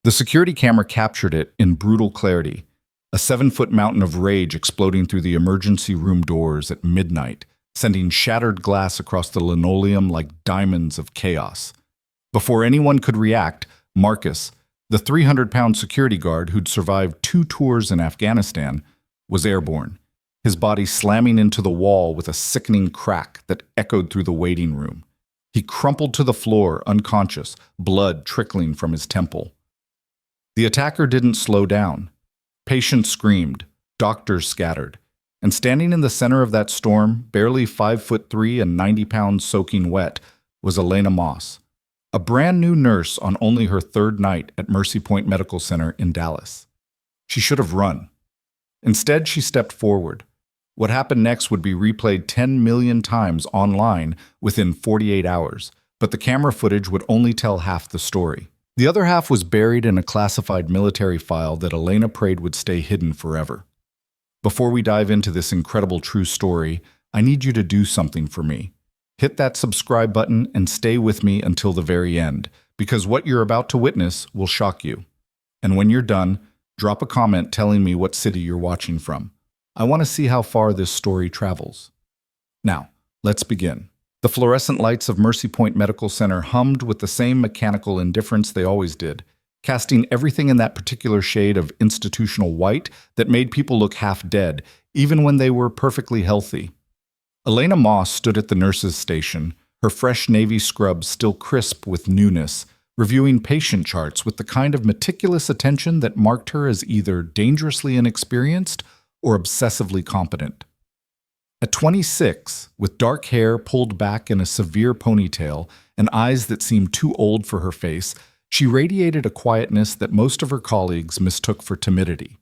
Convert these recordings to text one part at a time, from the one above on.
The security camera captured it in brutal clarity, a 7-foot mountain of rage exploding through the emergency room doors at midnight, sending shattered glass across the linoleum like diamonds of chaos. Before anyone could react, Marcus, the 300-pound security guard who'd survived 2 tours in Afghanistan, was airborne, his body slamming into the wall with a sickening crack that echoed through the waiting room. He crumpled to the floor, unconscious, blood trickling from his temple. The attacker didn't slow down. Patients screamed, doctors scattered, and standing in the center of that storm, barely 5'3" and 90 pounds soaking wet, was Elena Moss, a brand new nurse on only her 3rd night at Mercy Point Medical Center in Dallas. She should have run. Instead, she stepped forward. What happened next would be replayed 10 million times online within 48 hours, but the camera footage would only tell half the story. The other half was buried in a classified military file that Elena prayed would stay hidden forever. Before we dive into this incredible true story, I need you to do something for me. Hit that subscribe button and stay with me until the very end, because what you're about to witness will shock you. And when you're done, drop a comment telling me what city you're watching from. I want to see how far this story travels. Now, let's begin. The fluorescent lights of Mercy Point Medical Center hummed with the same mechanical indifference they always did, casting everything in that particular shade of institutional white that made people look half dead, even when they were perfectly healthy. Elena Moss stood at the nurse's station, her fresh navy scrubs still crisp with newness, reviewing patient charts with the kind of meticulous attention that marked her as either dangerously inexperienced or obsessively competent. At 26, with dark hair pulled back in a severe ponytail and eyes that seemed too old for her face, she radiated a quietness that most of her colleagues mistook for timidity.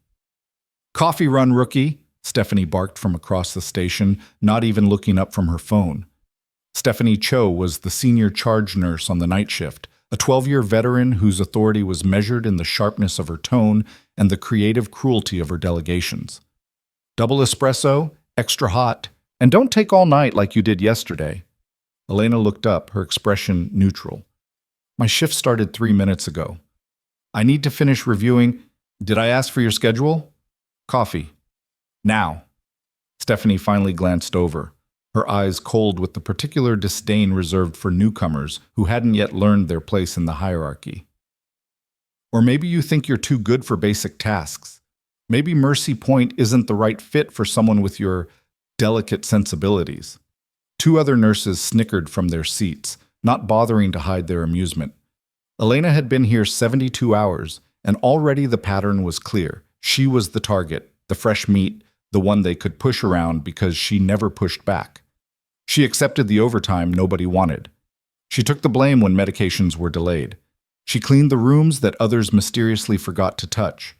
"Coffee run, rookie," Stephanie barked from across the station, not even looking up from her phone. Stephanie Cho was the senior charge nurse on the night shift, a 12-year veteran whose authority was measured in the sharpness of her tone and the creative cruelty of her delegations. "Double espresso, extra hot, and don't take all night like you did yesterday." Elena looked up, her expression neutral. "My shift started 3 minutes ago. I need to finish reviewing. Did I ask for your schedule?" "Coffee. Now." Stephanie finally glanced over, her eyes cold with the particular disdain reserved for newcomers who hadn't yet learned their place in the hierarchy. "Or maybe you think you're too good for basic tasks. Maybe Mercy Point isn't the right fit for someone with your delicate sensibilities." 2 other nurses snickered from their seats, not bothering to hide their amusement. Elena had been here 72 hours, and already the pattern was clear. She was the target, the fresh meat, the one they could push around because she never pushed back. She accepted the overtime nobody wanted. She took the blame when medications were delayed. She cleaned the rooms that others mysteriously forgot to touch.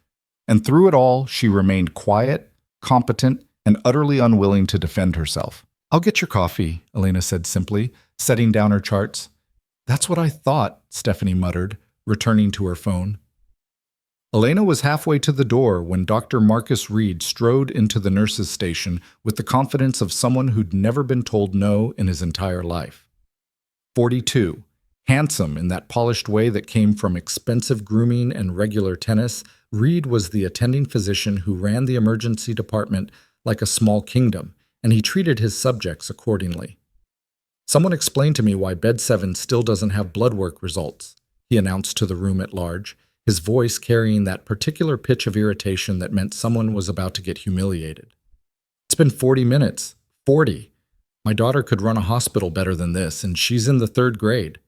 And through it all, she remained quiet, competent, and utterly unwilling to defend herself. "I'll get your coffee," Elena said simply, setting down her charts. "That's what I thought," Stephanie muttered, returning to her phone. Elena was halfway to the door when Dr. Marcus Reed strode into the nurse's station with the confidence of someone who'd never been told no in his entire life. 42, handsome in that polished way that came from expensive grooming and regular tennis, Reed was the attending physician who ran the emergency department like a small kingdom, and he treated his subjects accordingly. "Someone explained to me why Bed 7 still doesn't have blood work results," he announced to the room at large, his voice carrying that particular pitch of irritation that meant someone was about to get humiliated. "It's been 40 minutes. 40. My daughter could run a hospital better than this, and she's in the 3rd grade.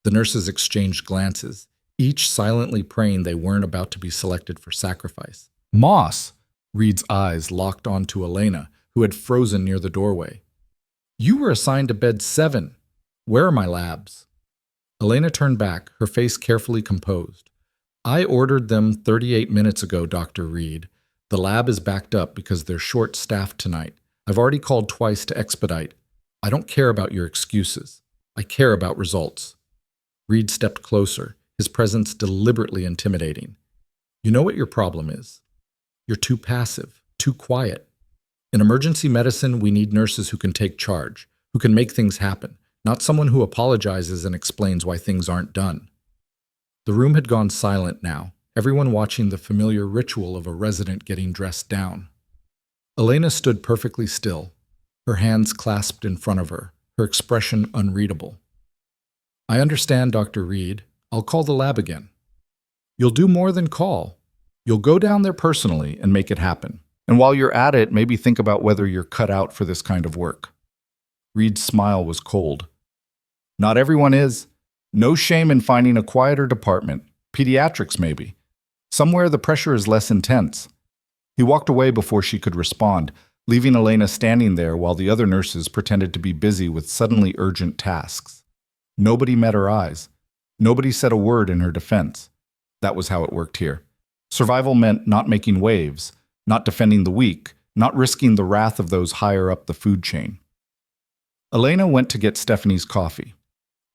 The nurses exchanged glances, each silently praying they weren't about to be selected for sacrifice. "Moss!" Reed's eyes locked onto Elena, who had frozen near the doorway. "You were assigned to Bed 7. Where are my labs?" Elena turned back, her face carefully composed. "I ordered them 38 minutes ago, Dr. Reed. The lab is backed up because they're short-staffed tonight. I've already called twice to expedite. I don't care about your excuses. I care about results." Reed stepped closer, his presence deliberately intimidating. "You know what your problem is? You're too passive, too quiet. In emergency medicine, we need nurses who can take charge, who can make things happen, not someone who apologizes and explains why things aren't done." The room had gone silent now, everyone watching the familiar ritual of a resident getting dressed down. Elena stood perfectly still, her hands clasped in front of her, her expression unreadable. "I understand, Dr. Reed. I'll call the lab again." "You'll do more than call. You'll go down there personally and make it happen. And while you're at it, maybe think about whether you're cut out for this kind of work." Reed's smile was cold. "Not everyone is. No shame in finding a quieter department. Pediatrics, maybe. Somewhere the pressure is less intense." He walked away before she could respond, leaving Elena standing there while the other nurses pretended to be busy with suddenly urgent tasks. Nobody met her eyes. Nobody said a word in her defense. That was how it worked here. Survival meant not making waves, not defending the weak, not risking the wrath of those higher up the food chain. Elena went to get Stephanie's coffee.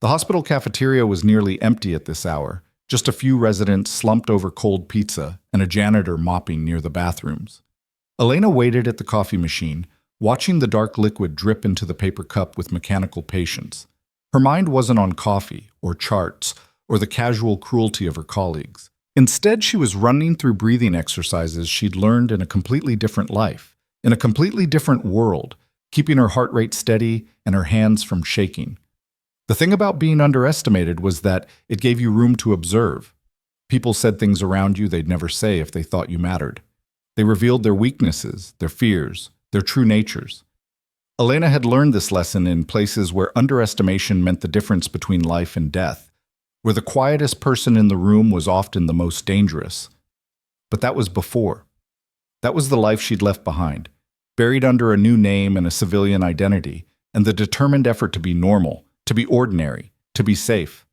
The hospital cafeteria was nearly empty at this hour, just a few residents slumped over cold pizza and a janitor mopping near the bathrooms. Elena waited at the coffee machine, watching the dark liquid drip into the paper cup with mechanical patience. Her mind wasn't on coffee or charts or the casual cruelty of her colleagues. Instead, she was running through breathing exercises she'd learned in a completely different life, in a completely different world, keeping her heart rate steady and her hands from shaking. The thing about being underestimated was that it gave you room to observe. People said things around you they'd never say if they thought you mattered. They revealed their weaknesses, their fears, their true natures. Elena had learned this lesson in places where underestimation meant the difference between life and death, where the quietest person in the room was often the most dangerous. But that was before. That was the life she'd left behind, buried under a new name and a civilian identity, and the determined effort to be normal, to be ordinary, to be safe.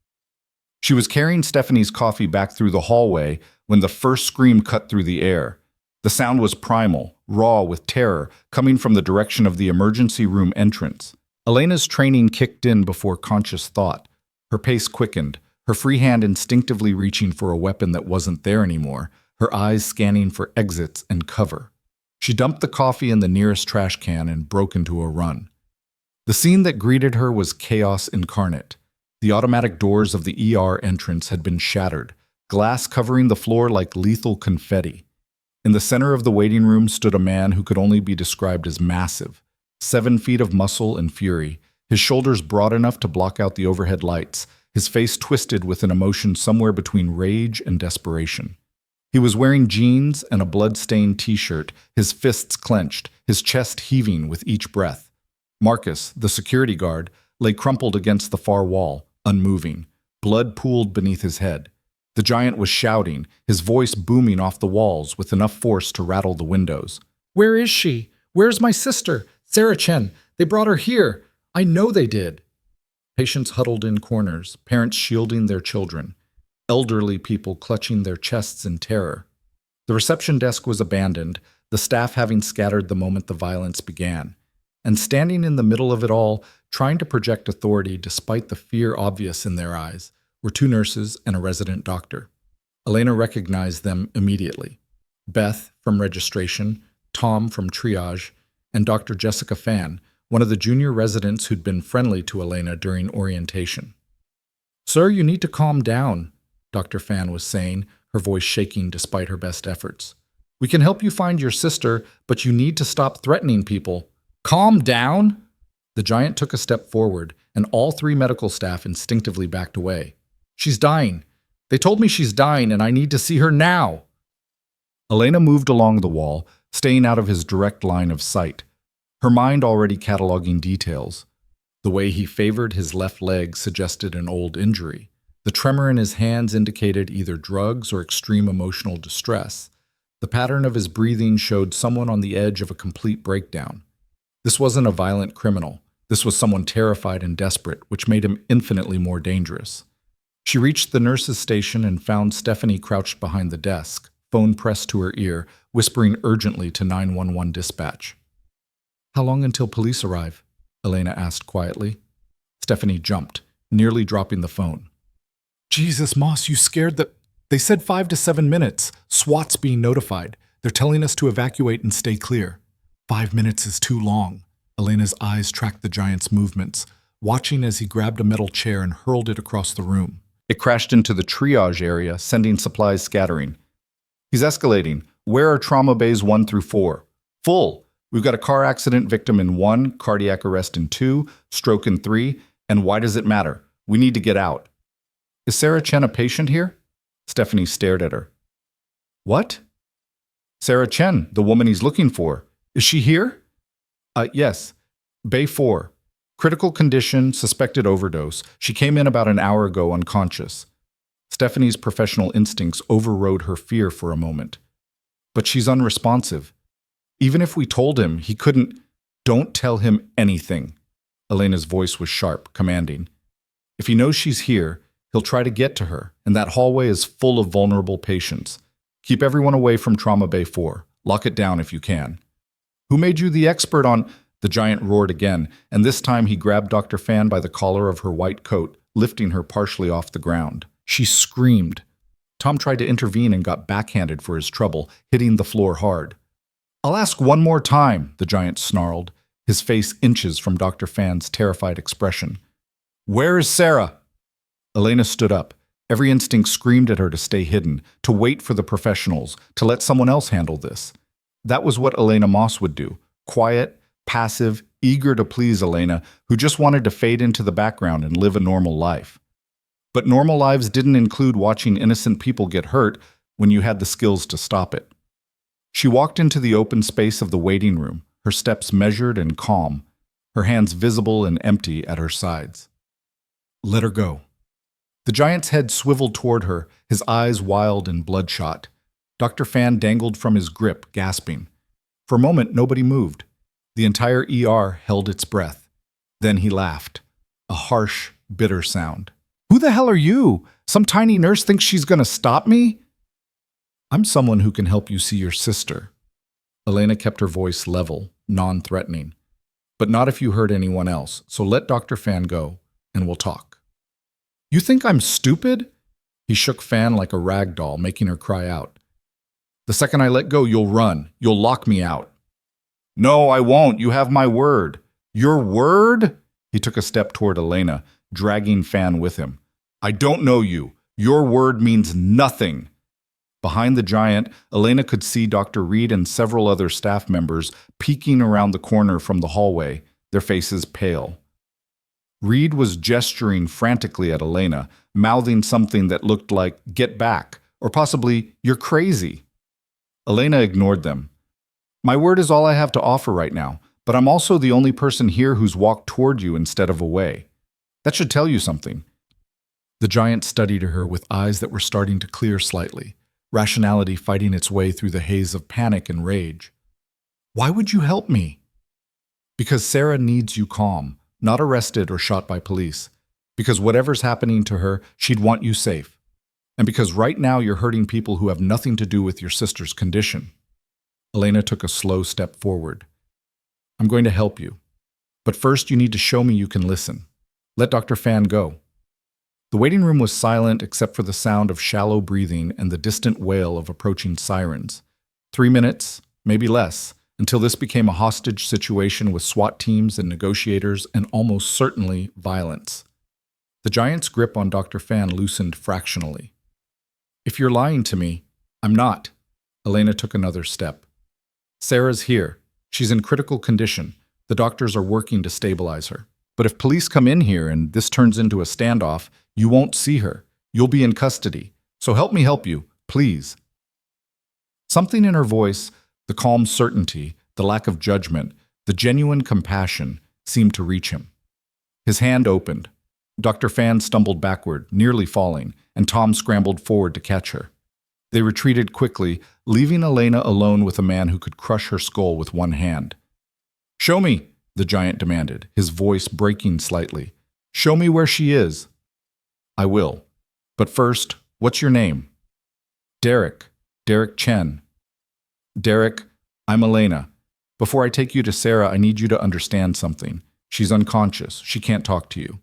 She was carrying Stephanie's coffee back through the hallway when the first scream cut through the air. The sound was primal, raw with terror, coming from the direction of the emergency room entrance. Elena's training kicked in before conscious thought. Her pace quickened, her free hand instinctively reaching for a weapon that wasn't there anymore, her eyes scanning for exits and cover. She dumped the coffee in the nearest trash can and broke into a run. The scene that greeted her was chaos incarnate. The automatic doors of the ER entrance had been shattered, glass covering the floor like lethal confetti. In the center of the waiting room stood a man who could only be described as massive, 7 feet of muscle and fury, his shoulders broad enough to block out the overhead lights, his face twisted with an emotion somewhere between rage and desperation. He was wearing jeans and a blood-stained t-shirt, his fists clenched, his chest heaving with each breath. Marcus, the security guard, lay crumpled against the far wall, unmoving. Blood pooled beneath his head. The giant was shouting, his voice booming off the walls with enough force to rattle the windows. "Where is she? Where's my sister? Sarah Chen. They brought her here. I know they did." Patients huddled in corners, parents shielding their children, elderly people clutching their chests in terror. The reception desk was abandoned, the staff having scattered the moment the violence began. And standing in the middle of it all, trying to project authority despite the fear obvious in their eyes, were 2 nurses and a resident doctor. Elena recognized them immediately. Beth from registration, Tom from triage, and Dr. Jessica Fan, one of the junior residents who'd been friendly to Elena during orientation. "Sir, you need to calm down," Dr. Fan was saying, her voice shaking despite her best efforts. "We can help you find your sister, but you need to stop threatening people." "Calm down?" The giant took a step forward, and all 3 medical staff instinctively backed away. "She's dying. They told me she's dying, and I need to see her now." Elena moved along the wall, staying out of his direct line of sight, her mind already cataloging details. The way he favored his left leg suggested an old injury. The tremor in his hands indicated either drugs or extreme emotional distress. The pattern of his breathing showed someone on the edge of a complete breakdown. This wasn't a violent criminal. This was someone terrified and desperate, which made him infinitely more dangerous. She reached the nurse's station and found Stephanie crouched behind the desk, phone pressed to her ear, whispering urgently to 911 dispatch. "How long until police arrive?" Elena asked quietly. Stephanie jumped, nearly dropping the phone. "Jesus, Moss, you scared the... They said 5 to 7 minutes. SWAT's being notified. They're telling us to evacuate and stay clear." 5 minutes is too long. Elena's eyes tracked the giant's movements, watching as he grabbed a metal chair and hurled it across the room. It crashed into the triage area, sending supplies scattering. He's escalating. Where are trauma bays 1 through 4? Full. We've got a car accident victim in 1, cardiac arrest in 2, stroke in 3, and why does it matter? We need to get out. Is Sarah Chen a patient here? Stephanie stared at her. What? Sarah Chen, the woman he's looking for. Is she here? Yes. Bay 4. Critical condition, suspected overdose. She came in about an hour ago unconscious. Stephanie's professional instincts overrode her fear for a moment. But she's unresponsive. Even if we told him, he couldn't. Don't tell him anything. Elena's voice was sharp, commanding. If he knows she's here, he'll try to get to her, and that hallway is full of vulnerable patients. Keep everyone away from Trauma Bay 4. Lock it down if you can. Who made you the expert on... The giant roared again, and this time he grabbed Dr. Fan by the collar of her white coat, lifting her partially off the ground. She screamed. Tom tried to intervene and got backhanded for his trouble, hitting the floor hard. I'll ask one more time, the giant snarled, his face inches from Dr. Fan's terrified expression. Where is Sarah? Elena stood up. Every instinct screamed at her to stay hidden, to wait for the professionals, to let someone else handle this. That was what Elena Moss would do. Quiet, passive, eager to please Elena, who just wanted to fade into the background and live a normal life. But normal lives didn't include watching innocent people get hurt when you had the skills to stop it. She walked into the open space of the waiting room, her steps measured and calm, her hands visible and empty at her sides. Let her go. The giant's head swiveled toward her, his eyes wild and bloodshot. Dr. Fan dangled from his grip, gasping. For a moment, nobody moved. The entire ER held its breath. Then he laughed, a harsh, bitter sound. Who the hell are you? Some tiny nurse thinks she's going to stop me? I'm someone who can help you see your sister. Elena kept her voice level, non-threatening. But not if you hurt anyone else, so let Dr. Fan go, and we'll talk. You think I'm stupid? He shook Fan like a rag doll, making her cry out. The second I let go, you'll run. You'll lock me out. No, I won't. You have my word. Your word? He took a step toward Elena, dragging Fan with him. I don't know you. Your word means nothing. Behind the giant, Elena could see Dr. Reed and several other staff members peeking around the corner from the hallway, their faces pale. Reed was gesturing frantically at Elena, mouthing something that looked like, get back, or possibly, you're crazy. Elena ignored them. My word is all I have to offer right now, but I'm also the only person here who's walked toward you instead of away. That should tell you something. The giant studied her with eyes that were starting to clear slightly, rationality fighting its way through the haze of panic and rage. Why would you help me? Because Sarah needs you calm, not arrested or shot by police. Because whatever's happening to her, she'd want you safe. And because right now you're hurting people who have nothing to do with your sister's condition. Elena took a slow step forward. I'm going to help you. But first you need to show me you can listen. Let Dr. Fan go. The waiting room was silent except for the sound of shallow breathing and the distant wail of approaching sirens. 3 minutes, maybe less, until this became a hostage situation with SWAT teams and negotiators and almost certainly violence. The giant's grip on Dr. Fan loosened fractionally. If you're lying to me, I'm not. Elena took another step. Sarah's here. She's in critical condition. The doctors are working to stabilize her. But if police come in here and this turns into a standoff, you won't see her. You'll be in custody. So help me help you, please. Something in her voice, the calm certainty, the lack of judgment, the genuine compassion, seemed to reach him. His hand opened. Dr. Fan stumbled backward, nearly falling, and Tom scrambled forward to catch her. They retreated quickly, leaving Elena alone with a man who could crush her skull with one hand. Show me, the giant demanded, his voice breaking slightly. Show me where she is. I will. But first, what's your name? Derek. Derek Chen. Derek, I'm Elena. Before I take you to Sarah, I need you to understand something. She's unconscious. She can't talk to you.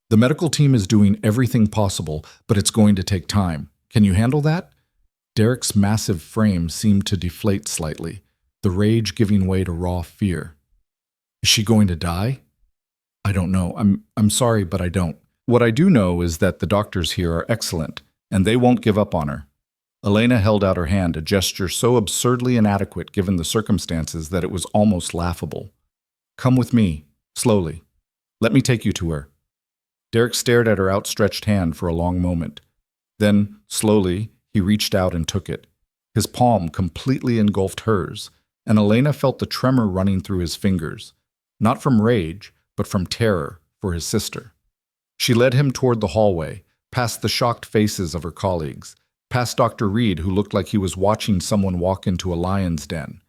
The medical team is doing everything possible, but it's going to take time. Can you handle that? Derek's massive frame seemed to deflate slightly, the rage giving way to raw fear. Is she going to die? I don't know. I'm sorry, but I don't. What I do know is that the doctors here are excellent, and they won't give up on her. Elena held out her hand, a gesture so absurdly inadequate given the circumstances that it was almost laughable. Come with me, slowly. Let me take you to her. Derek stared at her outstretched hand for a long moment. Then, slowly, he reached out and took it. His palm completely engulfed hers, and Elena felt the tremor running through his fingers, not from rage, but from terror for his sister. She led him toward the hallway, past the shocked faces of her colleagues, past Dr. Reed, who looked like he was watching someone walk into a lion's den.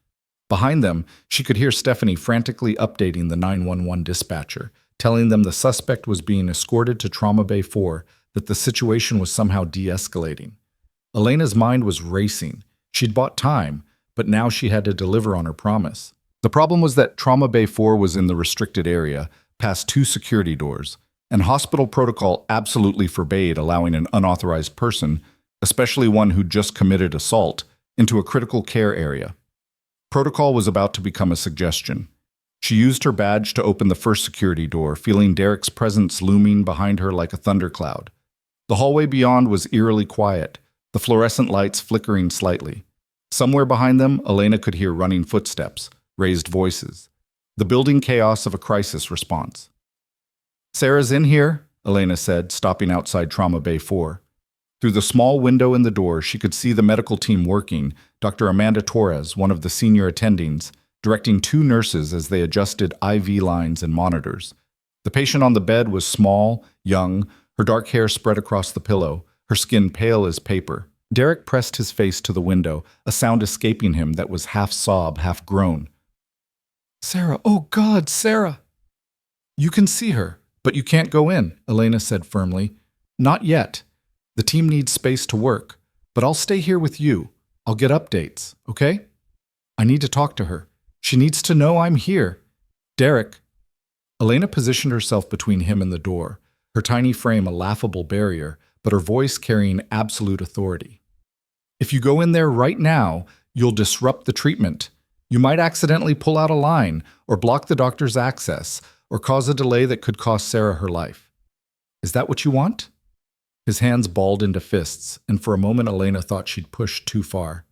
Behind them, she could hear Stephanie frantically updating the 911 dispatcher, telling them the suspect was being escorted to Trauma Bay 4, that the situation was somehow de-escalating. Elena's mind was racing. She'd bought time, but now she had to deliver on her promise. The problem was that Trauma Bay 4 was in the restricted area, past 2 security doors, and hospital protocol absolutely forbade allowing an unauthorized person, especially one who'd just committed assault, into a critical care area. Protocol was about to become a suggestion. She used her badge to open the first security door, feeling Derek's presence looming behind her like a thundercloud. The hallway beyond was eerily quiet, the fluorescent lights flickering slightly. Somewhere behind them, Elena could hear running footsteps, raised voices, the building chaos of a crisis response. "Sarah's in here," Elena said, stopping outside Trauma Bay 4. Through the small window in the door, she could see the medical team working, Dr. Amanda Torres, one of the senior attendings, directing 2 nurses as they adjusted IV lines and monitors. The patient on the bed was small, young, her dark hair spread across the pillow, her skin pale as paper. Derek pressed his face to the window, a sound escaping him that was half sob, half groan. "Sarah, oh God, Sarah!" "You can see her, but you can't go in," Elena said firmly. "Not yet. The team needs space to work, but I'll stay here with you. I'll get updates, okay? I need to talk to her. She needs to know I'm here. Derek." Elena positioned herself between him and the door, her tiny frame a laughable barrier, but her voice carrying absolute authority. "If you go in there right now, you'll disrupt the treatment. You might accidentally pull out a line, or block the doctor's access, or cause a delay that could cost Sarah her life. Is that what you want?" His hands balled into fists, and for a moment Elena thought she'd pushed too far.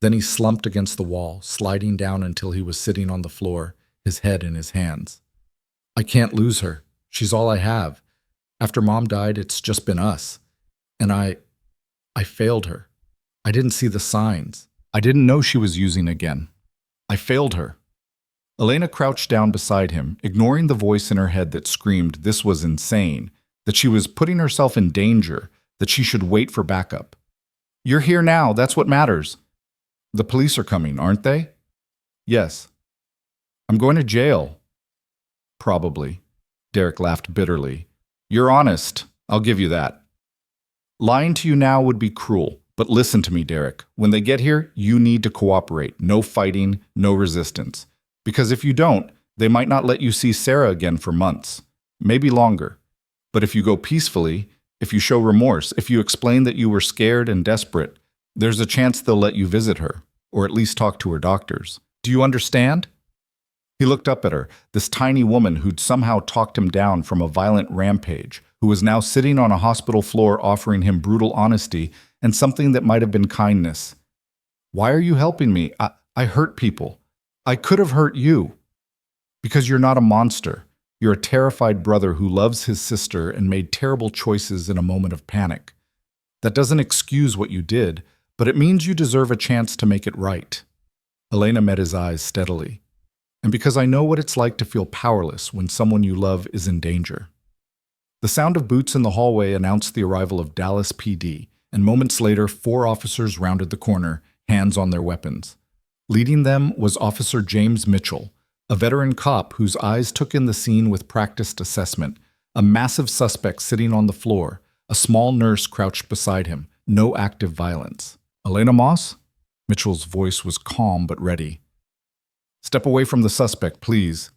Then he slumped against the wall, sliding down until he was sitting on the floor, his head in his hands. "I can't lose her. She's all I have. After Mom died, it's just been us. And I failed her. I didn't see the signs. I didn't know she was using again. I failed her." Elena crouched down beside him, ignoring the voice in her head that screamed this was insane, that she was putting herself in danger, that she should wait for backup. "You're here now, that's what matters." "The police are coming, aren't they?" "Yes." "I'm going to jail." "Probably." Derek laughed bitterly. "You're honest, I'll give you that. Lying to you now would be cruel, but listen to me, Derek. When they get here, you need to cooperate. No fighting, no resistance. Because if you don't, they might not let you see Sarah again for months, maybe longer. But if you go peacefully, if you show remorse, if you explain that you were scared and desperate, there's a chance they'll let you visit her, or at least talk to her doctors. Do you understand?" He looked up at her, this tiny woman who'd somehow talked him down from a violent rampage, who was now sitting on a hospital floor offering him brutal honesty and something that might have been kindness. "Why are you helping me? I hurt people. I could have hurt you." "Because you're not a monster. You're a terrified brother who loves his sister and made terrible choices in a moment of panic. That doesn't excuse what you did, but it means you deserve a chance to make it right." Elena met his eyes steadily. "And because I know what it's like to feel powerless when someone you love is in danger." The sound of boots in the hallway announced the arrival of Dallas PD, and moments later 4 officers rounded the corner, hands on their weapons. Leading them was Officer James Mitchell, a veteran cop whose eyes took in the scene with practiced assessment, a massive suspect sitting on the floor, a small nurse crouched beside him, no active violence. "Elena Moss?" Mitchell's voice was calm but ready. "Step away from the suspect, please."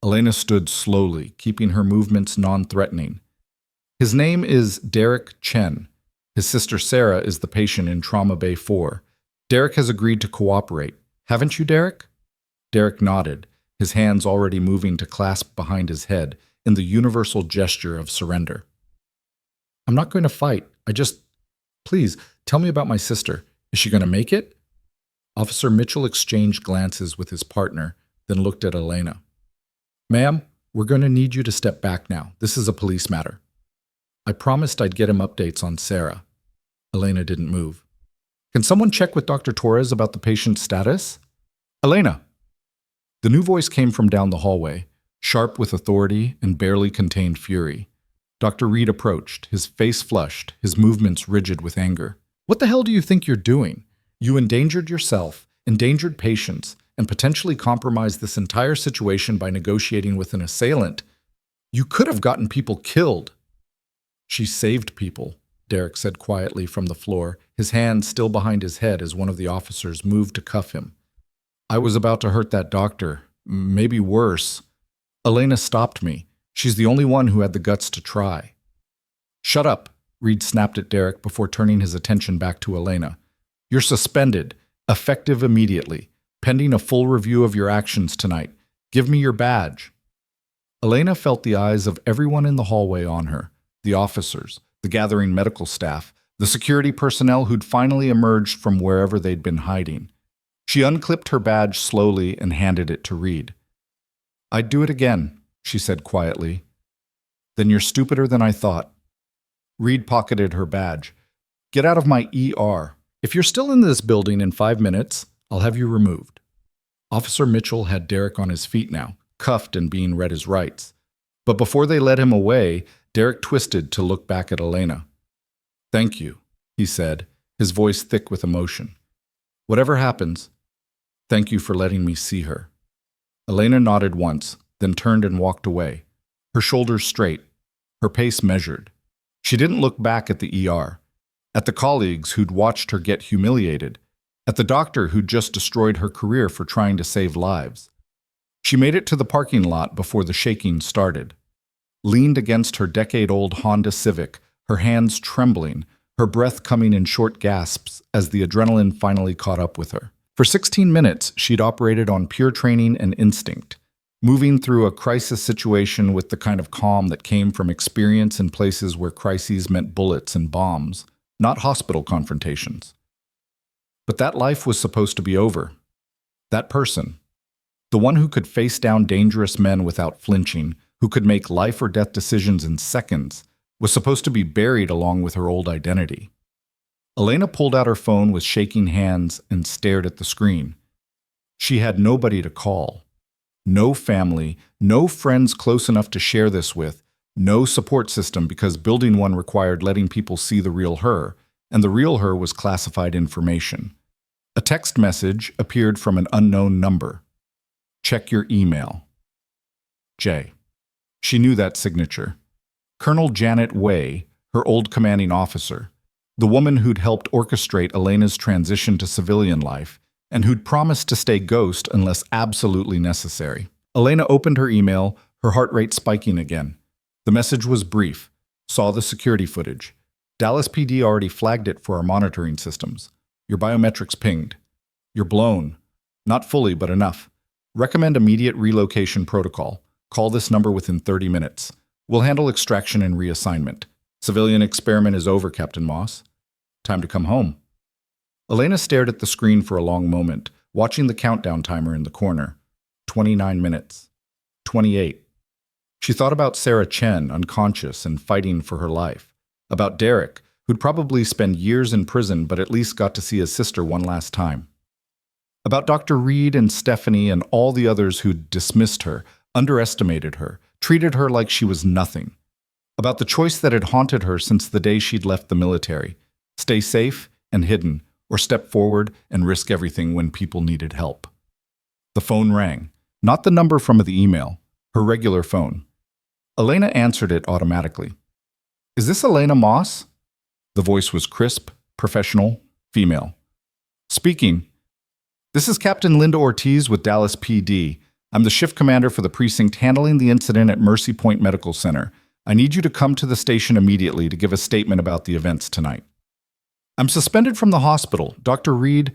Elena stood slowly, keeping her movements non-threatening. "His name is Derek Chen. His sister Sarah is the patient in Trauma Bay 4. Derek has agreed to cooperate. Haven't you, Derek?" Derek nodded, his hands already moving to clasp behind his head in the universal gesture of surrender. I'm not going to fight. Please, tell me about my sister. Is she going to make it? Officer Mitchell exchanged glances with his partner, then looked at Elena. Ma'am, we're going to need you to step back now. This is a police matter. I promised I'd get him updates on Sarah. Elena didn't move. Can someone check with Dr. Torres about the patient's status? Elena! The new voice came from down the hallway, sharp with authority and barely contained fury. Dr. Reed approached, his face flushed, his movements rigid with anger. What the hell do you think you're doing? You endangered yourself, endangered patients, and potentially compromised this entire situation by negotiating with an assailant. You could have gotten people killed. She saved people, Derek said quietly from the floor, his hand still behind his head as one of the officers moved to cuff him. I was about to hurt that doctor, maybe worse. Elena stopped me. She's the only one who had the guts to try. Shut up, Reed snapped at Derek before turning his attention back to Elena. You're suspended, effective immediately, pending a full review of your actions tonight. Give me your badge. Elena felt the eyes of everyone in the hallway on her, the officers, the gathering medical staff, the security personnel who'd finally emerged from wherever they'd been hiding. She unclipped her badge slowly and handed it to Reed. I'd do it again, she said quietly. Then you're stupider than I thought. Reed pocketed her badge. Get out of my ER. If you're still in this building in 5 minutes, I'll have you removed. Officer Mitchell had Derek on his feet now, cuffed and being read his rights. But before they led him away, Derek twisted to look back at Elena. Thank you, he said, his voice thick with emotion. Whatever happens, thank you for letting me see her. Elena nodded once, then turned and walked away, her shoulders straight, her pace measured. She didn't look back at the ER, at the colleagues who'd watched her get humiliated, at the doctor who'd just destroyed her career for trying to save lives. She made it to the parking lot before the shaking started. Leaned against her decade-old Honda Civic, her hands trembling, her breath coming in short gasps as the adrenaline finally caught up with her. For 16 minutes, she'd operated on pure training and instinct, moving through a crisis situation with the kind of calm that came from experience in places where crises meant bullets and bombs, not hospital confrontations. But that life was supposed to be over. That person, the one who could face down dangerous men without flinching, who could make life or death decisions in seconds, was supposed to be buried along with her old identity. Elena pulled out her phone with shaking hands and stared at the screen. She had nobody to call. No family, no friends close enough to share this with, no support system because building one required letting people see the real her, and the real her was classified information. A text message appeared from an unknown number. Check your email. J. She knew that signature. Colonel Janet Way, her old commanding officer, the woman who'd helped orchestrate Elena's transition to civilian life, and who'd promised to stay ghost unless absolutely necessary. Elena opened her email, her heart rate spiking again. The message was brief. Saw the security footage. Dallas PD already flagged it for our monitoring systems. Your biometrics pinged. You're blown. Not fully, but enough. Recommend immediate relocation protocol. Call this number within 30 minutes. We'll handle extraction and reassignment. Civilian experiment is over, Captain Moss. Time to come home. Elena stared at the screen for a long moment, watching the countdown timer in the corner. 29 minutes. 28. She thought about Sarah Chen, unconscious and fighting for her life. About Derek, who'd probably spend years in prison but at least got to see his sister one last time. About Dr. Reed and Stephanie and all the others who'd dismissed her, underestimated her, treated her like she was nothing. About the choice that had haunted her since the day she'd left the military. Stay safe and hidden, or step forward and risk everything when people needed help. The phone rang. Not the number from the email, her regular phone. Elena answered it automatically. Is this Elena Moss? The voice was crisp, professional, female. Speaking. This is Captain Linda Ortiz with Dallas PD. I'm the shift commander for the precinct handling the incident at Mercy Point Medical Center. I need you to come to the station immediately to give a statement about the events tonight. I'm suspended from the hospital. Dr. Reed,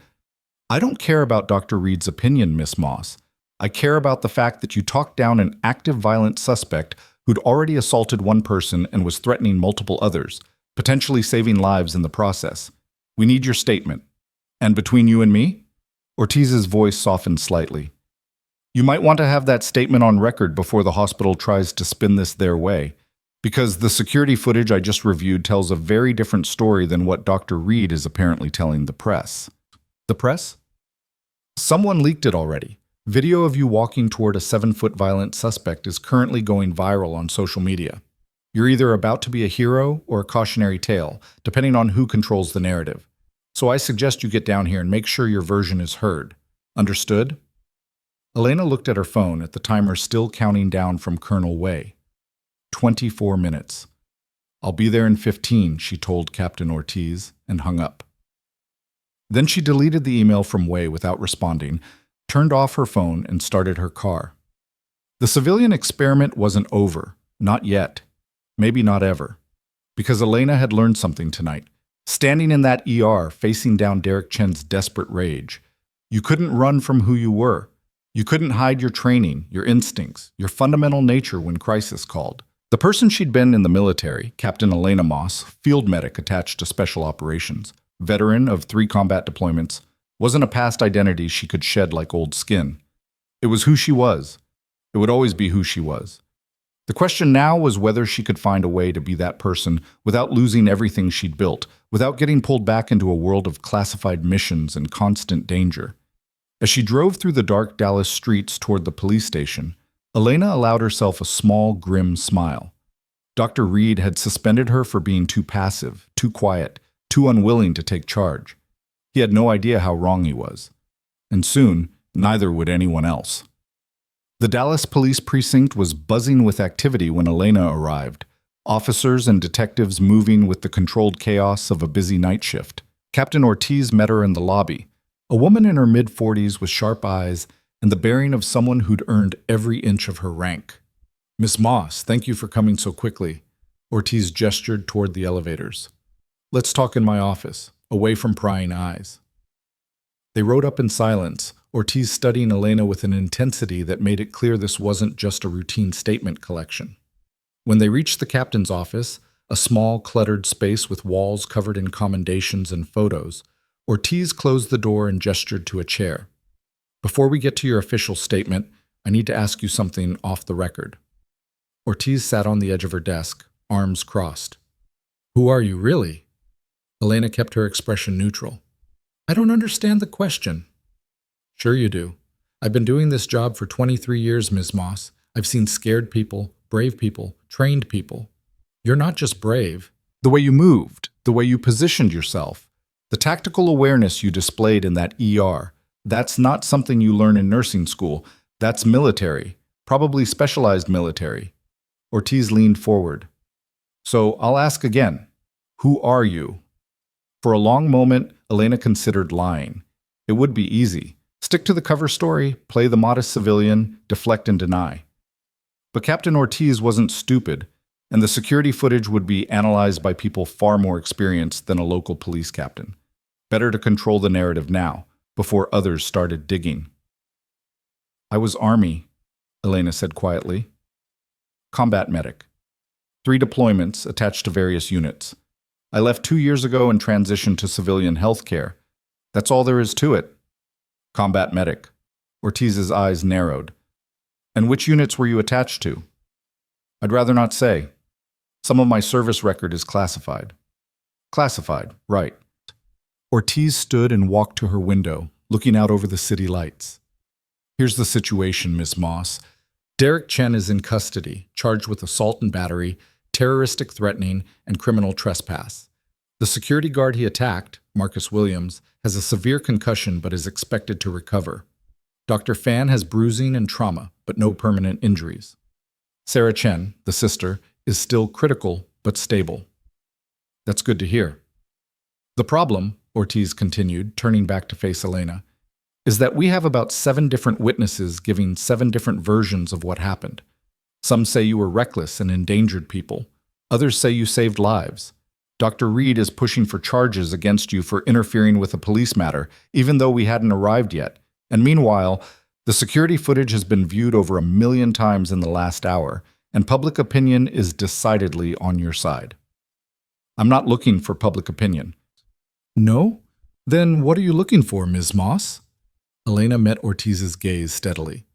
I don't care about Dr. Reed's opinion, Miss Moss. I care about the fact that you talked down an active violent suspect who'd already assaulted one person and was threatening multiple others. potentially saving lives in the process. We need your statement. And between you and me? Ortiz's voice softened slightly. You might want to have that statement on record before the hospital tries to spin this their way, because the security footage I just reviewed tells a very different story than what Dr. Reed is apparently telling the press. The press? Someone leaked it already. Video of you walking toward a 7-foot violent suspect is currently going viral on social media. You're either about to be a hero or a cautionary tale, depending on who controls the narrative. So I suggest you get down here and make sure your version is heard. Understood? Elena looked at her phone at the timer still counting down from Colonel Way. 24 minutes. I'll be there in 15, she told Captain Ortiz, and hung up. Then she deleted the email from Way without responding, turned off her phone, and started her car. The civilian experiment wasn't over. Not yet. Maybe not ever. Because Elena had learned something tonight. Standing in that ER, facing down Derek Chen's desperate rage, you couldn't run from who you were. You couldn't hide your training, your instincts, your fundamental nature when crisis called. The person she'd been in the military, Captain Elena Moss, field medic attached to special operations, veteran of 3 combat deployments, wasn't a past identity she could shed like old skin. It was who she was. It would always be who she was. The question now was whether she could find a way to be that person without losing everything she'd built, without getting pulled back into a world of classified missions and constant danger. As she drove through the dark Dallas streets toward the police station, Elena allowed herself a small, grim smile. Dr. Reed had suspended her for being too passive, too quiet, too unwilling to take charge. He had no idea how wrong he was. And soon, neither would anyone else. The Dallas police precinct was buzzing with activity when Elena arrived, officers and detectives moving with the controlled chaos of a busy night shift. Captain Ortiz met her in the lobby, a woman in her mid-40s with sharp eyes and the bearing of someone who'd earned every inch of her rank. Miss Moss, thank you for coming so quickly. Ortiz gestured toward the elevators. Let's talk in my office, away from prying eyes. They rode up in silence, Ortiz studying Elena with an intensity that made it clear this wasn't just a routine statement collection. When they reached the captain's office, a small, cluttered space with walls covered in commendations and photos, Ortiz closed the door and gestured to a chair. Before we get to your official statement, I need to ask you something off the record. Ortiz sat on the edge of her desk, arms crossed. Who are you, really? Elena kept her expression neutral. I don't understand the question. Sure you do. I've been doing this job for 23 years, Ms. Moss. I've seen scared people, brave people, trained people. You're not just brave. The way you moved, the way you positioned yourself, the tactical awareness you displayed in that ER, that's not something you learn in nursing school. That's military, probably specialized military. Ortiz leaned forward. So I'll ask again. Who are you? For a long moment, Elena considered lying. It would be easy. Stick to the cover story, play the modest civilian, deflect and deny. But Captain Ortiz wasn't stupid, and the security footage would be analyzed by people far more experienced than a local police captain. Better to control the narrative now, before others started digging. I was Army, Elena said quietly. Combat medic. 3 deployments attached to various units. I left 2 years ago and transitioned to civilian health care. That's all there is to it. Combat medic. Ortiz's eyes narrowed. And which units were you attached to? I'd rather not say. Some of my service record is classified. Classified, right. Ortiz stood and walked to her window, looking out over the city lights. Here's the situation, Miss Moss. Derek Chen is in custody, charged with assault and battery, terroristic threatening, and criminal trespass. The security guard he attacked, Marcus Williams, has a severe concussion but is expected to recover. Dr. Fan has bruising and trauma, but no permanent injuries. Sarah Chen, the sister, is still critical but stable. That's good to hear. The problem, Ortiz continued, turning back to face Elena, is that we have about 7 different witnesses giving 7 different versions of what happened. Some say you were reckless and endangered people. Others say you saved lives. Dr. Reed is pushing for charges against you for interfering with a police matter, even though we hadn't arrived yet. And meanwhile, the security footage has been viewed over 1 million times in the last hour, and public opinion is decidedly on your side. I'm not looking for public opinion. No? Then what are you looking for, Ms. Moss? Elena met Ortiz's gaze steadily.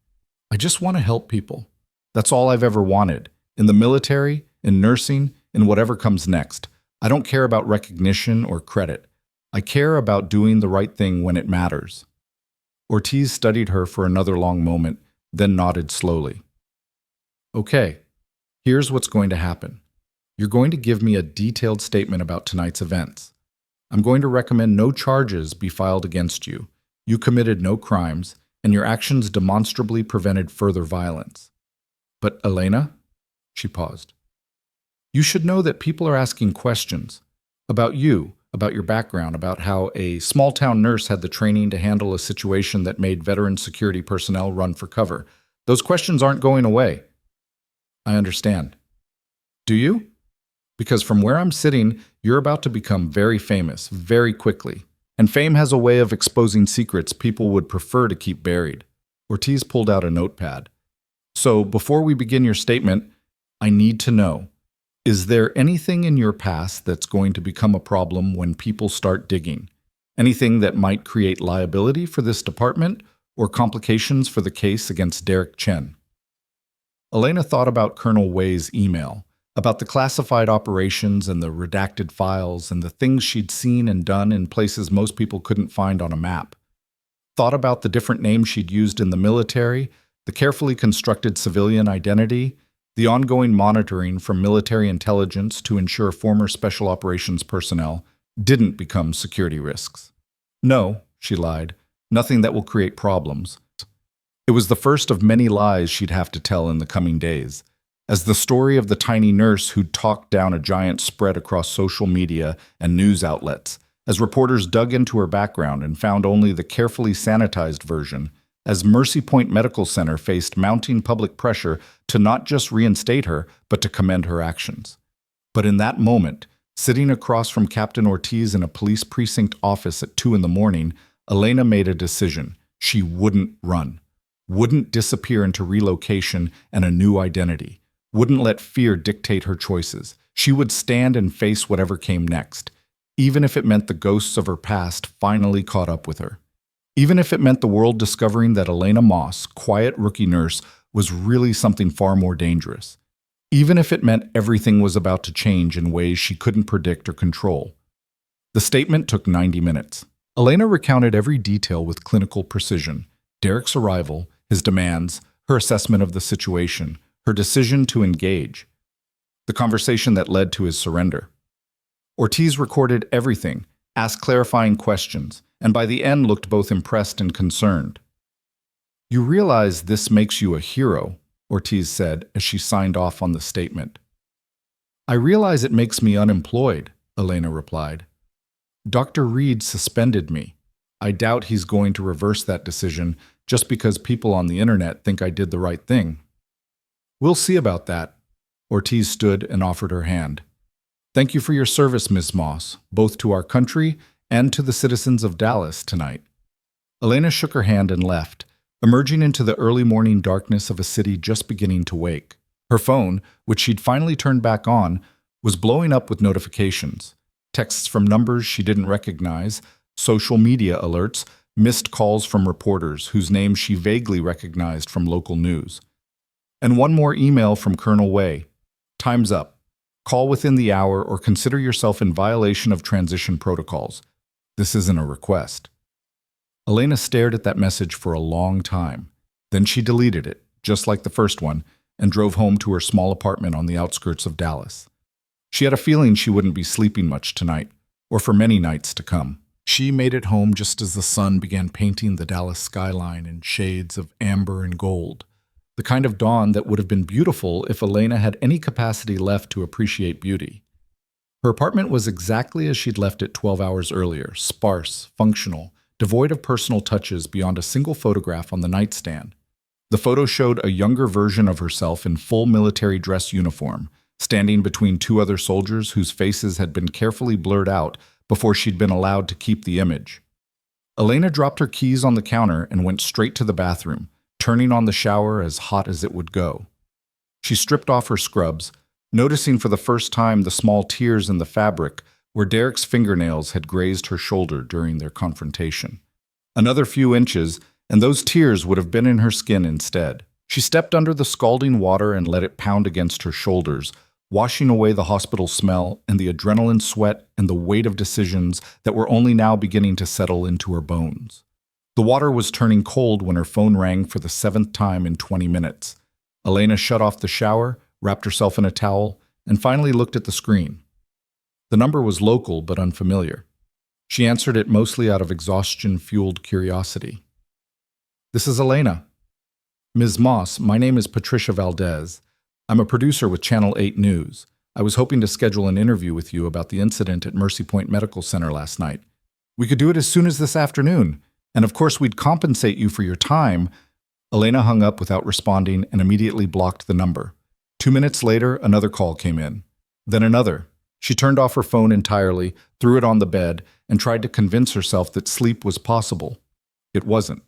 I just want to help people. That's all I've ever wanted. In the military, in nursing, in whatever comes next. I don't care about recognition or credit. I care about doing the right thing when it matters. Ortiz studied her for another long moment, then nodded slowly. Okay, here's what's going to happen. You're going to give me a detailed statement about tonight's events. I'm going to recommend no charges be filed against you. You committed no crimes, and your actions demonstrably prevented further violence. But Elena? She paused. You should know that people are asking questions about you, about your background, about how a small-town nurse had the training to handle a situation that made veteran security personnel run for cover. Those questions aren't going away. I understand. Do you? Because from where I'm sitting, you're about to become very famous, very quickly. And fame has a way of exposing secrets people would prefer to keep buried. Ortiz pulled out a notepad. So, before we begin your statement, I need to know, is there anything in your past that's going to become a problem when people start digging? Anything that might create liability for this department or complications for the case against Derek Chen? Elena thought about Colonel Wei's email, about the classified operations and the redacted files and the things she'd seen and done in places most people couldn't find on a map. Thought about the different names she'd used in the military, the carefully constructed civilian identity, the ongoing monitoring from military intelligence to ensure former special operations personnel didn't become security risks. No, she lied, nothing that will create problems. It was the first of many lies she'd have to tell in the coming days, as the story of the tiny nurse who'd talked down a giant spread across social media and news outlets, as reporters dug into her background and found only the carefully sanitized version, as Mercy Point Medical Center faced mounting public pressure to not just reinstate her, but to commend her actions. But in that moment, sitting across from Captain Ortiz in a police precinct office at 2 a.m, Elena made a decision. She wouldn't run, wouldn't disappear into relocation and a new identity, wouldn't let fear dictate her choices. She would stand and face whatever came next, even if it meant the ghosts of her past finally caught up with her. Even if it meant the world discovering that Elena Moss, quiet rookie nurse, was really something far more dangerous. Even if it meant everything was about to change in ways she couldn't predict or control. The statement took 90 minutes. Elena recounted every detail with clinical precision. Derek's arrival, his demands, her assessment of the situation, her decision to engage. The conversation that led to his surrender. Ortiz recorded everything, asked clarifying questions, and by the end looked both impressed and concerned. You realize this makes you a hero, Ortiz said as she signed off on the statement. I realize it makes me unemployed, Elena replied. Dr. Reed suspended me. I doubt he's going to reverse that decision just because people on the internet think I did the right thing. We'll see about that. Ortiz stood and offered her hand. Thank you for your service, Miss Moss, both to our country and to the citizens of Dallas tonight. Elena shook her hand and left, emerging into the early morning darkness of a city just beginning to wake. Her phone, which she'd finally turned back on, was blowing up with notifications. Texts from numbers she didn't recognize, social media alerts, missed calls from reporters whose names she vaguely recognized from local news. And one more email from Colonel Wei. Time's up. Call within the hour or consider yourself in violation of transition protocols. This isn't a request. Elena stared at that message for a long time. Then she deleted it, just like the first one, and drove home to her small apartment on the outskirts of Dallas. She had a feeling she wouldn't be sleeping much tonight, or for many nights to come. She made it home just as the sun began painting the Dallas skyline in shades of amber and gold, the kind of dawn that would have been beautiful if Elena had any capacity left to appreciate beauty. Her apartment was exactly as she'd left it 12 hours earlier, sparse, functional, devoid of personal touches beyond a single photograph on the nightstand. The photo showed a younger version of herself in full military dress uniform, standing between two other soldiers whose faces had been carefully blurred out before she'd been allowed to keep the image. Elena dropped her keys on the counter and went straight to the bathroom, turning on the shower as hot as it would go. She stripped off her scrubs, noticing for the first time the small tears in the fabric where Derek's fingernails had grazed her shoulder during their confrontation. Another few inches, and those tears would have been in her skin instead. She stepped under the scalding water and let it pound against her shoulders, washing away the hospital smell and the adrenaline sweat and the weight of decisions that were only now beginning to settle into her bones. The water was turning cold when her phone rang for the 7th time in 20 minutes. Elena shut off the shower, wrapped herself in a towel, and finally looked at the screen. The number was local but unfamiliar. She answered it mostly out of exhaustion-fueled curiosity. "This is Elena." "Ms. Moss, my name is Patricia Valdez. I'm a producer with Channel 8 News. I was hoping to schedule an interview with you about the incident at Mercy Point Medical Center last night. We could do it as soon as this afternoon, and of course we'd compensate you for your time." Elena hung up without responding and immediately blocked the number. 2 minutes later, another call came in. Then another. She turned off her phone entirely, threw it on the bed, and tried to convince herself that sleep was possible. It wasn't.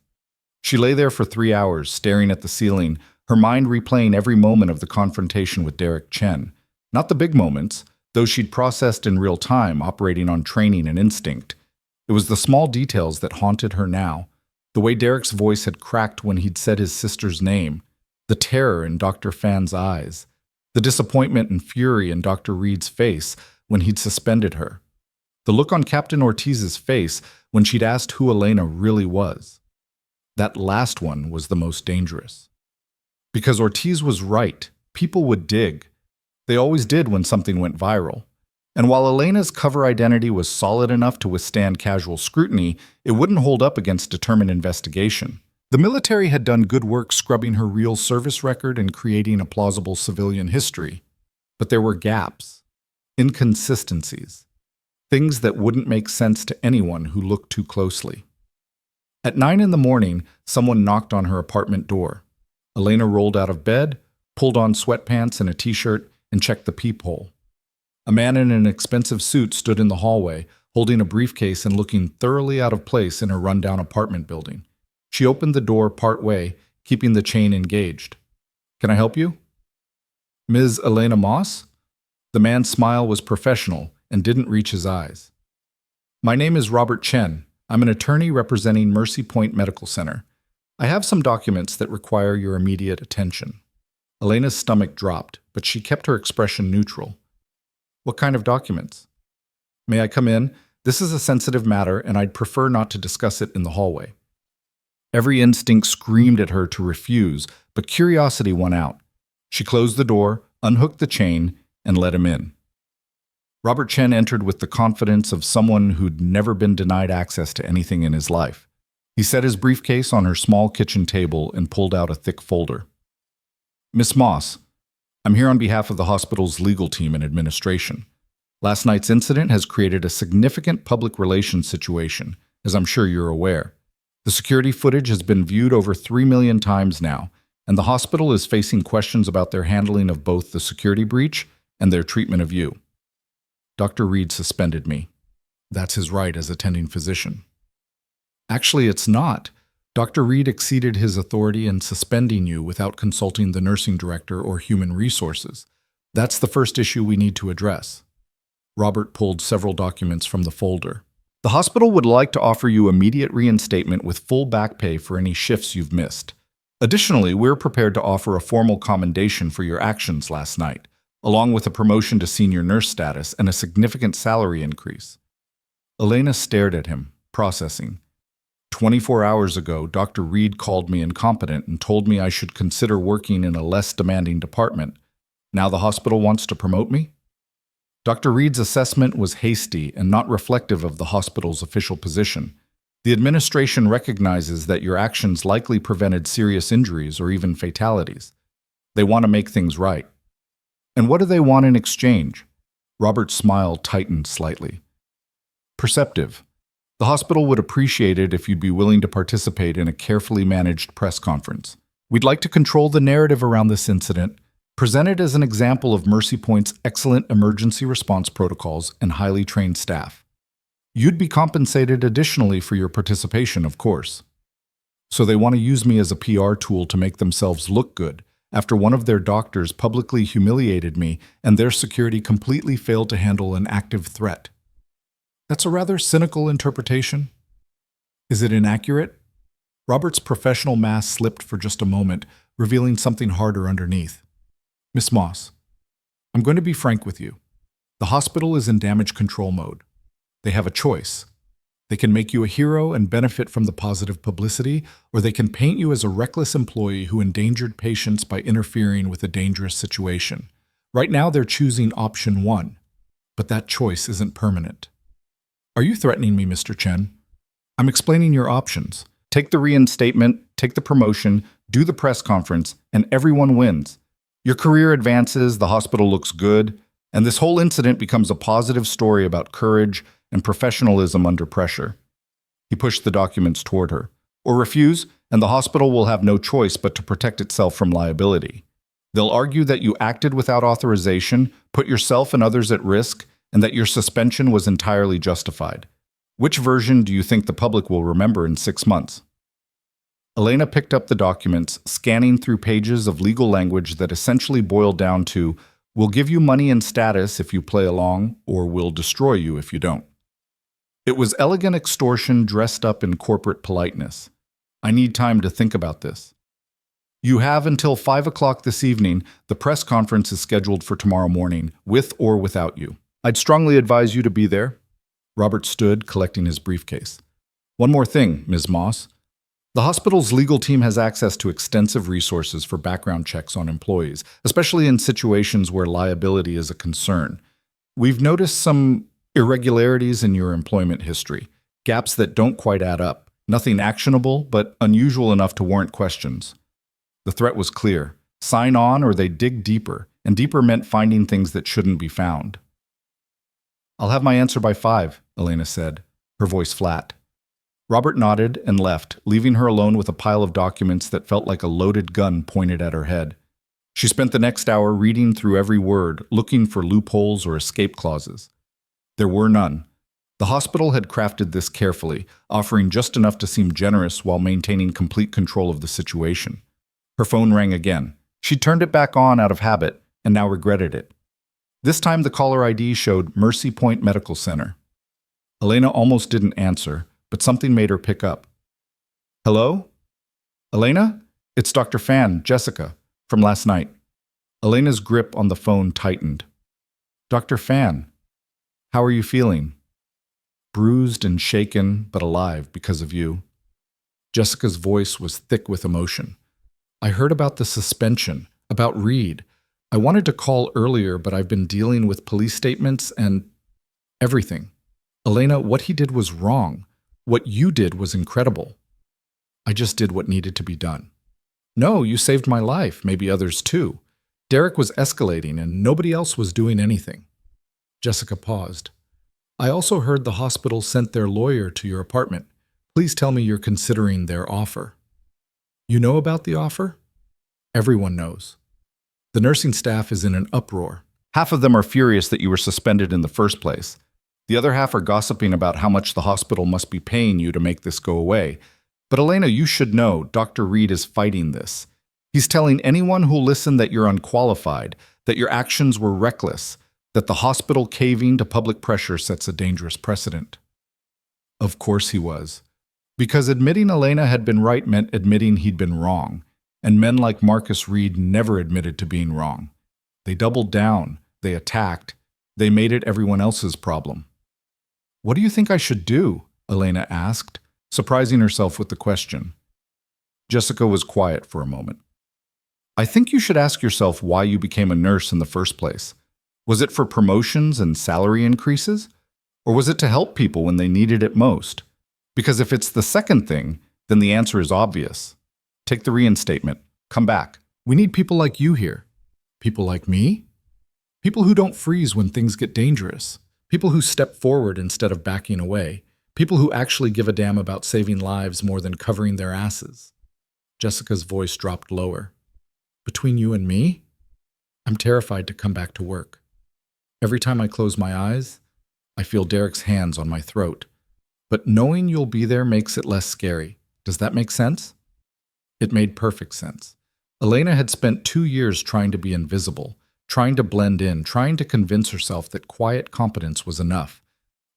She lay there for 3 hours, staring at the ceiling, her mind replaying every moment of the confrontation with Derek Chen. Not the big moments, those she'd processed in real time, operating on training and instinct. It was the small details that haunted her now. The way Derek's voice had cracked when he'd said his sister's name, the terror in Dr. Fan's eyes, the disappointment and fury in Dr. Reed's face when he'd suspended her, the look on Captain Ortiz's face when she'd asked who Elena really was. That last one was the most dangerous. Because Ortiz was right, people would dig. They always did when something went viral. And while Elena's cover identity was solid enough to withstand casual scrutiny, it wouldn't hold up against determined investigation. The military had done good work scrubbing her real service record and creating a plausible civilian history. But there were gaps, inconsistencies, things that wouldn't make sense to anyone who looked too closely. At 9 in the morning, someone knocked on her apartment door. Elena rolled out of bed, pulled on sweatpants and a t-shirt, and checked the peephole. A man in an expensive suit stood in the hallway, holding a briefcase and looking thoroughly out of place in her rundown apartment building. She opened the door part-way, keeping the chain engaged. "Can I help you?" "Ms. Elena Moss?" The man's smile was professional and didn't reach his eyes. "My name is Robert Chen. I'm an attorney representing Mercy Point Medical Center. I have some documents that require your immediate attention." Elena's stomach dropped, but she kept her expression neutral. "What kind of documents?" "May I come in? This is a sensitive matter, and I'd prefer not to discuss it in the hallway." Every instinct screamed at her to refuse, but curiosity won out. She closed the door, unhooked the chain, and let him in. Robert Chen entered with the confidence of someone who'd never been denied access to anything in his life. He set his briefcase on her small kitchen table and pulled out a thick folder. "Miss Moss, I'm here on behalf of the hospital's legal team and administration. Last night's incident has created a significant public relations situation, as I'm sure you're aware. The security footage has been viewed over 3 million times now, and the hospital is facing questions about their handling of both the security breach and their treatment of you." Dr. Reed suspended me. That's his right as attending physician. "Actually, it's not. Dr. Reed exceeded his authority in suspending you without consulting the nursing director or human resources. That's the first issue we need to address." Robert pulled several documents from the folder. "The hospital would like to offer you immediate reinstatement with full back pay for any shifts you've missed. Additionally, we're prepared to offer a formal commendation for your actions last night, along with a promotion to senior nurse status and a significant salary increase." Elena stared at him, processing. 24 hours ago, Dr. Reed called me incompetent and told me I should consider working in a less demanding department. Now the hospital wants to promote me? Dr. Reed's assessment was hasty and not reflective of the hospital's official position. The administration recognizes that your actions likely prevented serious injuries or even fatalities. They want to make things right. And what do they want in exchange? Robert's smile tightened slightly. Perceptive. The hospital would appreciate it if you'd be willing to participate in a carefully managed press conference. We'd like to control the narrative around this incident, present it as an example of Mercy Point's excellent emergency response protocols and highly trained staff. You'd be compensated additionally for your participation, of course. So they want to use me as a PR tool to make themselves look good, after one of their doctors publicly humiliated me and their security completely failed to handle an active threat. That's a rather cynical interpretation. Is it inaccurate? Robert's professional mask slipped for just a moment, revealing something harder underneath. Miss Moss, I'm going to be frank with you. The hospital is in damage control mode. They have a choice. They can make you a hero and benefit from the positive publicity, or they can paint you as a reckless employee who endangered patients by interfering with a dangerous situation. Right now, they're choosing option 1, but that choice isn't permanent. Are you threatening me, Mr. Chen? I'm explaining your options. Take the reinstatement, take the promotion, do the press conference, and everyone wins. Your career advances, the hospital looks good, and this whole incident becomes a positive story about courage and professionalism under pressure. He pushed the documents toward her. Or refuse, and the hospital will have no choice but to protect itself from liability. They'll argue that you acted without authorization, put yourself and others at risk, and that your suspension was entirely justified. Which version do you think the public will remember in 6 months? Elena picked up the documents, scanning through pages of legal language that essentially boiled down to, "We'll give you money and status if you play along, or we'll destroy you if you don't." It was elegant extortion dressed up in corporate politeness. I need time to think about this. You have until 5 o'clock this evening. The press conference is scheduled for tomorrow morning, with or without you. I'd strongly advise you to be there. Robert stood, collecting his briefcase. One more thing, Ms. Moss. The hospital's legal team has access to extensive resources for background checks on employees, especially in situations where liability is a concern. We've noticed some irregularities in your employment history, gaps that don't quite add up, nothing actionable, but unusual enough to warrant questions. The threat was clear. Sign on or they dig deeper, and deeper meant finding things that shouldn't be found. I'll have my answer by 5, Elena said, her voice flat. Robert nodded and left, leaving her alone with a pile of documents that felt like a loaded gun pointed at her head. She spent the next hour reading through every word, looking for loopholes or escape clauses. There were none. The hospital had crafted this carefully, offering just enough to seem generous while maintaining complete control of the situation. Her phone rang again. She turned it back on out of habit and now regretted it. This time the caller ID showed Mercy Point Medical Center. Elena almost didn't answer, but something made her pick up. Hello? Elena? It's Dr. Fan, Jessica, from last night. Elena's grip on the phone tightened. Dr. Fan, how are you feeling? Bruised and shaken, but alive because of you. Jessica's voice was thick with emotion. I heard about the suspension, about Reed. I wanted to call earlier, but I've been dealing with police statements and everything. Elena, what he did was wrong. What you did was incredible. I just did what needed to be done. No, you saved my life, maybe others too. Derek was escalating and nobody else was doing anything. Jessica paused. I also heard the hospital sent their lawyer to your apartment. Please tell me you're considering their offer. You know about the offer? Everyone knows. The nursing staff is in an uproar. Half of them are furious that you were suspended in the first place. The other half are gossiping about how much the hospital must be paying you to make this go away. But Elena, you should know Dr. Reed is fighting this. He's telling anyone who'll listen that you're unqualified, that your actions were reckless, that the hospital caving to public pressure sets a dangerous precedent. Of course he was. Because admitting Elena had been right meant admitting he'd been wrong. And men like Marcus Reed never admitted to being wrong. They doubled down, they attacked, they made it everyone else's problem. What do you think I should do? Elena asked, surprising herself with the question. Jessica was quiet for a moment. I think you should ask yourself why you became a nurse in the first place. Was it for promotions and salary increases? Or was it to help people when they needed it most? Because if it's the second thing, then the answer is obvious. Take the reinstatement. Come back. We need people like you here. People like me? People who don't freeze when things get dangerous. People who step forward instead of backing away. People who actually give a damn about saving lives more than covering their asses. Jessica's voice dropped lower. Between you and me? I'm terrified to come back to work. Every time I close my eyes, I feel Derek's hands on my throat. But knowing you'll be there makes it less scary. Does that make sense? It made perfect sense. Elena had spent 2 years trying to be invisible, trying to blend in, trying to convince herself that quiet competence was enough.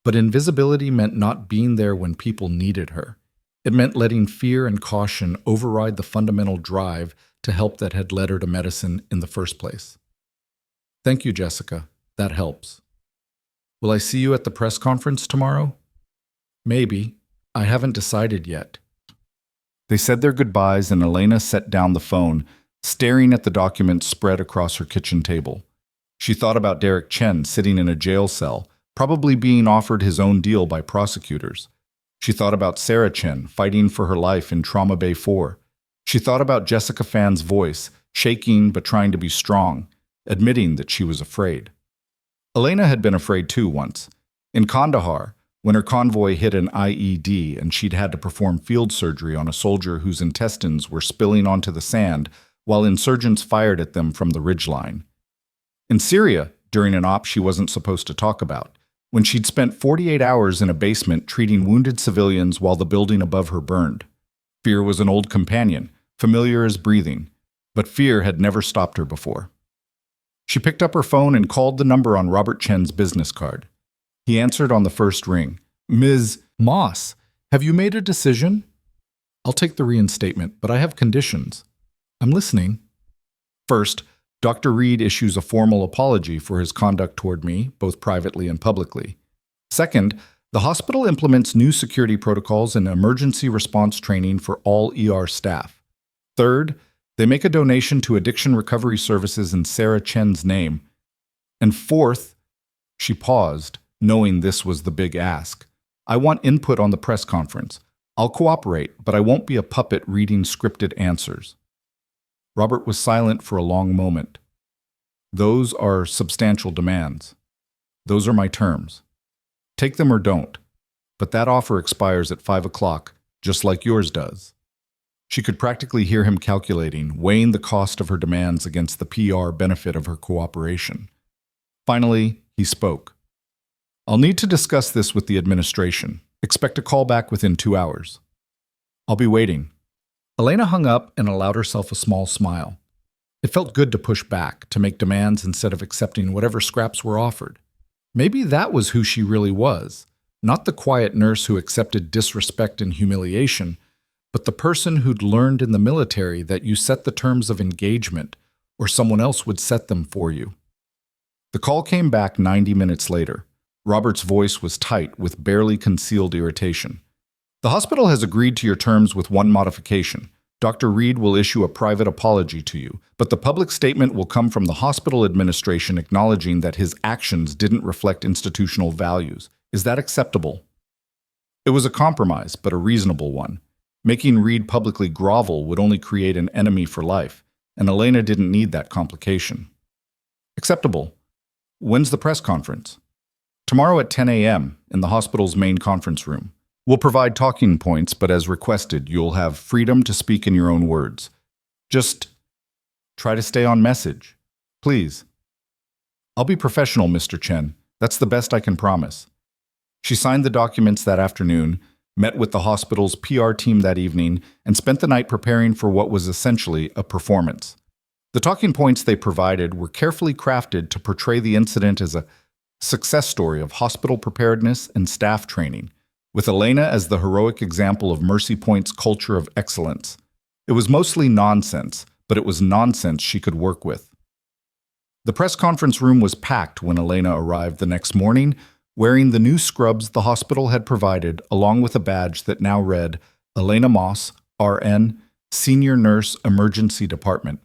But invisibility meant not being there when people needed her. It meant letting fear and caution override the fundamental drive to help that had led her to medicine in the first place. Thank you, Jessica. That helps. Will I see you at the press conference tomorrow? Maybe. I haven't decided yet. They said their goodbyes and Elena set down the phone, staring at the documents spread across her kitchen table. She thought about Derek Chen sitting in a jail cell, probably being offered his own deal by prosecutors. She thought about Sarah Chen fighting for her life in Trauma Bay 4. She thought about Jessica Fan's voice, shaking but trying to be strong, admitting that she was afraid. Elena had been afraid too once. In Kandahar, when her convoy hit an IED and she'd had to perform field surgery on a soldier whose intestines were spilling onto the sand while insurgents fired at them from the ridgeline. In Syria, during an op she wasn't supposed to talk about, when she'd spent 48 hours in a basement treating wounded civilians while the building above her burned. Fear was an old companion, familiar as breathing, but fear had never stopped her before. She picked up her phone and called the number on Robert Chen's business card. He answered on the first ring. Ms. Moss, have you made a decision? I'll take the reinstatement, but I have conditions. I'm listening. First, Dr. Reed issues a formal apology for his conduct toward me, both privately and publicly. Second, the hospital implements new security protocols and emergency response training for all ER staff. Third, they make a donation to addiction recovery services in Sarah Chen's name. And fourth, she paused, knowing this was the big ask. I want input on the press conference. I'll cooperate, but I won't be a puppet reading scripted answers. Robert was silent for a long moment. Those are substantial demands. Those are my terms. Take them or don't. But that offer expires at 5 o'clock, just like yours does. She could practically hear him calculating, weighing the cost of her demands against the PR benefit of her cooperation. Finally, he spoke. I'll need to discuss this with the administration. Expect a call back within 2 hours. I'll be waiting. Elena hung up and allowed herself a small smile. It felt good to push back, to make demands instead of accepting whatever scraps were offered. Maybe that was who she really was, not the quiet nurse who accepted disrespect and humiliation, but the person who'd learned in the military that you set the terms of engagement, or someone else would set them for you. The call came back 90 minutes later. Robert's voice was tight with barely concealed irritation. The hospital has agreed to your terms with one modification. Dr. Reed will issue a private apology to you, but the public statement will come from the hospital administration acknowledging that his actions didn't reflect institutional values. Is that acceptable? It was a compromise, but a reasonable one. Making Reed publicly grovel would only create an enemy for life, and Elena didn't need that complication. Acceptable. When's the press conference? Tomorrow at 10 a.m. in the hospital's main conference room. We'll provide talking points, but as requested, you'll have freedom to speak in your own words. Just try to stay on message. Please. I'll be professional, Mr. Chen. That's the best I can promise. She signed the documents that afternoon, met with the hospital's PR team that evening, and spent the night preparing for what was essentially a performance. The talking points they provided were carefully crafted to portray the incident as a success story of hospital preparedness and staff training, with Elena as the heroic example of Mercy Point's culture of excellence. It was mostly nonsense, but it was nonsense she could work with. The press conference room was packed when Elena arrived the next morning, wearing the new scrubs the hospital had provided, along with a badge that now read, Elena Moss, RN, Senior Nurse Emergency Department.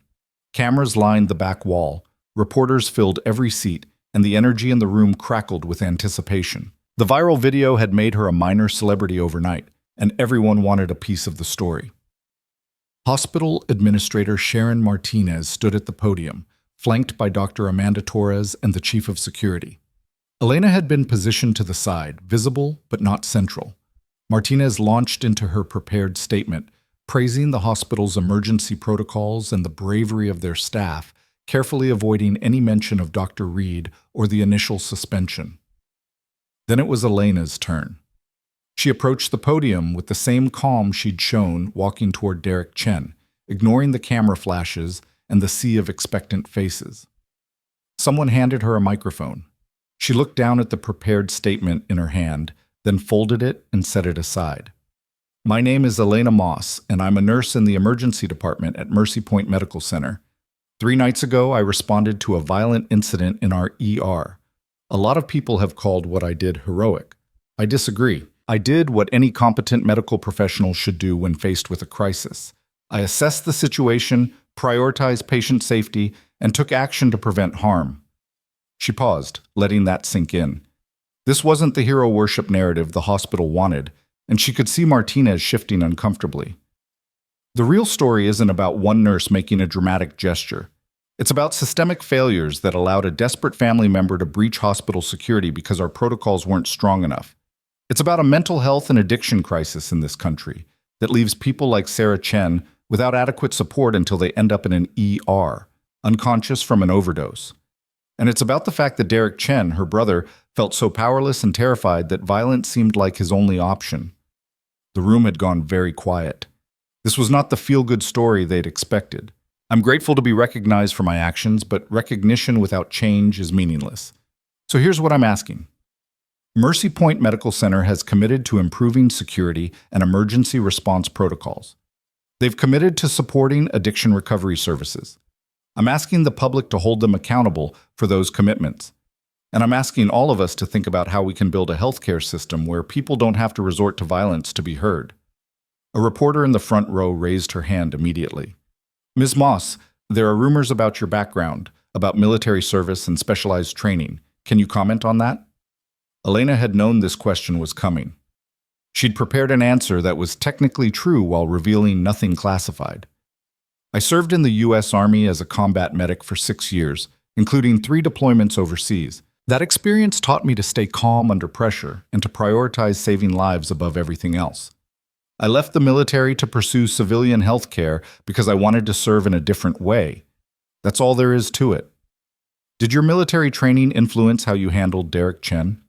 Cameras lined the back wall, reporters filled every seat, and the energy in the room crackled with anticipation. The viral video had made her a minor celebrity overnight, and everyone wanted a piece of the story. Hospital Administrator Sharon Martinez stood at the podium, flanked by Dr. Amanda Torres and the Chief of Security. Elena had been positioned to the side, visible but not central. Martinez launched into her prepared statement, praising the hospital's emergency protocols and the bravery of their staff, carefully avoiding any mention of Dr. Reed or the initial suspension. Then it was Elena's turn. She approached the podium with the same calm she'd shown walking toward Derek Chen, ignoring the camera flashes and the sea of expectant faces. Someone handed her a microphone. She looked down at the prepared statement in her hand, then folded it and set it aside. My name is Elena Moss, and I'm a nurse in the emergency department at Mercy Point Medical Center. 3 nights ago, I responded to a violent incident in our ER. A lot of people have called what I did heroic. I disagree. I did what any competent medical professional should do when faced with a crisis. I assessed the situation, prioritized patient safety, and took action to prevent harm. She paused, letting that sink in. This wasn't the hero worship narrative the hospital wanted, and she could see Martinez shifting uncomfortably. The real story isn't about one nurse making a dramatic gesture. It's about systemic failures that allowed a desperate family member to breach hospital security because our protocols weren't strong enough. It's about a mental health and addiction crisis in this country that leaves people like Sarah Chen without adequate support until they end up in an ER, unconscious from an overdose. And it's about the fact that Derek Chen, her brother, felt so powerless and terrified that violence seemed like his only option. The room had gone very quiet. This was not the feel-good story they'd expected. I'm grateful to be recognized for my actions, but recognition without change is meaningless. So here's what I'm asking. Mercy Point Medical Center has committed to improving security and emergency response protocols. They've committed to supporting addiction recovery services. I'm asking the public to hold them accountable for those commitments. And I'm asking all of us to think about how we can build a healthcare system where people don't have to resort to violence to be heard. A reporter in the front row raised her hand immediately. Ms. Moss, there are rumors about your background, about military service and specialized training. Can you comment on that? Elena had known this question was coming. She'd prepared an answer that was technically true while revealing nothing classified. I served in the U.S. Army as a combat medic for 6 years, including 3 deployments overseas. That experience taught me to stay calm under pressure and to prioritize saving lives above everything else. I left the military to pursue civilian health care because I wanted to serve in a different way. That's all there is to it. Did your military training influence how you handled Derek Chen?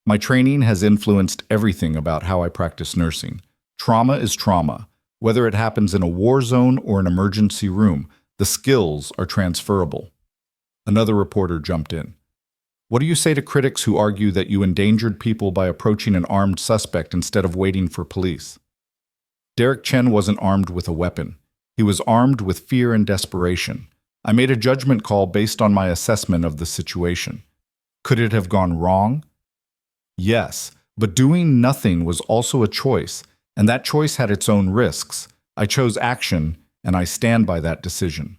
My training has influenced everything about how I practice nursing. Trauma is trauma. Whether it happens in a war zone or an emergency room, the skills are transferable. Another reporter jumped in. What do you say to critics who argue that you endangered people by approaching an armed suspect instead of waiting for police? Derek Chen wasn't armed with a weapon. He was armed with fear and desperation. I made a judgment call based on my assessment of the situation. Could it have gone wrong? Yes, but doing nothing was also a choice, and that choice had its own risks. I chose action, and I stand by that decision.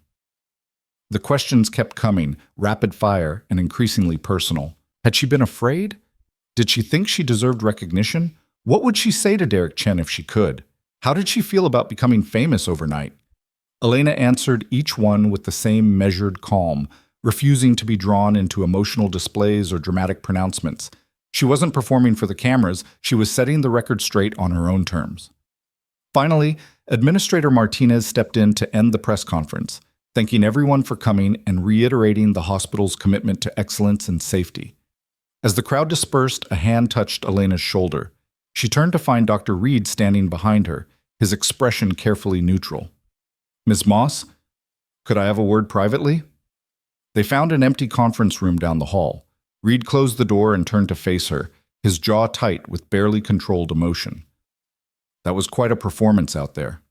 The questions kept coming, rapid fire and increasingly personal. Had she been afraid? Did she think she deserved recognition? What would she say to Derek Chen if she could? How did she feel about becoming famous overnight? Elena answered each one with the same measured calm, refusing to be drawn into emotional displays or dramatic pronouncements. She wasn't performing for the cameras, she was setting the record straight on her own terms. Finally, Administrator Martinez stepped in to end the press conference, thanking everyone for coming and reiterating the hospital's commitment to excellence and safety. As the crowd dispersed, a hand touched Elena's shoulder. She turned to find Dr. Reed standing behind her, his expression carefully neutral. Ms. Moss, could I have a word privately? They found an empty conference room down the hall. Reed closed the door and turned to face her, his jaw tight with barely controlled emotion. That was quite a performance out there.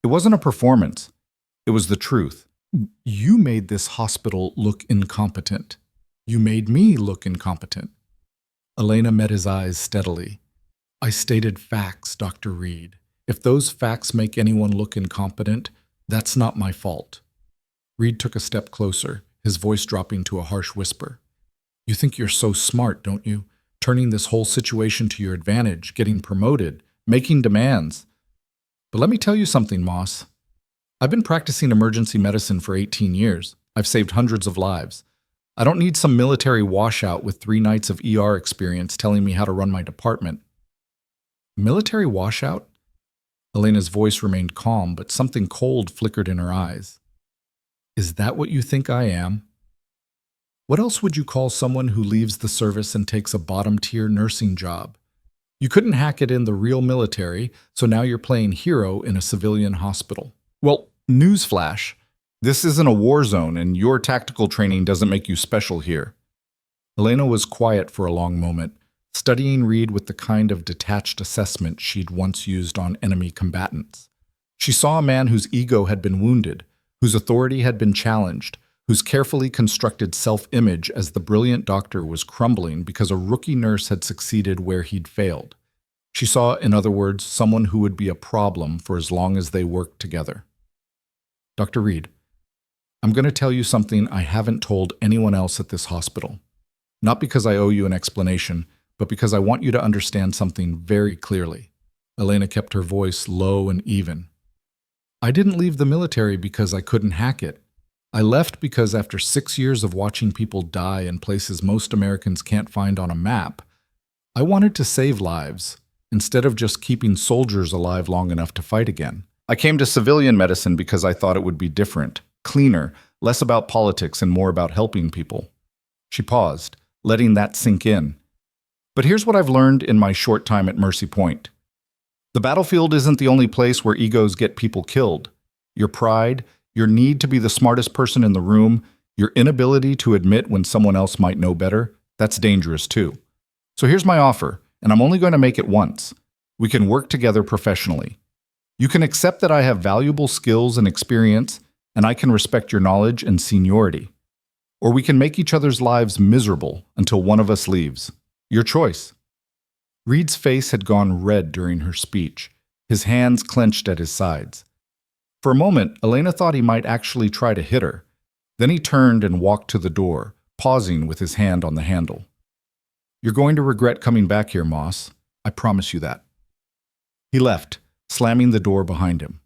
It wasn't a performance. It was the truth. You made this hospital look incompetent. You made me look incompetent. Elena met his eyes steadily. I stated facts, Dr. Reed. If those facts make anyone look incompetent, that's not my fault. Reed took a step closer, his voice dropping to a harsh whisper. You think you're so smart, don't you? Turning this whole situation to your advantage, getting promoted, making demands. But let me tell you something, Moss. I've been practicing emergency medicine for 18 years. I've saved hundreds of lives. I don't need some military washout with 3 nights of ER experience telling me how to run my department. Military washout? Elena's voice remained calm, but something cold flickered in her eyes. Is that what you think I am? What else would you call someone who leaves the service and takes a bottom-tier nursing job? You couldn't hack it in the real military, so now you're playing hero in a civilian hospital. Well, newsflash. This isn't a war zone, and your tactical training doesn't make you special here. Elena was quiet for a long moment, studying Reed with the kind of detached assessment she'd once used on enemy combatants. She saw a man whose ego had been wounded, whose authority had been challenged, whose carefully constructed self-image as the brilliant doctor was crumbling because a rookie nurse had succeeded where he'd failed. She saw, in other words, someone who would be a problem for as long as they worked together. Dr. Reed, I'm going to tell you something I haven't told anyone else at this hospital. Not because I owe you an explanation, but because I want you to understand something very clearly. Elena kept her voice low and even. I didn't leave the military because I couldn't hack it. I left because after 6 years of watching people die in places most Americans can't find on a map, I wanted to save lives, instead of just keeping soldiers alive long enough to fight again. I came to civilian medicine because I thought it would be different, cleaner, less about politics and more about helping people. She paused, letting that sink in. But here's what I've learned in my short time at Mercy Point. The battlefield isn't the only place where egos get people killed. Your pride, your need to be the smartest person in the room, your inability to admit when someone else might know better, that's dangerous too. So here's my offer, and I'm only going to make it once. We can work together professionally. You can accept that I have valuable skills and experience, and I can respect your knowledge and seniority. Or we can make each other's lives miserable until one of us leaves. Your choice. Reed's face had gone red during her speech, his hands clenched at his sides. For a moment, Elena thought he might actually try to hit her. Then he turned and walked to the door, pausing with his hand on the handle. You're going to regret coming back here, Moss. I promise you that. He left, slamming the door behind him.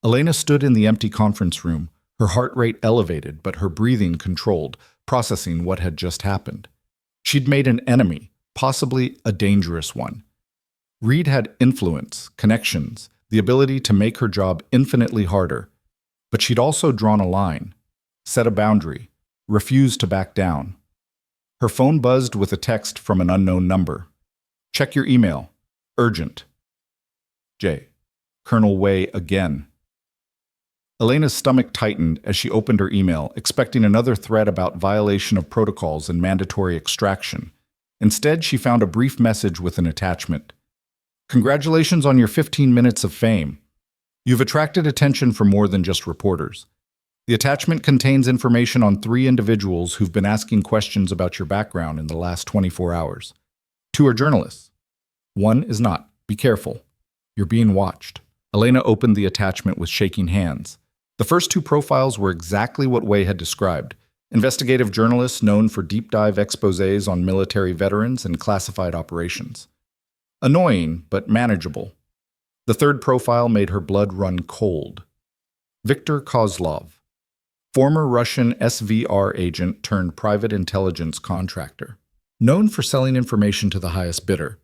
Elena stood in the empty conference room, her heart rate elevated but her breathing controlled, processing what had just happened. She'd made an enemy, possibly a dangerous one. Reed had influence, connections, the ability to make her job infinitely harder. But she'd also drawn a line, set a boundary, refused to back down. Her phone buzzed with a text from an unknown number. Check your email. Urgent. J. Colonel Way again. Elena's stomach tightened as she opened her email, expecting another threat about violation of protocols and mandatory extraction. Instead, she found a brief message with an attachment. Congratulations on your 15 minutes of fame. You've attracted attention from more than just reporters. The attachment contains information on 3 individuals who've been asking questions about your background in the last 24 hours. 2 are journalists. 1 is not. Be careful. You're being watched. Elena opened the attachment with shaking hands. The first 2 profiles were exactly what Way had described. Investigative journalists known for deep-dive exposés on military veterans and classified operations. Annoying, but manageable. The third profile made her blood run cold. Viktor Kozlov, former Russian SVR agent turned private intelligence contractor. Known for selling information to the highest bidder.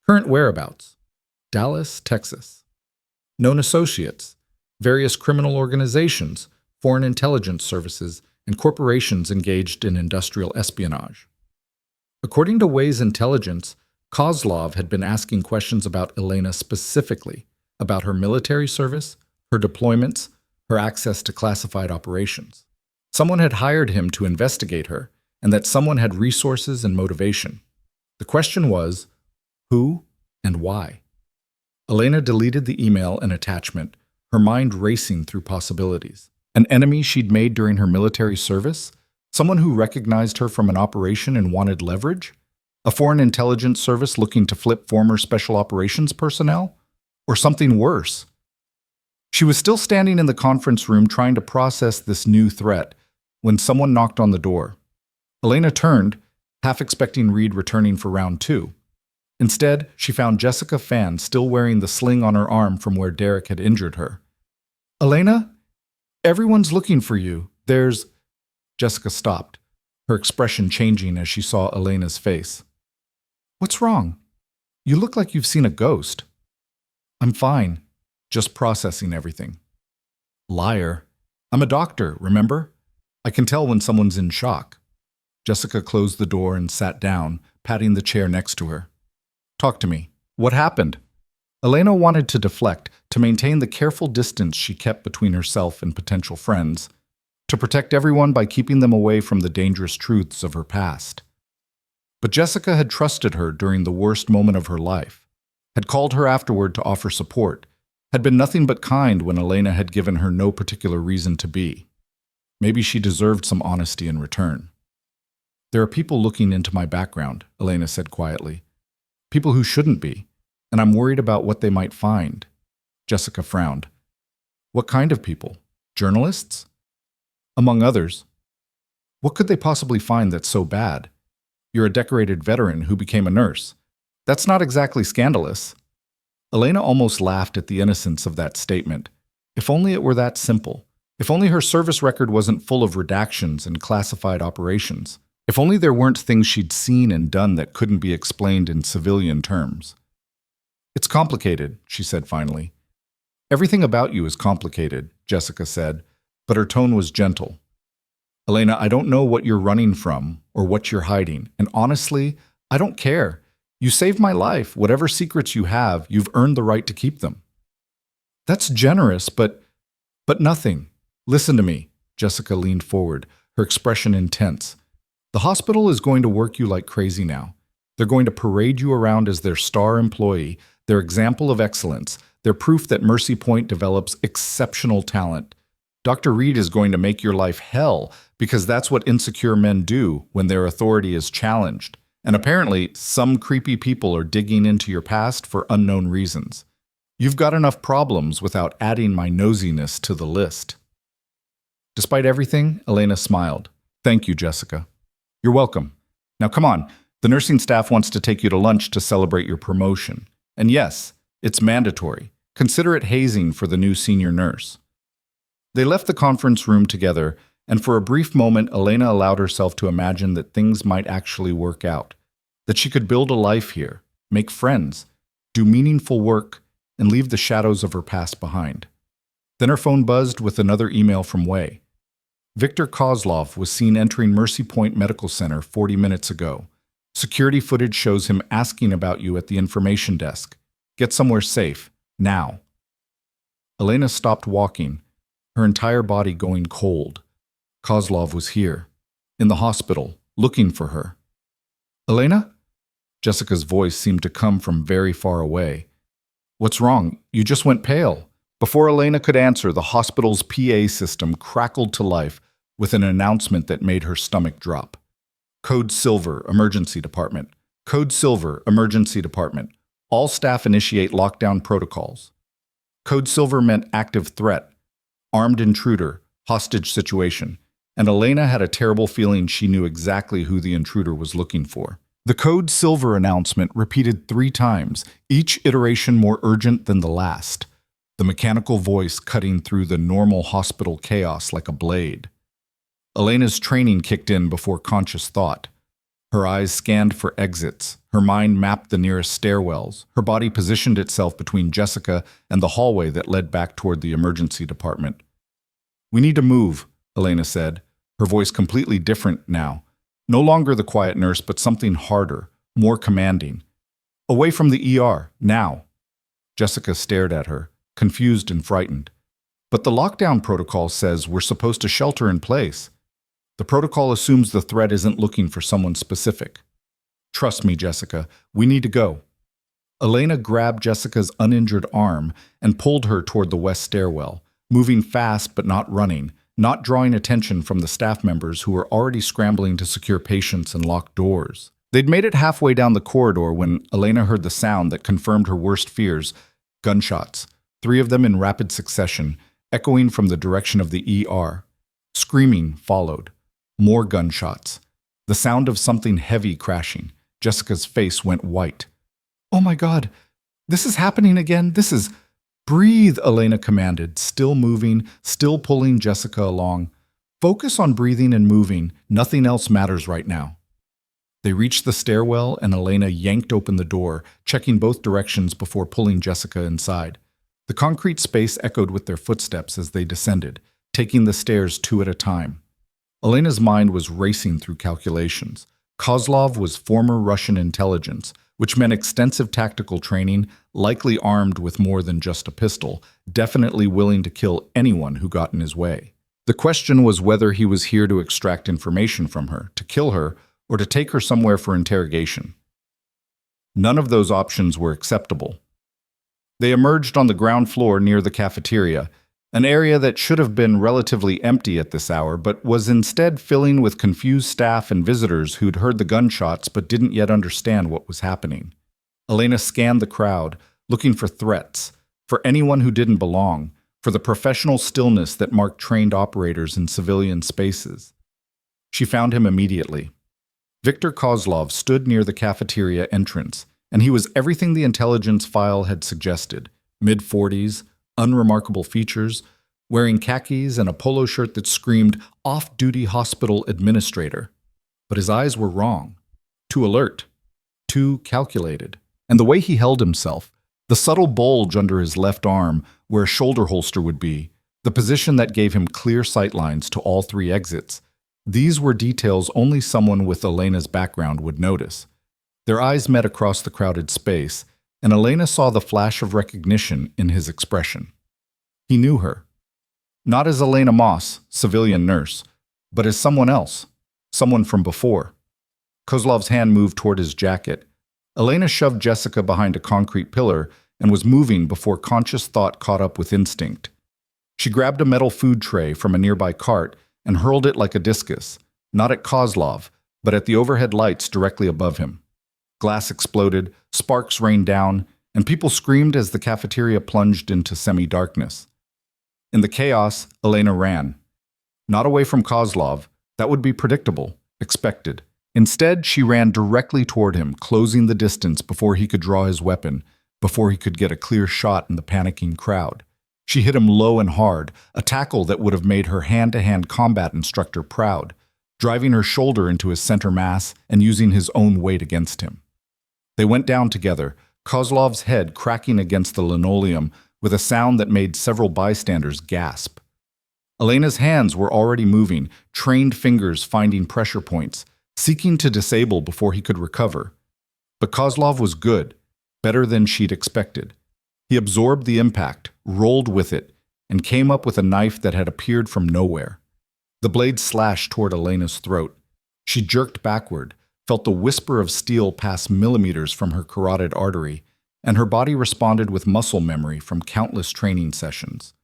Current whereabouts: Dallas, Texas. Known associates: various criminal organizations, foreign intelligence services, and corporations engaged in industrial espionage. According to Way's intelligence, Kozlov had been asking questions about Elena specifically, about her military service, her deployments, her access to classified operations. Someone had hired him to investigate her, and that someone had resources and motivation. The question was, who and why? Elena deleted the email and attachment, her mind racing through possibilities. An enemy she'd made during her military service? Someone who recognized her from an operation and wanted leverage? A foreign intelligence service looking to flip former special operations personnel? Or something worse? She was still standing in the conference room trying to process this new threat when someone knocked on the door. Elena turned, half expecting Reed returning for round 2. Instead, she found Jessica Fan still wearing the sling on her arm from where Derek had injured her. Elena? Everyone's looking for you. There's... Jessica stopped, her expression changing as she saw Elena's face. What's wrong? You look like you've seen a ghost. I'm fine. Just processing everything. Liar. I'm a doctor, remember? I can tell when someone's in shock. Jessica closed the door and sat down, patting the chair next to her. Talk to me. What happened? Elena wanted to deflect, to maintain the careful distance she kept between herself and potential friends, to protect everyone by keeping them away from the dangerous truths of her past. But Jessica had trusted her during the worst moment of her life, had called her afterward to offer support, had been nothing but kind when Elena had given her no particular reason to be. Maybe she deserved some honesty in return. "There are people looking into my background," Elena said quietly. "People who shouldn't be, and I'm worried about what they might find." Jessica frowned. "What kind of people? Journalists?" "Among others." "What could they possibly find that's so bad? You're a decorated veteran who became a nurse. That's not exactly scandalous." Elena almost laughed at the innocence of that statement. If only it were that simple. If only her service record wasn't full of redactions and classified operations. If only there weren't things she'd seen and done that couldn't be explained in civilian terms. "It's complicated," she said finally. "Everything about you is complicated," Jessica said, but her tone was gentle. "Elena, I don't know what you're running from or what you're hiding, and honestly, I don't care. You saved my life. Whatever secrets you have, you've earned the right to keep them." "That's generous, but nothing. Listen to me." Jessica leaned forward, her expression intense. "The hospital is going to work you like crazy now. They're going to parade you around as their star employee, their example of excellence, their proof that Mercy Point develops exceptional talent. Dr. Reed is going to make your life hell because that's what insecure men do when their authority is challenged. And apparently, some creepy people are digging into your past for unknown reasons. You've got enough problems without adding my nosiness to the list." Despite everything, Elena smiled. "Thank you, Jessica." "You're welcome. Now come on, the nursing staff wants to take you to lunch to celebrate your promotion. And yes, it's mandatory. Consider it hazing for the new senior nurse." They left the conference room together, and for a brief moment Elena allowed herself to imagine that things might actually work out, that she could build a life here, make friends, do meaningful work, and leave the shadows of her past behind. Then her phone buzzed with another email from Wei. "Victor Kozlov was seen entering Mercy Point Medical Center 40 minutes ago. Security footage shows him asking about you at the information desk. Get somewhere safe, now." Elena stopped walking, her entire body going cold. Kozlov was here, in the hospital, looking for her. "Elena?" Jessica's voice seemed to come from very far away. "What's wrong? You just went pale." Before Elena could answer, the hospital's PA system crackled to life with an announcement that made her stomach drop. "Code Silver, Emergency Department. Code Silver, Emergency Department. All staff initiate lockdown protocols." Code Silver meant active threat, armed intruder, hostage situation, and Elena had a terrible feeling she knew exactly who the intruder was looking for. The Code Silver announcement repeated 3 times, each iteration more urgent than the last, the mechanical voice cutting through the normal hospital chaos like a blade. Elena's training kicked in before conscious thought. Her eyes scanned for exits, her mind mapped the nearest stairwells, her body positioned itself between Jessica and the hallway that led back toward the emergency department. "We need to move," Elena said, her voice completely different now. No longer the quiet nurse, but something harder, more commanding. "Away from the ER, now." Jessica stared at her, confused and frightened. "But the lockdown protocol says we're supposed to shelter in place." "The protocol assumes the threat isn't looking for someone specific." "Trust me, Jessica, we need to go." Elena grabbed Jessica's uninjured arm and pulled her toward the west stairwell, moving fast but not running, not drawing attention from the staff members who were already scrambling to secure patients and lock doors. They'd made it halfway down the corridor when Elena heard the sound that confirmed her worst fears: gunshots, 3 of them in rapid succession, echoing from the direction of the ER. Screaming followed. More gunshots. The sound of something heavy crashing. Jessica's face went white. "Oh my God, this is happening again. This is..." "Breathe," Elena commanded, still moving, still pulling Jessica along. "Focus on breathing and moving. Nothing else matters right now." They reached the stairwell and Elena yanked open the door, checking both directions before pulling Jessica inside. The concrete space echoed with their footsteps as they descended, taking the stairs 2 at a time. Elena's mind was racing through calculations. Kozlov was former Russian intelligence, which meant extensive tactical training, likely armed with more than just a pistol, definitely willing to kill anyone who got in his way. The question was whether he was here to extract information from her, to kill her, or to take her somewhere for interrogation. None of those options were acceptable. They emerged on the ground floor near the cafeteria, an area that should have been relatively empty at this hour, but was instead filling with confused staff and visitors who'd heard the gunshots but didn't yet understand what was happening. Elena scanned the crowd, looking for threats, for anyone who didn't belong, for the professional stillness that marked trained operators in civilian spaces. She found him immediately. Viktor Kozlov stood near the cafeteria entrance, and he was everything the intelligence file had suggested: mid-40s, unremarkable features, wearing khakis and a polo shirt that screamed off-duty hospital administrator. But his eyes were wrong. Too alert. Too calculated. And the way he held himself, the subtle bulge under his left arm where a shoulder holster would be, the position that gave him clear sightlines to all three exits, these were details only someone with Elena's background would notice. Their eyes met across the crowded space, and Elena saw the flash of recognition in his expression. He knew her. Not as Elena Moss, civilian nurse, but as someone else, someone from before. Kozlov's hand moved toward his jacket. Elena shoved Jessica behind a concrete pillar and was moving before conscious thought caught up with instinct. She grabbed a metal food tray from a nearby cart and hurled it like a discus, not at Kozlov, but at the overhead lights directly above him. Glass exploded, sparks rained down, and people screamed as the cafeteria plunged into semi-darkness. In the chaos, Elena ran. Not away from Kozlov. That would be predictable, expected. Instead, she ran directly toward him, closing the distance before he could draw his weapon, before he could get a clear shot in the panicking crowd. She hit him low and hard, a tackle that would have made her hand-to-hand combat instructor proud, driving her shoulder into his center mass and using his own weight against him. They went down together, Kozlov's head cracking against the linoleum with a sound that made several bystanders gasp. Elena's hands were already moving, trained fingers finding pressure points, seeking to disable before he could recover. But Kozlov was good, better than she'd expected. He absorbed the impact, rolled with it, and came up with a knife that had appeared from nowhere. The blade slashed toward Elena's throat. She jerked backward, felt the whisper of steel pass millimeters from her carotid artery, and her body responded with muscle memory from countless training sessions.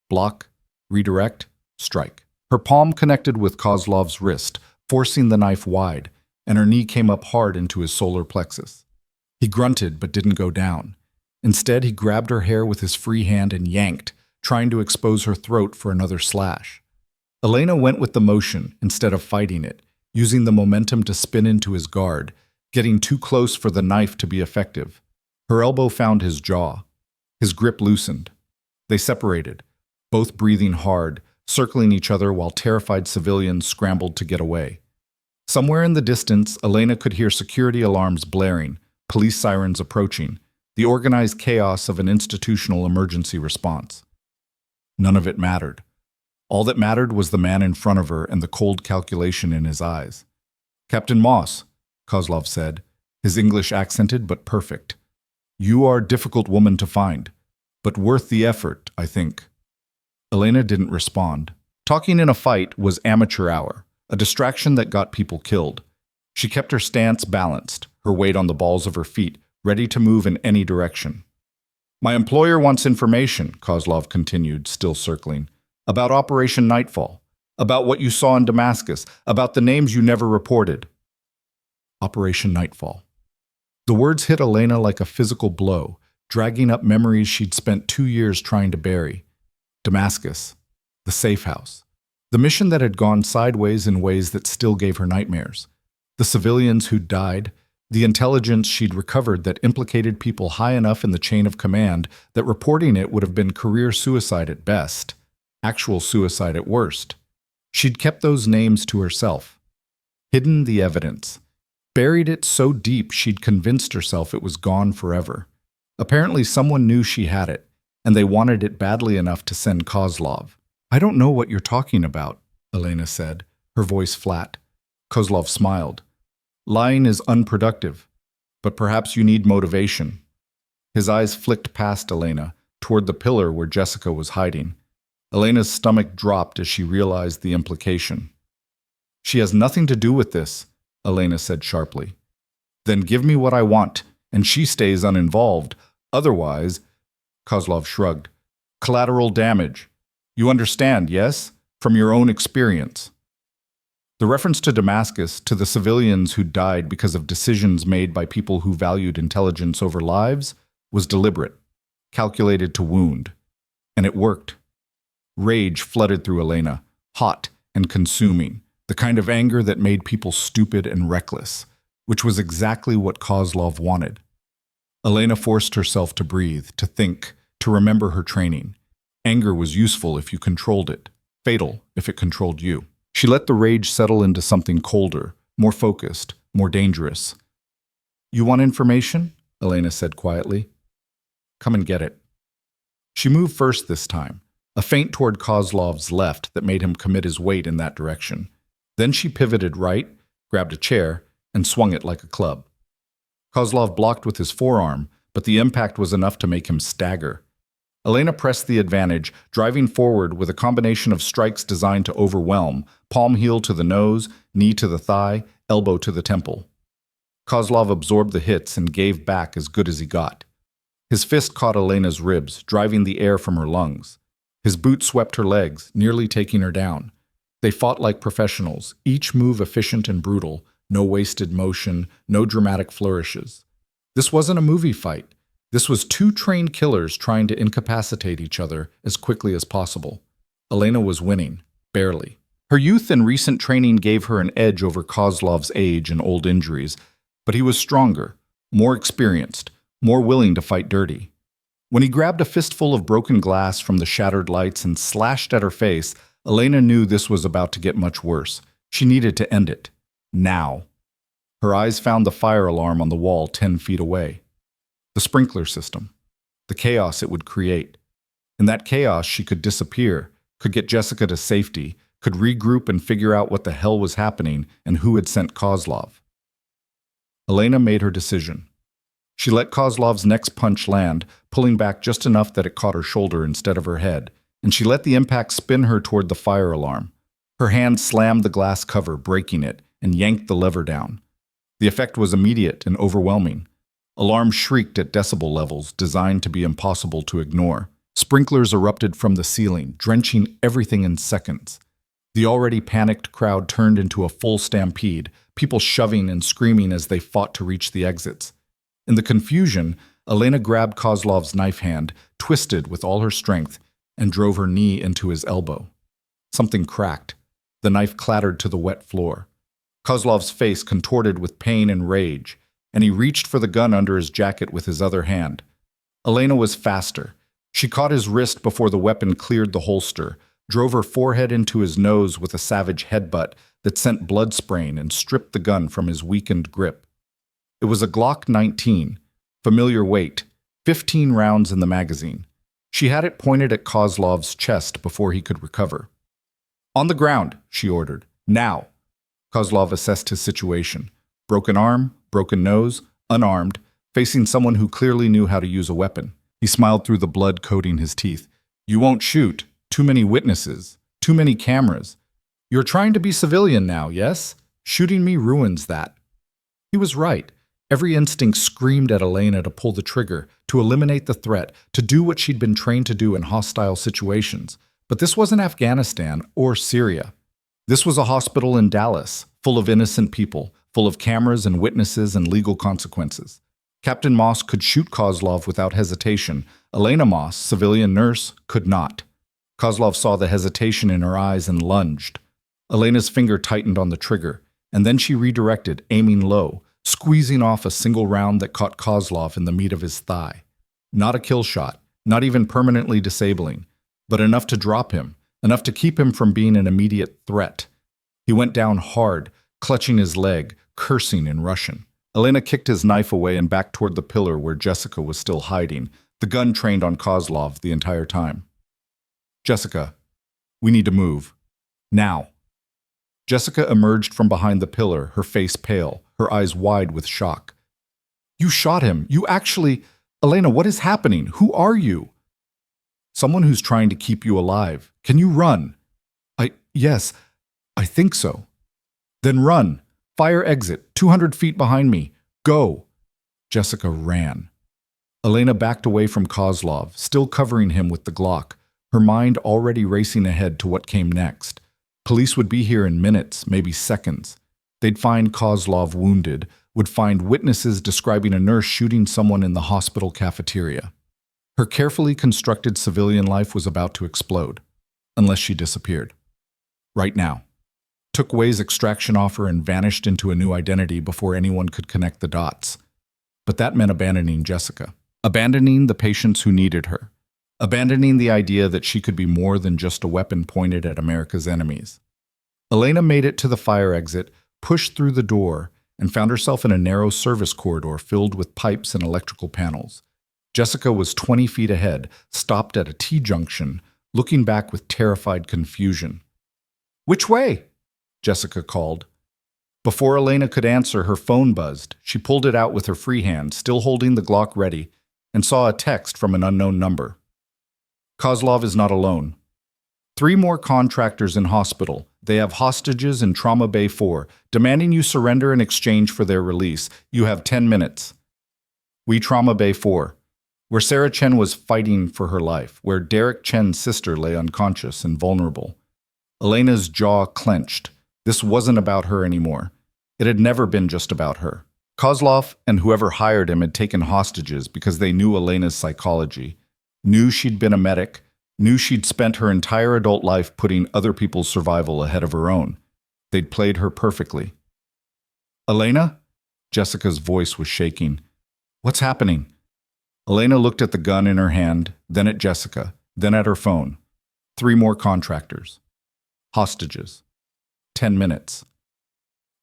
Block, redirect, strike. Her palm connected with Kozlov's wrist, forcing the knife wide, and her knee came up hard into his solar plexus. He grunted but didn't go down. Instead, he grabbed her hair with his free hand and yanked, trying to expose her throat for another slash. Elena went with the motion instead of fighting it, using the momentum to spin into his guard, getting too close for the knife to be effective. Her elbow found his jaw. His grip loosened. They separated, both breathing hard, circling each other while terrified civilians scrambled to get away. Somewhere in the distance, Elena could hear security alarms blaring, police sirens approaching, the organized chaos of an institutional emergency response. None of it mattered. All that mattered was the man in front of her and the cold calculation in his eyes. "Captain Moss," Kozlov said, his English accented but perfect. "You are a difficult woman to find, but worth the effort, I think." Elena didn't respond. Talking in a fight was amateur hour, a distraction that got people killed. She kept her stance balanced, her weight on the balls of her feet, ready to move in any direction. "My employer wants information," Kozlov continued, still circling, "about Operation Nightfall, about what you saw in Damascus, about the names you never reported." Operation Nightfall. The words hit Elena like a physical blow, dragging up memories she'd spent 2 years trying to bury. Damascus, the safe house, the mission that had gone sideways in ways that still gave her nightmares, the civilians who'd died, the intelligence she'd recovered that implicated people high enough in the chain of command that reporting it would have been career suicide at best, actual suicide at worst. She'd kept those names to herself, hidden the evidence, buried it so deep she'd convinced herself it was gone forever. Apparently someone knew she had it, and they wanted it badly enough to send Kozlov. "I don't know what you're talking about," Elena said, her voice flat. Kozlov smiled. "Lying is unproductive. But perhaps you need motivation. His eyes flicked past Elena, toward the pillar where Jessica was hiding. Elena's stomach dropped as she realized the implication. She has nothing to do with this, Elena said sharply. Then give me what I want, and she stays uninvolved. Otherwise, Kozlov shrugged. Collateral damage. You understand, yes? From your own experience. The reference to Damascus, to the civilians who died because of decisions made by people who valued intelligence over lives, was deliberate, calculated to wound. And it worked. Rage flooded through Elena, hot and consuming, the kind of anger that made people stupid and reckless, which was exactly what Kozlov wanted. Elena forced herself to breathe, to think, to remember her training. Anger was useful if you controlled it, fatal if it controlled you. She let the rage settle into something colder, more focused, more dangerous. You want information? Elena said quietly. Come and get it. She moved first this time, a feint toward Kozlov's left that made him commit his weight in that direction. Then she pivoted right, grabbed a chair, and swung it like a club. Kozlov blocked with his forearm, but the impact was enough to make him stagger. Elena pressed the advantage, driving forward with a combination of strikes designed to overwhelm, palm heel to the nose, knee to the thigh, elbow to the temple. Kozlov absorbed the hits and gave back as good as he got. His fist caught Elena's ribs, driving the air from her lungs. His boot swept her legs, nearly taking her down. They fought like professionals, each move efficient and brutal, no wasted motion, no dramatic flourishes. This wasn't a movie fight. This was two trained killers trying to incapacitate each other as quickly as possible. Elena was winning, barely. Her youth and recent training gave her an edge over Kozlov's age and old injuries, but he was stronger, more experienced, more willing to fight dirty. When he grabbed a fistful of broken glass from the shattered lights and slashed at her face, Elena knew this was about to get much worse. She needed to end it. Now. Her eyes found the fire alarm on the wall 10 feet away. The sprinkler system. The chaos it would create. In that chaos, she could disappear, could get Jessica to safety, could regroup and figure out what the hell was happening and who had sent Kozlov. Elena made her decision. She let Kozlov's next punch land, pulling back just enough that it caught her shoulder instead of her head, and she let the impact spin her toward the fire alarm. Her hand slammed the glass cover, breaking it, and yanked the lever down. The effect was immediate and overwhelming. Alarm shrieked at decibel levels designed to be impossible to ignore. Sprinklers erupted from the ceiling, drenching everything in seconds. The already panicked crowd turned into a full stampede, people shoving and screaming as they fought to reach the exits. In the confusion, Elena grabbed Kozlov's knife hand, twisted with all her strength, and drove her knee into his elbow. Something cracked. The knife clattered to the wet floor. Kozlov's face contorted with pain and rage, and he reached for the gun under his jacket with his other hand. Elena was faster. She caught his wrist before the weapon cleared the holster, drove her forehead into his nose with a savage headbutt that sent blood spraying and stripped the gun from his weakened grip. It was a Glock 19, familiar weight, 15 rounds in the magazine. She had it pointed at Kozlov's chest before he could recover. On the ground, she ordered. Now. Kozlov assessed his situation. Broken arm, broken nose, unarmed, facing someone who clearly knew how to use a weapon. He smiled through the blood coating his teeth. You won't shoot. Too many witnesses. Too many cameras. You're trying to be civilian now, yes? Shooting me ruins that. He was right. Every instinct screamed at Elena to pull the trigger, to eliminate the threat, to do what she'd been trained to do in hostile situations. But this wasn't Afghanistan or Syria. This was a hospital in Dallas, full of innocent people, full of cameras and witnesses and legal consequences. Captain Moss could shoot Kozlov without hesitation. Elena Moss, civilian nurse, could not. Kozlov saw the hesitation in her eyes and lunged. Elena's finger tightened on the trigger, and then she redirected, aiming low, squeezing off a single round that caught Kozlov in the meat of his thigh. Not a kill shot, not even permanently disabling, but enough to drop him, enough to keep him from being an immediate threat. He went down hard, clutching his leg, cursing in Russian. Elena kicked his knife away and back toward the pillar where Jessica was still hiding, the gun trained on Kozlov the entire time. Jessica, we need to move. Now. Jessica emerged from behind the pillar, her face pale, her eyes wide with shock. You shot him. You actually... Elena, what is happening? Who are you? Someone who's trying to keep you alive. Can you run? Yes, I think so. Then run. Fire exit, 200 feet behind me. Go. Jessica ran. Elena backed away from Kozlov, still covering him with the Glock, her mind already racing ahead to what came next. Police would be here in minutes, maybe seconds. They'd find Kozlov wounded, would find witnesses describing a nurse shooting someone in the hospital cafeteria. Her carefully constructed civilian life was about to explode, unless she disappeared. Right now. Took Wei's extraction offer and vanished into a new identity before anyone could connect the dots. But that meant abandoning Jessica. Abandoning the patients who needed her. Abandoning the idea that she could be more than just a weapon pointed at America's enemies. Elena made it to the fire exit, pushed through the door, and found herself in a narrow service corridor filled with pipes and electrical panels. Jessica was 20 feet ahead, stopped at a T-junction, looking back with terrified confusion. "Which way?" Jessica called. Before Elena could answer, her phone buzzed. She pulled it out with her free hand, still holding the Glock ready, and saw a text from an unknown number. Kozlov is not alone. 3 more contractors in hospital. They have hostages in Trauma Bay 4, demanding you surrender in exchange for their release. You have 10 minutes. We Trauma Bay 4, where Sarah Chen was fighting for her life, where Derek Chen's sister lay unconscious and vulnerable. Elena's jaw clenched. This wasn't about her anymore. It had never been just about her. Kozlov and whoever hired him had taken hostages because they knew Elena's psychology, knew she'd been a medic, knew she'd spent her entire adult life putting other people's survival ahead of her own. They'd played her perfectly. "Elena?" Jessica's voice was shaking. "What's happening?" Elena looked at the gun in her hand, then at Jessica, then at her phone. 3 more contractors. Hostages. 10 minutes.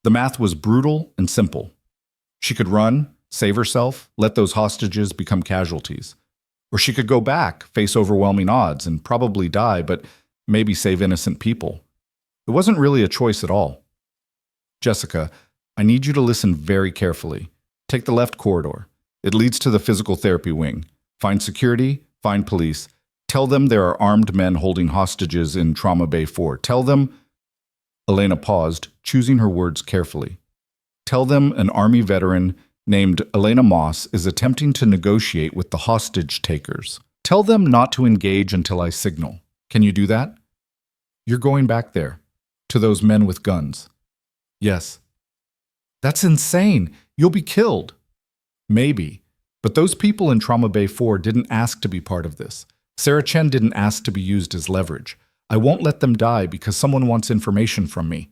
The math was brutal and simple. She could run, save herself, let those hostages become casualties. Or she could go back, face overwhelming odds, and probably die, but maybe save innocent people. It wasn't really a choice at all. "Jessica, I need you to listen very carefully. Take the left corridor. It leads to the physical therapy wing. Find security, find police. Tell them there are armed men holding hostages in Trauma Bay 4. Tell them..." Elena paused, choosing her words carefully. "Tell them an Army veteran named Elena Moss is attempting to negotiate with the hostage takers. Tell them not to engage until I signal. Can you do that?" "You're going back there, to those men with guns." "Yes." "That's insane. You'll be killed." "Maybe, but those people in Trauma Bay 4 didn't ask to be part of this. Sarah Chen didn't ask to be used as leverage. I won't let them die because someone wants information from me."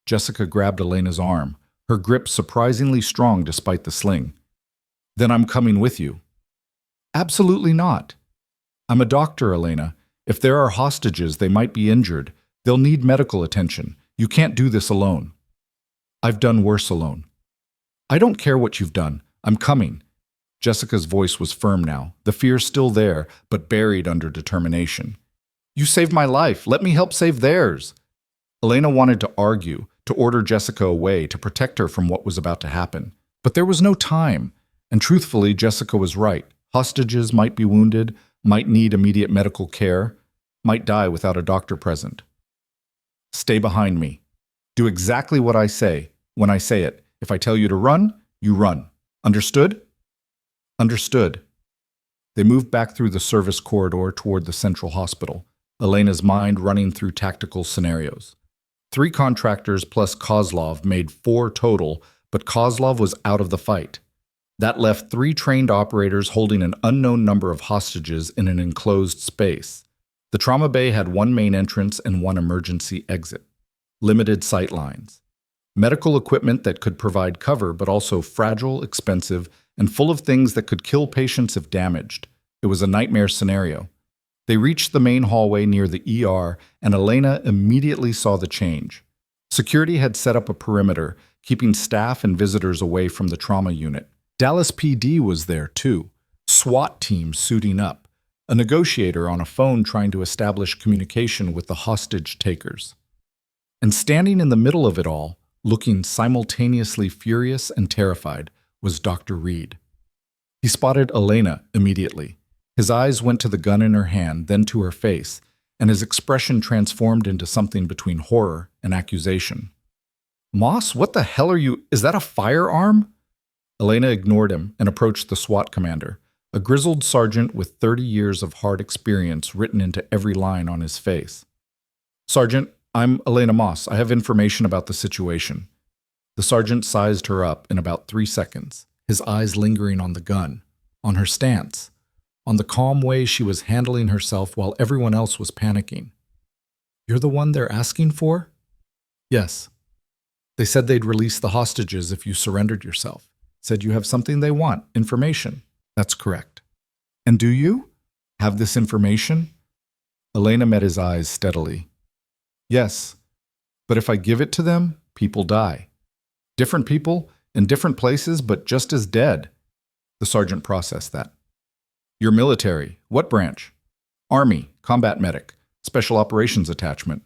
Jessica grabbed Elena's arm, her grip surprisingly strong despite the sling. "Then I'm coming with you." "Absolutely not." "I'm a doctor, Elena. If there are hostages, they might be injured. They'll need medical attention. You can't do this alone." "I've done worse alone." "I don't care what you've done. I'm coming." Jessica's voice was firm now, the fear still there, but buried under determination. "You saved my life. Let me help save theirs." Elena wanted to argue, to order Jessica away, to protect her from what was about to happen. But there was no time, and truthfully, Jessica was right. Hostages might be wounded, might need immediate medical care, might die without a doctor present. "Stay behind me. Do exactly what I say, when I say it. If I tell you to run, you run. Understood?" "Understood." They moved back through the service corridor toward the central hospital, Elena's mind running through tactical scenarios. 3 contractors plus Kozlov made 4 total, but Kozlov was out of the fight. That left 3 trained operators holding an unknown number of hostages in an enclosed space. The trauma bay had 1 main entrance and 1 emergency exit. Limited sight lines. Medical equipment that could provide cover, but also fragile, expensive, and full of things that could kill patients if damaged. It was a nightmare scenario. They reached the main hallway near the ER, and Elena immediately saw the change. Security had set up a perimeter, keeping staff and visitors away from the trauma unit. Dallas PD was there too, SWAT team suiting up, a negotiator on a phone trying to establish communication with the hostage takers. And standing in the middle of it all, looking simultaneously furious and terrified, was Dr. Reed. He spotted Elena immediately. His eyes went to the gun in her hand, then to her face, and his expression transformed into something between horror and accusation. "Moss, what the hell are you? Is that a firearm?" Elena ignored him and approached the SWAT commander, a grizzled sergeant with 30 years of hard experience written into every line on his face. "Sergeant, I'm Elena Moss. I have information about the situation." The sergeant sized her up in about 3 seconds, his eyes lingering on the gun, on her stance, on the calm way she was handling herself while everyone else was panicking. "You're the one they're asking for?" "Yes. They said they'd release the hostages if you surrendered yourself. Said you have something they want, information." "That's correct." "And do you have this information?" Elena met his eyes steadily. "Yes, but if I give it to them, people die. Different people in different places, but just as dead." The sergeant processed that. "You're military. What branch?" "Army, combat medic, special operations attachment."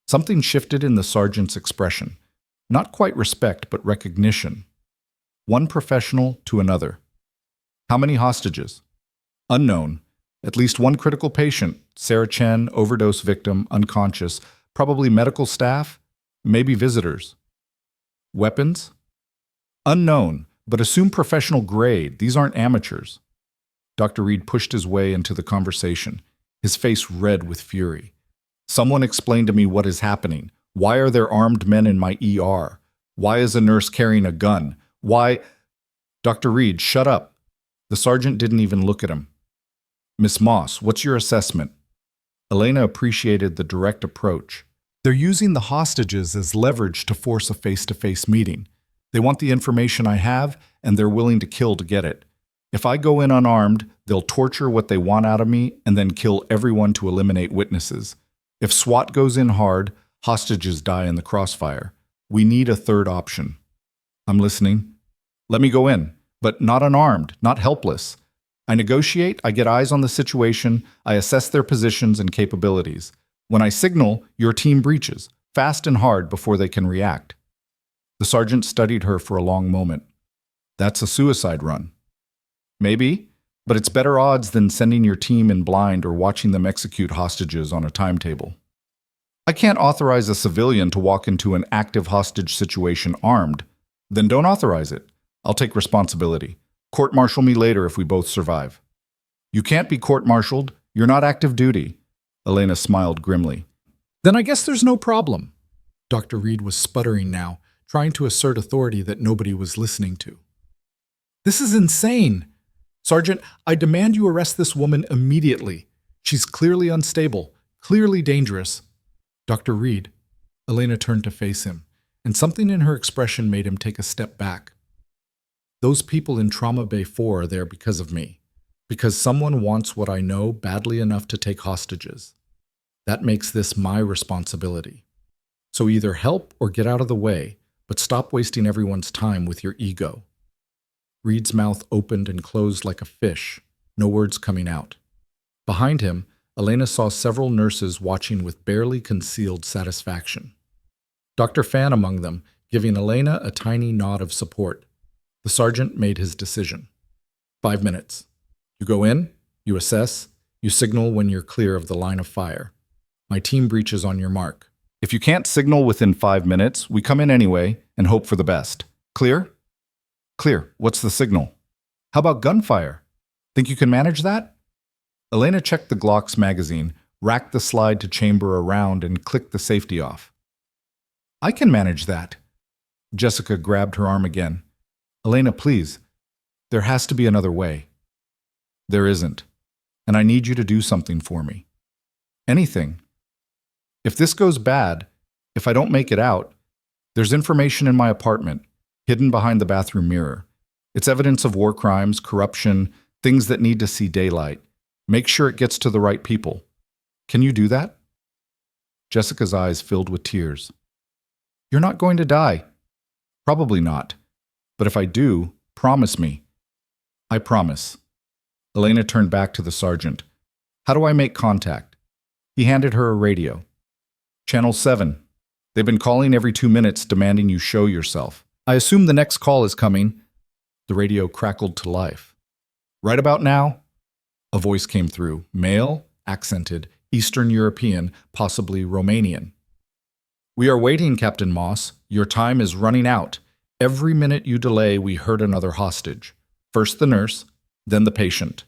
Something shifted in the sergeant's expression. Not quite respect, but recognition. One professional to another. "How many hostages?" "Unknown. At least one critical patient, Sarah Chen, overdose victim, unconscious, probably medical staff, maybe visitors." "Weapons?" "Unknown, but assume professional grade. These aren't amateurs." Dr. Reed pushed his way into the conversation, his face red with fury. "Someone explain to me what is happening. Why are there armed men in my ER? Why is a nurse carrying a gun? Why—" "Dr. Reed, shut up." The sergeant didn't even look at him. "Miss Moss, what's your assessment?" Elena appreciated the direct approach. They're using the hostages as leverage to force a face-to-face meeting. They want the information I have, and they're willing to kill to get it. If I go in unarmed, they'll torture what they want out of me and then kill everyone to eliminate witnesses. If SWAT goes in hard, hostages die in the crossfire. We need a third option." "I'm listening." "Let me go in, but not unarmed, not helpless. I negotiate, I get eyes on the situation, I assess their positions and capabilities. When I signal, your team breaches, fast and hard before they can react." The sergeant studied her for a long moment. "That's a suicide run." "Maybe, but it's better odds than sending your team in blind or watching them execute hostages on a timetable." "I can't authorize a civilian to walk into an active hostage situation armed." "Then don't authorize it. I'll take responsibility. Court-martial me later if we both survive." "You can't be court-martialed. You're not active duty." Elena smiled grimly. "Then I guess there's no problem." Dr. Reed was sputtering now, trying to assert authority that nobody was listening to. "This is insane. Sergeant, I demand you arrest this woman immediately. She's clearly unstable, clearly dangerous." "Dr. Reed." Elena turned to face him, and something in her expression made him take a step back. "Those people in Trauma Bay 4 are there because of me. Because someone wants what I know badly enough to take hostages. That makes this my responsibility. So either help or get out of the way, but stop wasting everyone's time with your ego." Reed's mouth opened and closed like a fish, no words coming out. Behind him, Elena saw several nurses watching with barely concealed satisfaction. Dr. Fan among them, giving Elena a tiny nod of support. The sergeant made his decision. 5 minutes. You go in, you assess, you signal when you're clear of the line of fire. My team breaches on your mark. If you can't signal within 5 minutes, we come in anyway and hope for the best. Clear? Clear. What's the signal? How about gunfire? Think you can manage that? Elena checked the Glock's magazine, racked the slide to chamber around, and clicked the safety off. "I can manage that." Jessica grabbed her arm again. "Elena, please. There has to be another way." "There isn't. And I need you to do something for me. Anything. If this goes bad, if I don't make it out, there's information in my apartment, hidden behind the bathroom mirror. It's evidence of war crimes, corruption, things that need to see daylight. Make sure it gets to the right people. Can you do that?" Jessica's eyes filled with tears. "You're not going to die." "Probably not. But if I do, promise me." "I promise." Elena turned back to the sergeant. "How do I make contact?" He handed her a radio. "Channel 7. They've been calling every 2 minutes demanding you show yourself. I assume the next call is coming. The radio crackled to life. Right about now, a voice came through, male, accented, Eastern European, possibly Romanian. We are waiting, Captain Moss. Your time is running out. Every minute you delay, we hurt another hostage. First the nurse, then the patient.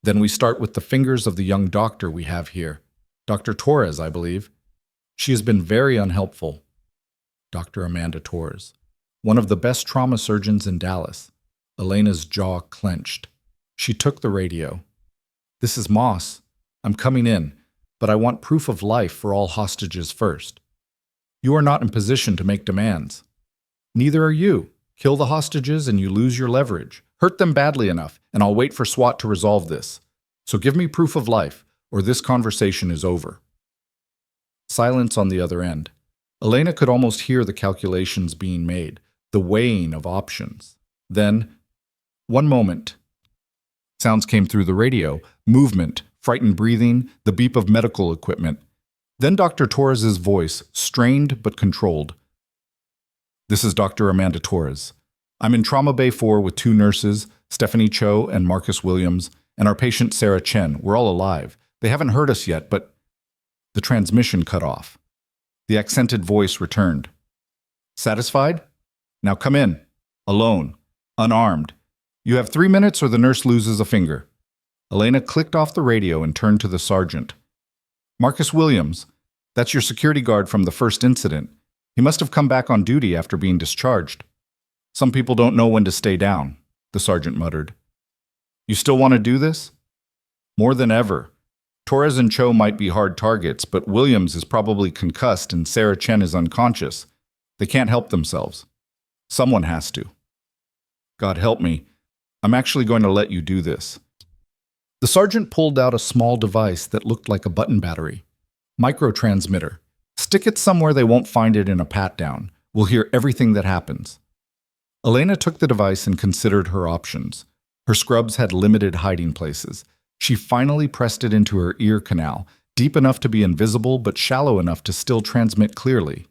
Then we start with the fingers of the young doctor we have here. Dr. Torres, I believe. She has been very unhelpful. Dr. Amanda Torres, one of the best trauma surgeons in Dallas. Elena's jaw clenched. She took the radio. This is Moss. I'm coming in, but I want proof of life for all hostages first. You are not in position to make demands. Neither are you. Kill the hostages and you lose your leverage. Hurt them badly enough, and I'll wait for SWAT to resolve this. So give me proof of life, or this conversation is over. Silence on the other end. Elena could almost hear the calculations being made, the weighing of options. Then, one moment. Sounds came through the radio, movement, frightened breathing, the beep of medical equipment. Then Dr. Torres's voice, strained but controlled. This is Dr. Amanda Torres. I'm in Trauma Bay 4 with 2 nurses, Stephanie Cho and Marcus Williams, and our patient Sarah Chen. We're all alive. They haven't heard us yet, but the transmission cut off. The accented voice returned. Satisfied? Now come in. Alone. Unarmed. You have 3 minutes or the nurse loses a finger. Elena clicked off the radio and turned to the sergeant. Marcus Williams, that's your security guard from the first incident. He must have come back on duty after being discharged. Some people don't know when to stay down, the sergeant muttered. You still want to do this? More than ever. Torres and Cho might be hard targets, but Williams is probably concussed and Sarah Chen is unconscious. They can't help themselves. Someone has to. God help me. I'm actually going to let you do this. The sergeant pulled out a small device that looked like a button battery. Microtransmitter. Stick it somewhere they won't find it in a pat-down. We'll hear everything that happens. Elena took the device and considered her options. Her scrubs had limited hiding places. She finally pressed it into her ear canal, deep enough to be invisible but shallow enough to still transmit clearly.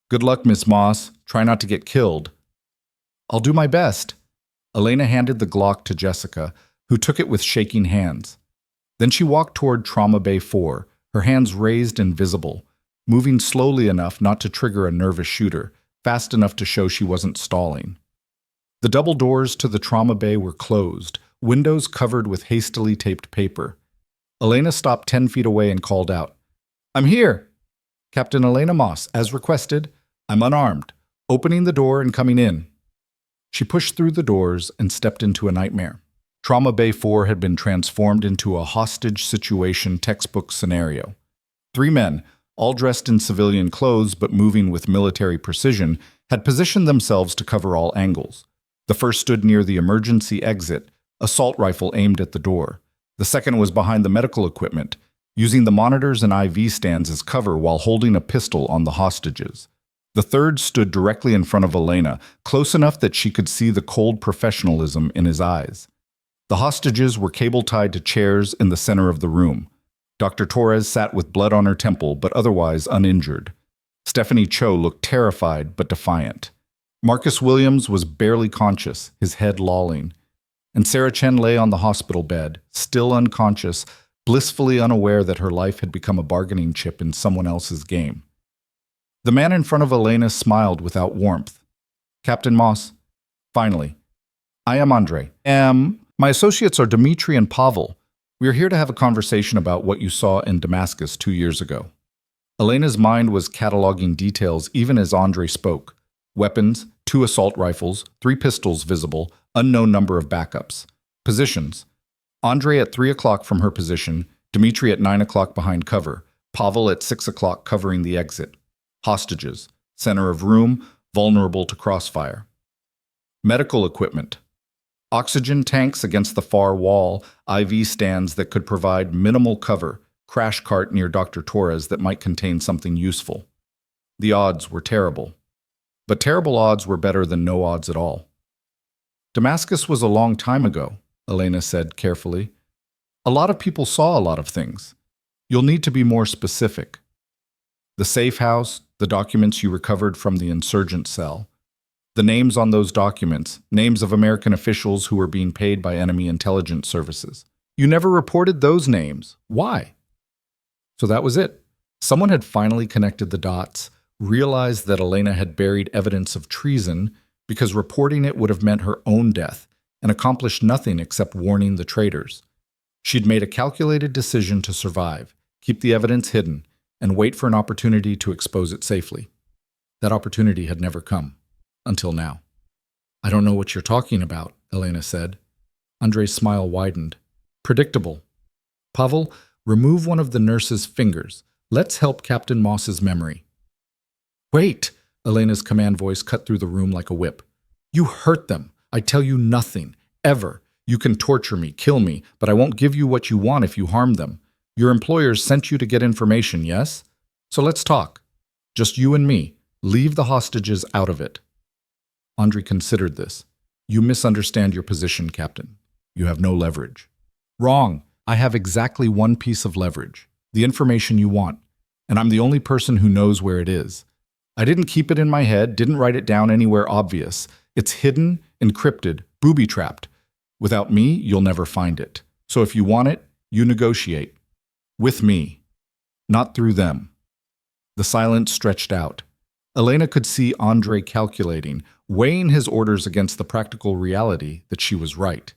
Good luck, Miss Moss. Try not to get killed. I'll do my best. Elena handed the Glock to Jessica, who took it with shaking hands. Then she walked toward Trauma Bay 4, her hands raised and visible, moving slowly enough not to trigger a nervous shooter, fast enough to show she wasn't stalling. The double doors to the trauma bay were closed, windows covered with hastily taped paper. Elena stopped 10 feet away and called out, I'm here! Captain Elena Moss, as requested. I'm unarmed, opening the door and coming in. She pushed through the doors and stepped into a nightmare. Trauma Bay 4 had been transformed into a hostage situation textbook scenario. 3 men, all dressed in civilian clothes but moving with military precision, had positioned themselves to cover all angles. The first stood near the emergency exit, assault rifle aimed at the door. The second was behind the medical equipment, using the monitors and IV stands as cover while holding a pistol on the hostages. The third stood directly in front of Elena, close enough that she could see the cold professionalism in his eyes. The hostages were cable-tied to chairs in the center of the room. Dr. Torres sat with blood on her temple, but otherwise uninjured. Stephanie Cho looked terrified but defiant. Marcus Williams was barely conscious, his head lolling. And Sarah Chen lay on the hospital bed, still unconscious, blissfully unaware that her life had become a bargaining chip in someone else's game. The man in front of Elena smiled without warmth. Captain Moss, finally. I am Andre. My associates are Dmitri and Pavel. We are here to have a conversation about what you saw in Damascus 2 years ago. Elena's mind was cataloging details even as Andre spoke. Weapons, 2 assault rifles, 3 pistols visible, unknown number of backups. Positions. Andre at 3 o'clock from her position, Dmitri at 9 o'clock behind cover, Pavel at 6 o'clock covering the exit. Hostages. Center of room, vulnerable to crossfire. Medical equipment. Oxygen tanks against the far wall, IV stands that could provide minimal cover, crash cart near Dr. Torres that might contain something useful. The odds were terrible. But terrible odds were better than no odds at all. Damascus was a long time ago, Elena said carefully. A lot of people saw a lot of things. You'll need to be more specific. The safe house, the documents you recovered from the insurgent cell, The names on those documents, names of American officials who were being paid by enemy intelligence services. You never reported those names. Why? So that was it. Someone had finally connected the dots, realized that Elena had buried evidence of treason because reporting it would have meant her own death and accomplished nothing except warning the traitors. She'd made a calculated decision to survive, keep the evidence hidden, and wait for an opportunity to expose it safely. That opportunity had never come, until now. I don't know what you're talking about, Elena said. Andrei's smile widened. Predictable. Pavel, remove one of the nurse's fingers. Let's help Captain Moss's memory. Wait! Elena's command voice cut through the room like a whip. You hurt them. I tell you nothing. Ever. You can torture me, kill me, but I won't give you what you want if you harm them. Your employers sent you to get information, yes? So let's talk. Just you and me. Leave the hostages out of it. Andrei considered this. You misunderstand your position, Captain. You have no leverage. Wrong. I have exactly one piece of leverage. The information you want. And I'm the only person who knows where it is. I didn't keep it in my head, didn't write it down anywhere obvious. It's hidden, encrypted, booby-trapped. Without me, you'll never find it. So if you want it, you negotiate. With me. Not through them. The silence stretched out. Elena could see Andrei calculating, weighing his orders against the practical reality that she was right.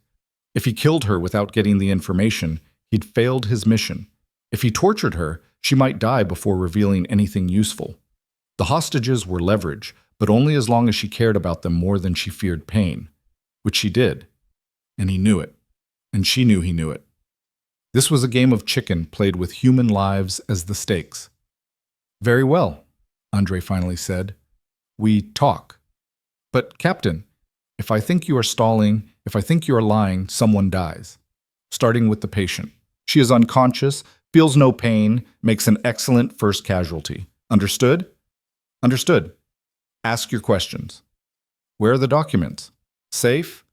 If he killed her without getting the information, he'd failed his mission. If he tortured her, she might die before revealing anything useful. The hostages were leverage, but only as long as she cared about them more than she feared pain, which she did. And he knew it. And she knew he knew it. This was a game of chicken played with human lives as the stakes. Very well, Andrei finally said. We talk. But, Captain, if I think you are stalling, if I think you are lying, someone dies. Starting with the patient. She is unconscious, feels no pain, makes an excellent first casualty. Understood? Understood. Ask your questions. Where are the documents? Safe?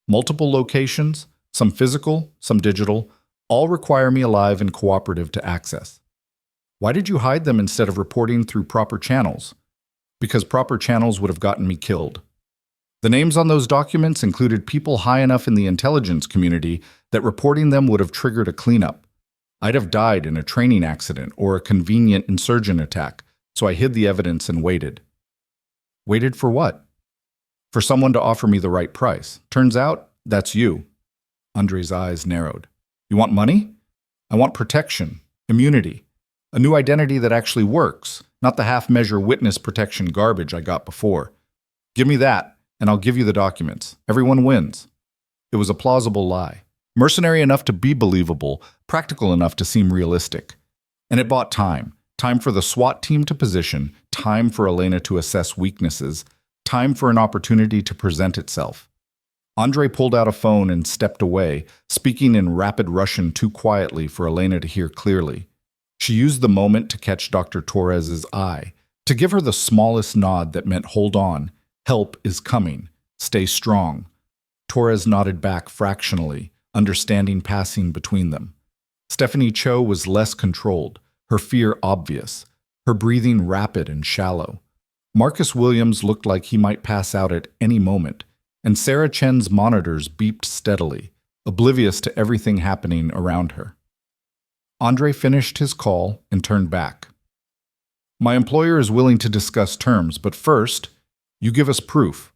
Multiple locations? Some physical, some digital, all require me alive and cooperative to access. Why did you hide them instead of reporting through proper channels? Because proper channels would have gotten me killed. The names on those documents included people high enough in the intelligence community that reporting them would have triggered a cleanup. I'd have died in a training accident or a convenient insurgent attack, so I hid the evidence and waited. Waited for what? For someone to offer me the right price. Turns out, that's you. Andrei's eyes narrowed. You want money? I want protection, immunity, a new identity that actually works, not the half-measure witness protection garbage I got before. Give me that, and I'll give you the documents. Everyone wins. It was a plausible lie. Mercenary enough to be believable, practical enough to seem realistic. And it bought time. Time for the SWAT team to position, time for Elena to assess weaknesses, time for an opportunity to present itself. Andrei pulled out a phone and stepped away, speaking in rapid Russian too quietly for Elena to hear clearly. She used the moment to catch Dr. Torres's eye, to give her the smallest nod that meant hold on, help is coming, stay strong. Torres nodded back fractionally, understanding passing between them. Stephanie Cho was less controlled, her fear obvious, her breathing rapid and shallow. Marcus Williams looked like he might pass out at any moment, and Sarah Chen's monitors beeped steadily, oblivious to everything happening around her. Andrei finished his call and turned back. My employer is willing to discuss terms, but first, you give us proof.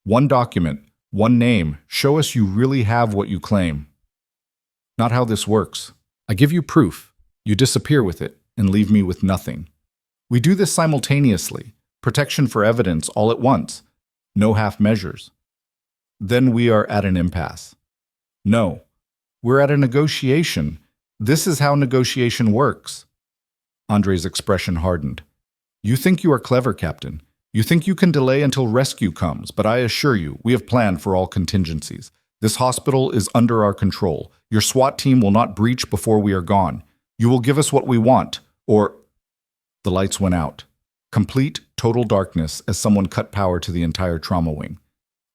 One document, one name, show us you really have what you claim. Not how this works. I give you proof, you disappear with it, and leave me with nothing. We do this simultaneously, protection for evidence all at once, no half measures. Then we are at an impasse. No, we're at a negotiation. This is how negotiation works. Andrei's expression hardened. You think you are clever, Captain. You think you can delay until rescue comes, but I assure you, we have planned for all contingencies. This hospital is under our control. Your SWAT team will not breach before we are gone. You will give us what we want, or... The lights went out. Complete, total darkness as someone cut power to the entire trauma wing.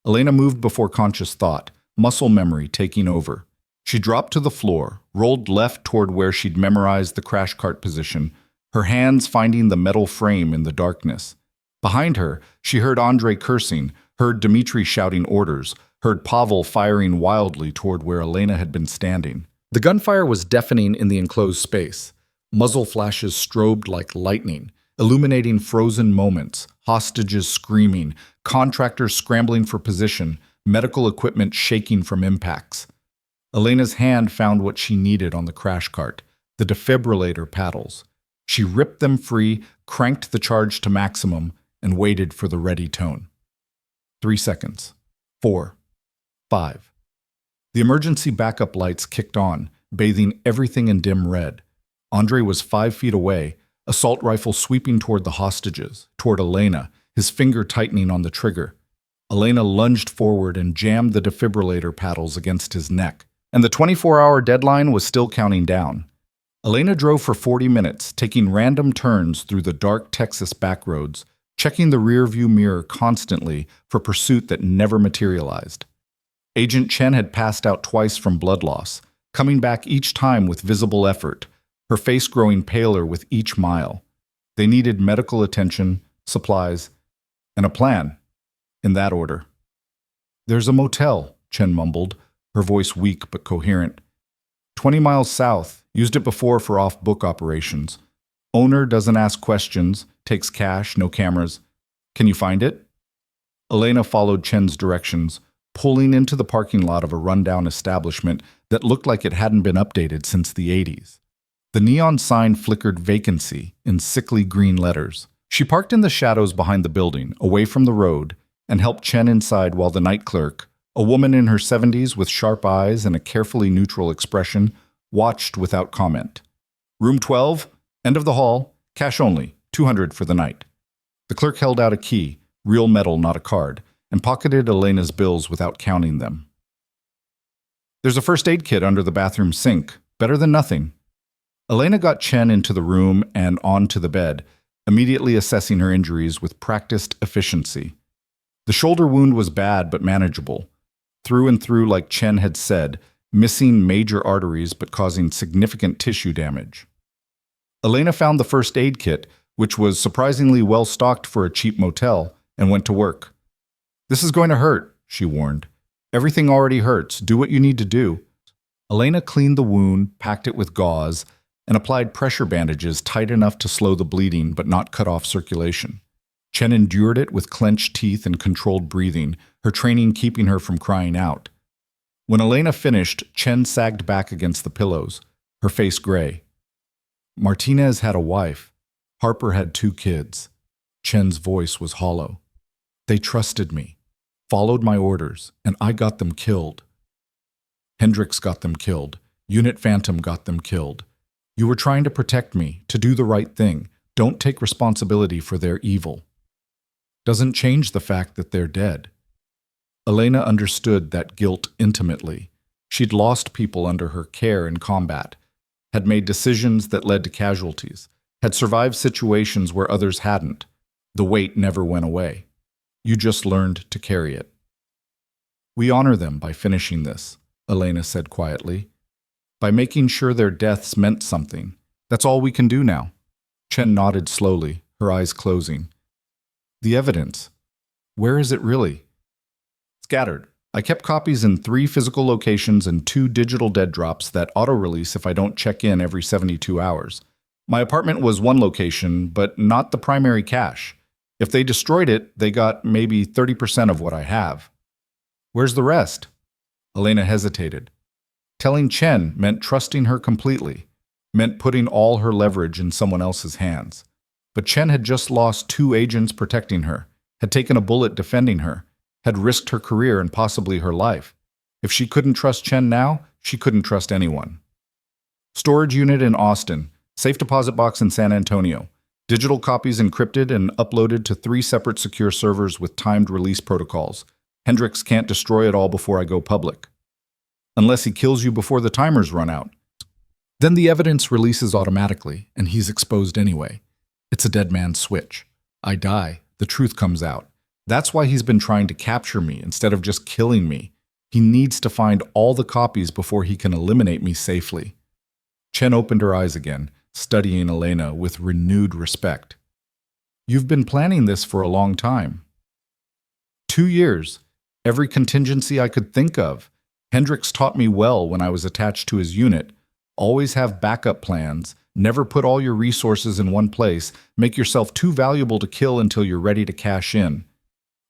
Elena moved before conscious thought, muscle memory taking over. She dropped to the floor, rolled left toward where she'd memorized the crash cart position, her hands finding the metal frame in the darkness. Behind her, she heard Andrei cursing, heard Dmitri shouting orders, heard Pavel firing wildly toward where Elena had been standing. The gunfire was deafening in the enclosed space. Muzzle flashes strobed like lightning, illuminating frozen moments, hostages screaming, contractors scrambling for position, medical equipment shaking from impacts. Elena's hand found what she needed on the crash cart, the defibrillator paddles. She ripped them free, cranked the charge to maximum, and waited for the ready tone. 3 seconds. 4. 5. The emergency backup lights kicked on, bathing everything in dim red. Andre was 5 feet away, assault rifle sweeping toward the hostages, toward Elena, his finger tightening on the trigger. Elena lunged forward and jammed the defibrillator paddles against his neck, and the 24-hour deadline was still counting down. Elena drove for 40 minutes, taking random turns through the dark Texas backroads, checking the rearview mirror constantly for pursuit that never materialized. Agent Chen had passed out twice from blood loss, coming back each time with visible effort, her face growing paler with each mile. They needed medical attention, supplies, and a plan, in that order. "There's a motel," Chen mumbled, her voice weak but coherent. 20 miles south, used it before for off-book operations. Owner doesn't ask questions, takes cash, no cameras. Can you find it? Elena followed Chen's directions, pulling into the parking lot of a rundown establishment that looked like it hadn't been updated since the 80s. The neon sign flickered vacancy in sickly green letters. She parked in the shadows behind the building, away from the road, and helped Chen inside while the night clerk, a woman in her 70s with sharp eyes and a carefully neutral expression, watched without comment. "Room 12, end of the hall, cash only, 200 for the night." The clerk held out a key, real metal, not a card, and pocketed Elena's bills without counting them. "There's a first aid kit under the bathroom sink. Better than nothing." Elena got Chen into the room and onto the bed, immediately assessing her injuries with practiced efficiency. The shoulder wound was bad but manageable. Through and through, like Chen had said, missing major arteries but causing significant tissue damage. Elena found the first aid kit, which was surprisingly well stocked for a cheap motel, and went to work. "This is going to hurt," she warned. "Everything already hurts. Do what you need to do." Elena cleaned the wound, packed it with gauze, and applied pressure bandages tight enough to slow the bleeding but not cut off circulation. Chen endured it with clenched teeth and controlled breathing, her training keeping her from crying out. When Elena finished, Chen sagged back against the pillows, her face gray. "Martinez had a wife. Harper had 2 kids. Chen's voice was hollow. "They trusted me, followed my orders, and I got them killed. Hendricks got them killed. Unit Phantom got them killed. You were trying to protect me, to do the right thing. Don't take responsibility for their evil. Doesn't change the fact that they're dead." Elena understood that guilt intimately. She'd lost people under her care in combat, had made decisions that led to casualties, had survived situations where others hadn't. The weight never went away. You just learned to carry it. "We honor them by finishing this," Elena said quietly. "By making sure their deaths meant something. That's all we can do now." Chen nodded slowly, her eyes closing. "The evidence. Where is it really?" "Scattered. I kept copies in 3 physical locations and 2 digital dead drops that auto-release if I don't check in every 72 hours. My apartment was one location, but not the primary cache. If they destroyed it, they got maybe 30% of what I have." "Where's the rest?" Elena hesitated. Telling Chen meant trusting her completely, meant putting all her leverage in someone else's hands. But Chen had just lost 2 agents protecting her, had taken a bullet defending her, had risked her career and possibly her life. If she couldn't trust Chen now, she couldn't trust anyone. "Storage unit in Austin, safe deposit box in San Antonio. Digital copies encrypted and uploaded to 3 separate secure servers with timed release protocols. Hendricks can't destroy it all before I go public. Unless he kills you before the timers run out. Then the evidence releases automatically, and he's exposed anyway. It's a dead man's switch. I die, the truth comes out. That's why he's been trying to capture me instead of just killing me. He needs to find all the copies before he can eliminate me safely." Chen opened her eyes again, studying Elena with renewed respect. "You've been planning this for a long time." 2 years. Every contingency I could think of. Hendricks taught me well when I was attached to his unit. Always have backup plans. Never put all your resources in one place. Make yourself too valuable to kill until you're ready to cash in.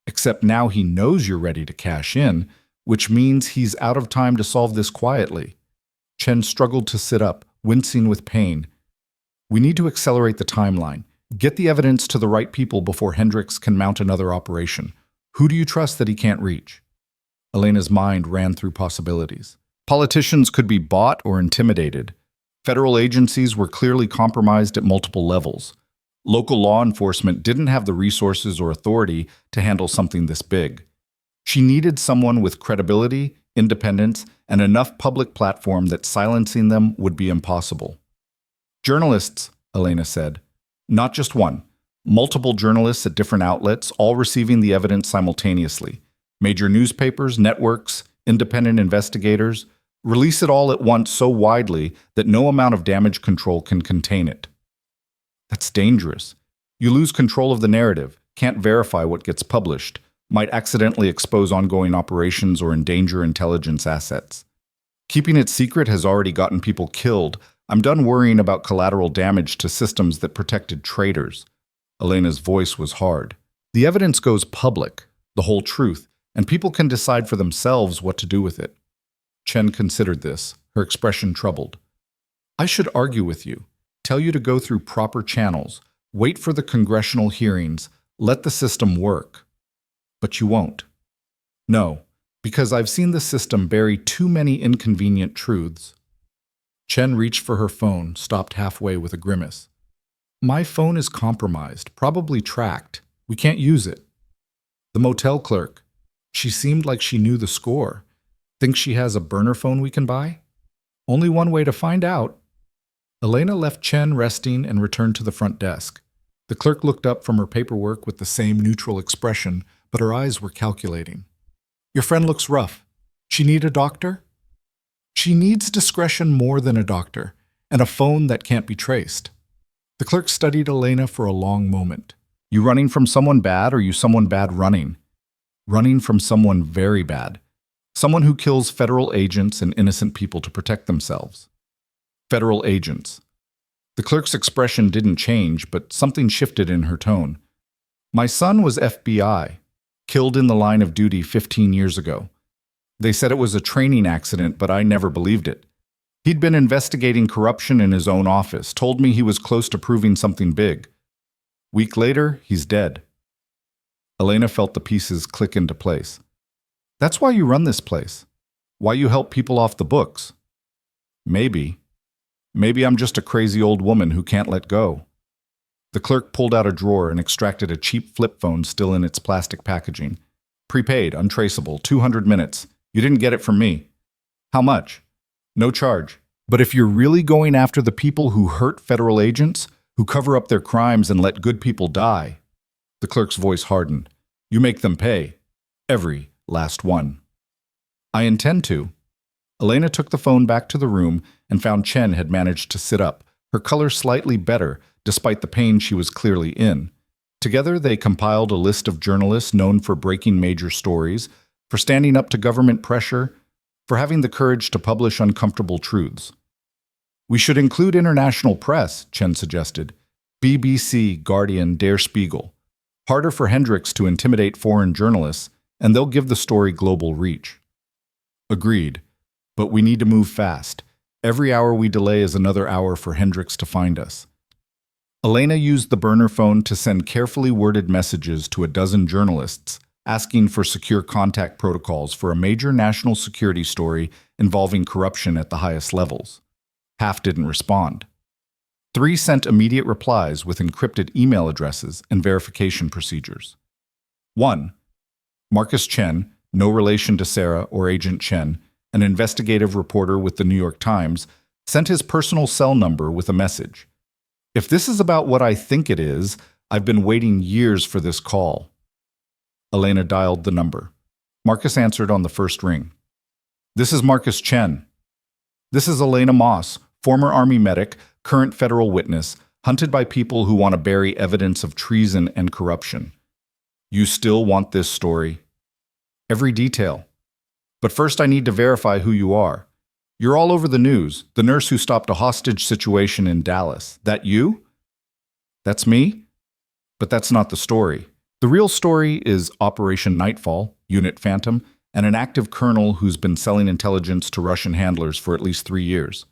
Except now he knows you're ready to cash in, which means he's out of time to solve this quietly. Chen struggled to sit up, wincing with pain. We need to accelerate the timeline. Get the evidence to the right people before Hendricks can mount another operation. Who do you trust that he can't reach? Elena's mind ran through possibilities. Politicians could be bought or intimidated. Federal agencies were clearly compromised at multiple levels. Local law enforcement didn't have the resources or authority to handle something this big. She needed someone with credibility, independence, and enough public platform that silencing them would be impossible. Journalists, Elena said. Not just one. Multiple journalists at different outlets, all receiving the evidence simultaneously. Major newspapers, networks, independent investigators. Release it all at once so widely that no amount of damage control can contain it. That's dangerous. You lose control of the narrative, can't verify what gets published, might accidentally expose ongoing operations or endanger intelligence assets. Keeping it secret has already gotten people killed. I'm done worrying about collateral damage to systems that protected traitors. Elena's voice was hard. The evidence goes public, the whole truth, and people can decide for themselves what to do with it. Chen considered this, her expression troubled. I should argue with you, tell you to go through proper channels, wait for the congressional hearings, let the system work. But you won't. No, because I've seen the system bury too many inconvenient truths. Chen reached for her phone, stopped halfway with a grimace. My phone is compromised, probably tracked. We can't use it. The motel clerk. She seemed like she knew the score. Think she has a burner phone we can buy? Only one way to find out. Elena left Chen resting and returned to the front desk. The clerk looked up from her paperwork with the same neutral expression, but her eyes were calculating. Your friend looks rough. She need a doctor? She needs discretion more than a doctor, and a phone that can't be traced. The clerk studied Elena for a long moment. You running from someone bad, or you someone bad running? Running from someone very bad. Someone who kills federal agents and innocent people to protect themselves. Federal agents. The clerk's expression didn't change, but something shifted in her tone. My son was FBI, killed in the line of duty 15 years ago. They said it was a training accident, but I never believed it. He'd been investigating corruption in his own office, told me he was close to proving something big. Week later, he's dead. Elena felt the pieces click into place. That's why you run this place. Why you help people off the books. Maybe. Maybe I'm just a crazy old woman who can't let go. The clerk pulled out a drawer and extracted a cheap flip phone still in its plastic packaging. Prepaid, untraceable, 200 minutes. You didn't get it from me. How much? No charge. But if you're really going after the people who hurt federal agents, who cover up their crimes and let good people die, the clerk's voice hardened. You make them pay. Every last one. I intend to. Elena took the phone back to the room and found Chen had managed to sit up, her color slightly better, despite the pain she was clearly in. Together, they compiled a list of journalists known for breaking major stories, for standing up to government pressure, for having the courage to publish uncomfortable truths. We should include international press, Chen suggested. BBC, Guardian, Der Spiegel. Harder for Hendricks to intimidate foreign journalists, and they'll give the story global reach. Agreed. But we need to move fast. Every hour we delay is another hour for Hendricks to find us. Elena used the burner phone to send carefully worded messages to a dozen journalists, asking for secure contact protocols for a major national security story involving corruption at the highest levels. Half didn't respond. 3 sent immediate replies with encrypted email addresses and verification procedures. 1. Marcus Chen, no relation to Sarah or Agent Chen, an investigative reporter with the New York Times, sent his personal cell number with a message. If this is about what I think it is, I've been waiting years for this call. Elena dialed the number. Marcus answered on the first ring. This is Marcus Chen. This is Elena Moss, former Army medic, current federal witness, hunted by people who want to bury evidence of treason and corruption. You still want this story? every detail. But first I need to verify who you are. You're all over the news, the nurse who stopped a hostage situation in Dallas. That you? That's me? But that's not the story. The real story is Operation Nightfall, Unit Phantom, and an active colonel who's been selling intelligence to Russian handlers for at least 3 years.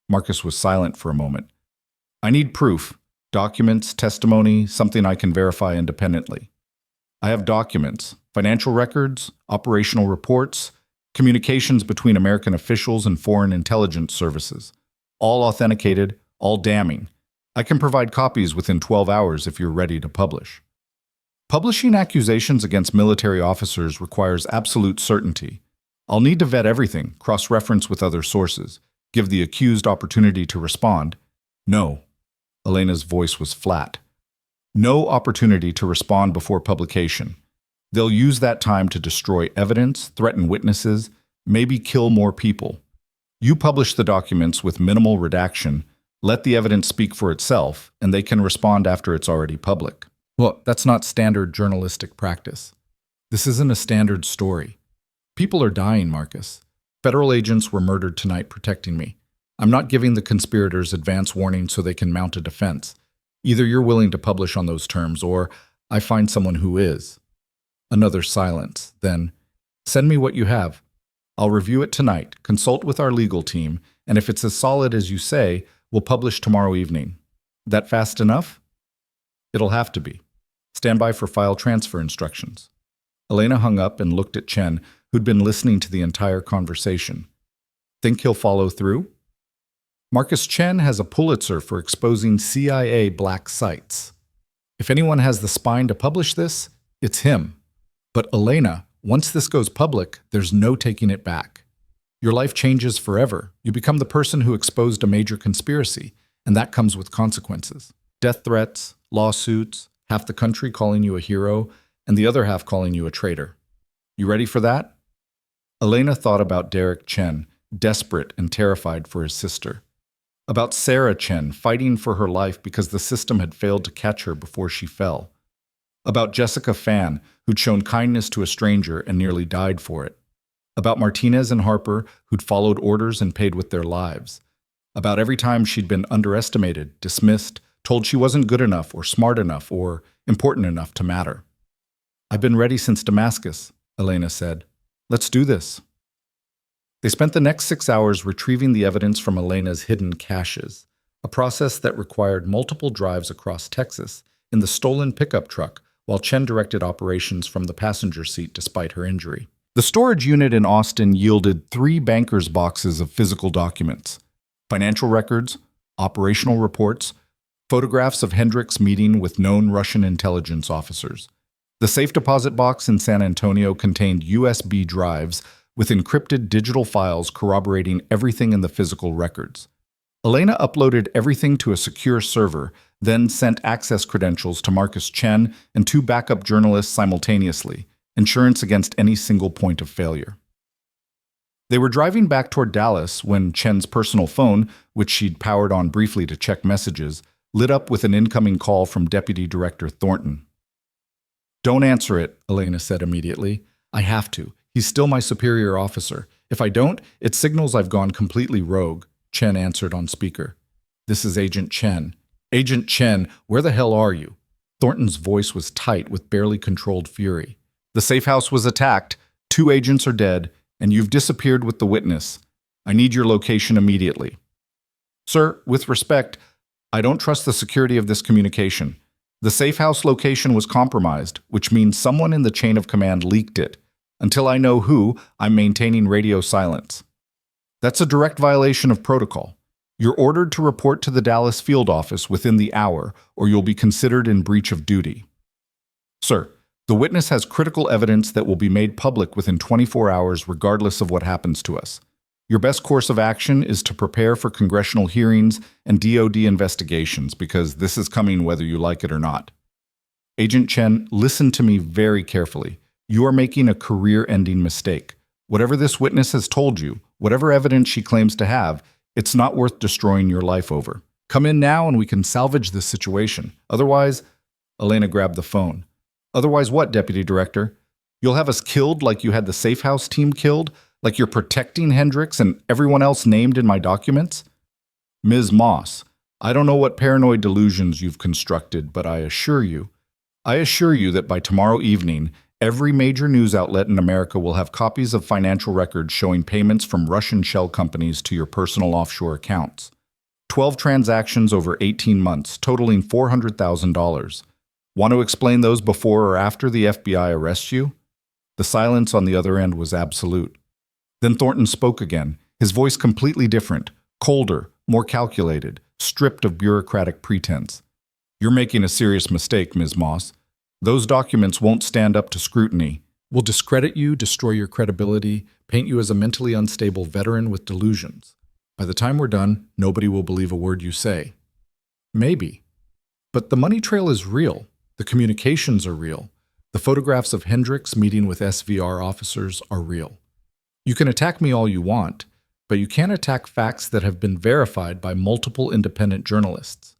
Marcus was silent for a moment. I need proof. Documents, testimony, something I can verify independently. I have documents, financial records, operational reports, communications between American officials and foreign intelligence services. All authenticated, all damning. I can provide copies within 12 hours if you're ready to publish. Publishing accusations against military officers requires absolute certainty. I'll need to vet everything, cross-reference with other sources, give the accused opportunity to respond. No. Elena's voice was flat. No opportunity to respond before publication. They'll use that time to destroy evidence, threaten witnesses, maybe kill more people. You publish the documents with minimal redaction, let the evidence speak for itself, and they can respond after it's already public. Well, that's not standard journalistic practice. This isn't a standard story. People are dying, Marcus. Federal agents were murdered tonight protecting me. I'm not giving the conspirators advance warning so they can mount a defense. Either you're willing to publish on those terms, or I find someone who is. Another silence. Then, send me what you have. I'll review it tonight, consult with our legal team, and if it's as solid as you say, we'll publish tomorrow evening. That fast enough? It'll have to be. Stand by for file transfer instructions. Elena hung up and looked at Chen, who'd been listening to the entire conversation. Think he'll follow through? Marcus Chen has a Pulitzer for exposing CIA black sites. If anyone has the spine to publish this, it's him. But Elena, once this goes public, there's no taking it back. Your life changes forever. You become the person who exposed a major conspiracy, and that comes with consequences. Death threats, lawsuits, half the country calling you a hero, and the other half calling you a traitor. You ready for that? Elena thought about Derek Chen, desperate and terrified for his sister. About Sarah Chen, fighting for her life because the system had failed to catch her before she fell. About Jessica Fan, who'd shown kindness to a stranger and nearly died for it. About Martinez and Harper, who'd followed orders and paid with their lives. About every time she'd been underestimated, dismissed, told she wasn't good enough or smart enough or important enough to matter. I've been ready since Damascus, Elena said. Let's do this. They spent the next 6 hours retrieving the evidence from Elena's hidden caches, a process that required multiple drives across Texas in the stolen pickup truck while Chen directed operations from the passenger seat despite her injury. The storage unit in Austin yielded 3 banker's boxes of physical documents, financial records, operational reports, photographs of Hendricks meeting with known Russian intelligence officers. The safe deposit box in San Antonio contained USB drives with encrypted digital files corroborating everything in the physical records. Elena uploaded everything to a secure server, then sent access credentials to Marcus Chen and 2 backup journalists simultaneously, insurance against any single point of failure. They were driving back toward Dallas when Chen's personal phone, which she'd powered on briefly to check messages, lit up with an incoming call from Deputy Director Thornton. Don't answer it, Elena said immediately. I have to. He's still my superior officer. If I don't, it signals I've gone completely rogue, Chen answered on speaker. This is Agent Chen. Agent Chen, where the hell are you? Thornton's voice was tight with barely controlled fury. The safe house was attacked, 2 agents are dead, and you've disappeared with the witness. I need your location immediately. Sir, with respect, I don't trust the security of this communication. The safe house location was compromised, which means someone in the chain of command leaked it. Until I know who, I'm maintaining radio silence. That's a direct violation of protocol. You're ordered to report to the Dallas field office within the hour, or you'll be considered in breach of duty. Sir, the witness has critical evidence that will be made public within 24 hours regardless of what happens to us. Your best course of action is to prepare for congressional hearings and DOD investigations because this is coming whether you like it or not. Agent Chen, listen to me very carefully. You are making a career-ending mistake. Whatever this witness has told you, whatever evidence she claims to have, it's not worth destroying your life over. Come in now and we can salvage this situation. Otherwise, Elena grabbed the phone. Otherwise what, Deputy Director? You'll have us killed like you had the safe house team killed, like you're protecting Hendricks and everyone else named in my documents? Ms. Moss, I don't know what paranoid delusions you've constructed, but I assure you that by tomorrow evening, every major news outlet in America will have copies of financial records showing payments from Russian shell companies to your personal offshore accounts. 12 transactions over 18 months, totaling $400,000. Want to explain those before or after the FBI arrests you? The silence on the other end was absolute. Then Thornton spoke again, his voice completely different, colder, more calculated, stripped of bureaucratic pretense. You're making a serious mistake, Ms. Moss. Those documents won't stand up to scrutiny. Will discredit you, destroy your credibility, paint you as a mentally unstable veteran with delusions. By the time we're done, nobody will believe a word you say. Maybe. But the money trail is real. The communications are real. The photographs of Hendricks meeting with SVR officers are real. You can attack me all you want, but you can't attack facts that have been verified by multiple independent journalists.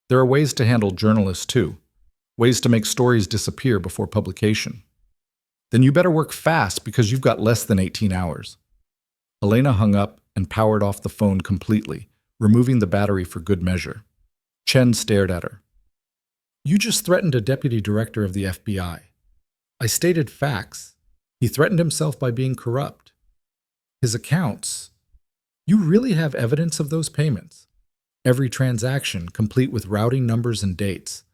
There are ways to handle journalists too, ways to make stories disappear before publication. Then you better work fast because you've got less than 18 hours. Elena hung up and powered off the phone completely, removing the battery for good measure. Chen stared at her. You just threatened a deputy director of the FBI. I stated facts. He threatened himself by being corrupt. His accounts. You really have evidence of those payments. Every transaction, complete with routing numbers and dates.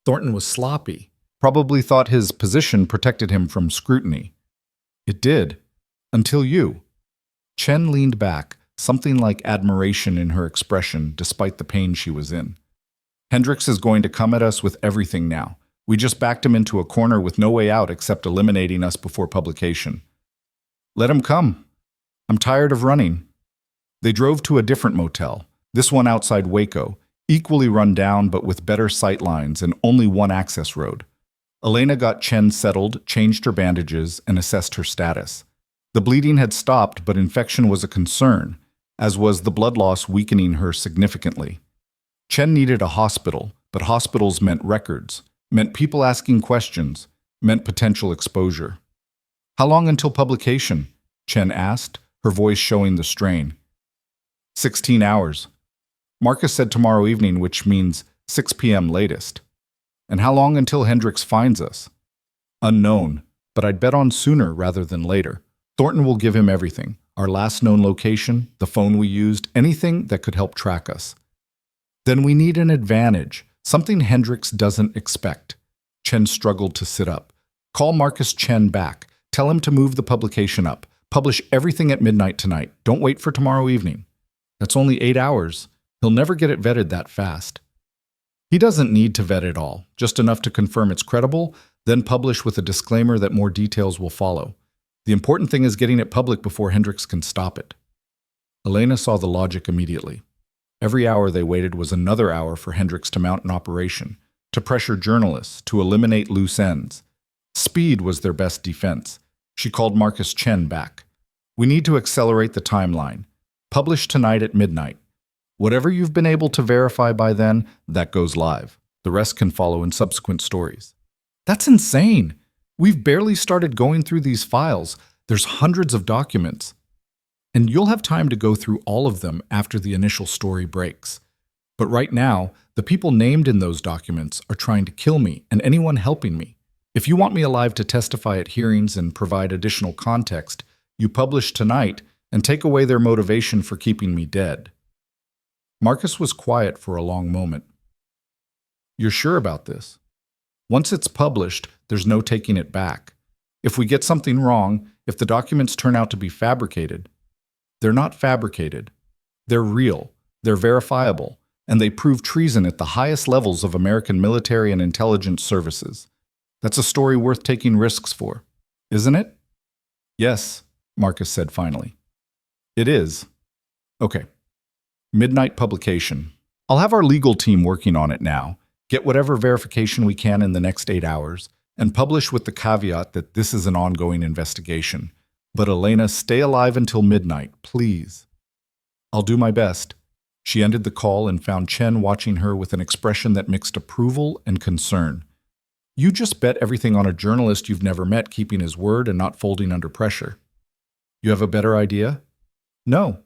Thornton was sloppy. Probably thought his position protected him from scrutiny. It did. Until you. Chen leaned back, something like admiration in her expression despite the pain she was in. Hendricks is going to come at us with everything now. We just backed him into a corner with no way out except eliminating us before publication. Let him come. I'm tired of running. They drove to a different motel, this one outside Waco, equally run down but with better sight lines and only one access road. Elena got Chen settled, changed her bandages, and assessed her status. The bleeding had stopped, but infection was a concern, as was the blood loss weakening her significantly. Chen needed a hospital, but hospitals meant records, meant people asking questions, meant potential exposure. How long until publication? Chen asked, her voice showing the strain. 16 hours. Marcus said tomorrow evening, which means 6 p.m. latest. And how long until Hendricks finds us? Unknown, but I'd bet on sooner rather than later. Thornton will give him everything, our last known location, the phone we used, anything that could help track us. Then we need an advantage, something Hendricks doesn't expect. Chen struggled to sit up. Call Marcus Chen back. Tell him to move the publication up. Publish everything at midnight tonight. Don't wait for tomorrow evening. That's only 8 hours. He'll never get it vetted that fast. He doesn't need to vet it all, just enough to confirm it's credible, then publish with a disclaimer that more details will follow. The important thing is getting it public before Hendricks can stop it. Elena saw the logic immediately. Every hour they waited was another hour for Hendricks to mount an operation, to pressure journalists, to eliminate loose ends. Speed was their best defense. She called Marcus Chen back. We need to accelerate the timeline. Publish tonight at midnight. Whatever you've been able to verify by then, that goes live. The rest can follow in subsequent stories. That's insane. We've barely started going through these files. There's hundreds of documents. And you'll have time to go through all of them after the initial story breaks. But right now, the people named in those documents are trying to kill me and anyone helping me. If you want me alive to testify at hearings and provide additional context, you publish tonight and take away their motivation for keeping me dead. Marcus was quiet for a long moment. You're sure about this? Once it's published, there's no taking it back. If we get something wrong, if the documents turn out to be fabricated, they're not fabricated. They're real, they're verifiable, and they prove treason at the highest levels of American military and intelligence services. That's a story worth taking risks for, isn't it? Yes, Marcus said finally. It is. Okay. Midnight publication. I'll have our legal team working on it now, get whatever verification we can in the next 8 hours, and publish with the caveat that this is an ongoing investigation. But Elena, stay alive until midnight, please. I'll do my best. She ended the call and found Chen watching her with an expression that mixed approval and concern. You just bet everything on a journalist you've never met keeping his word and not folding under pressure. You have a better idea? No.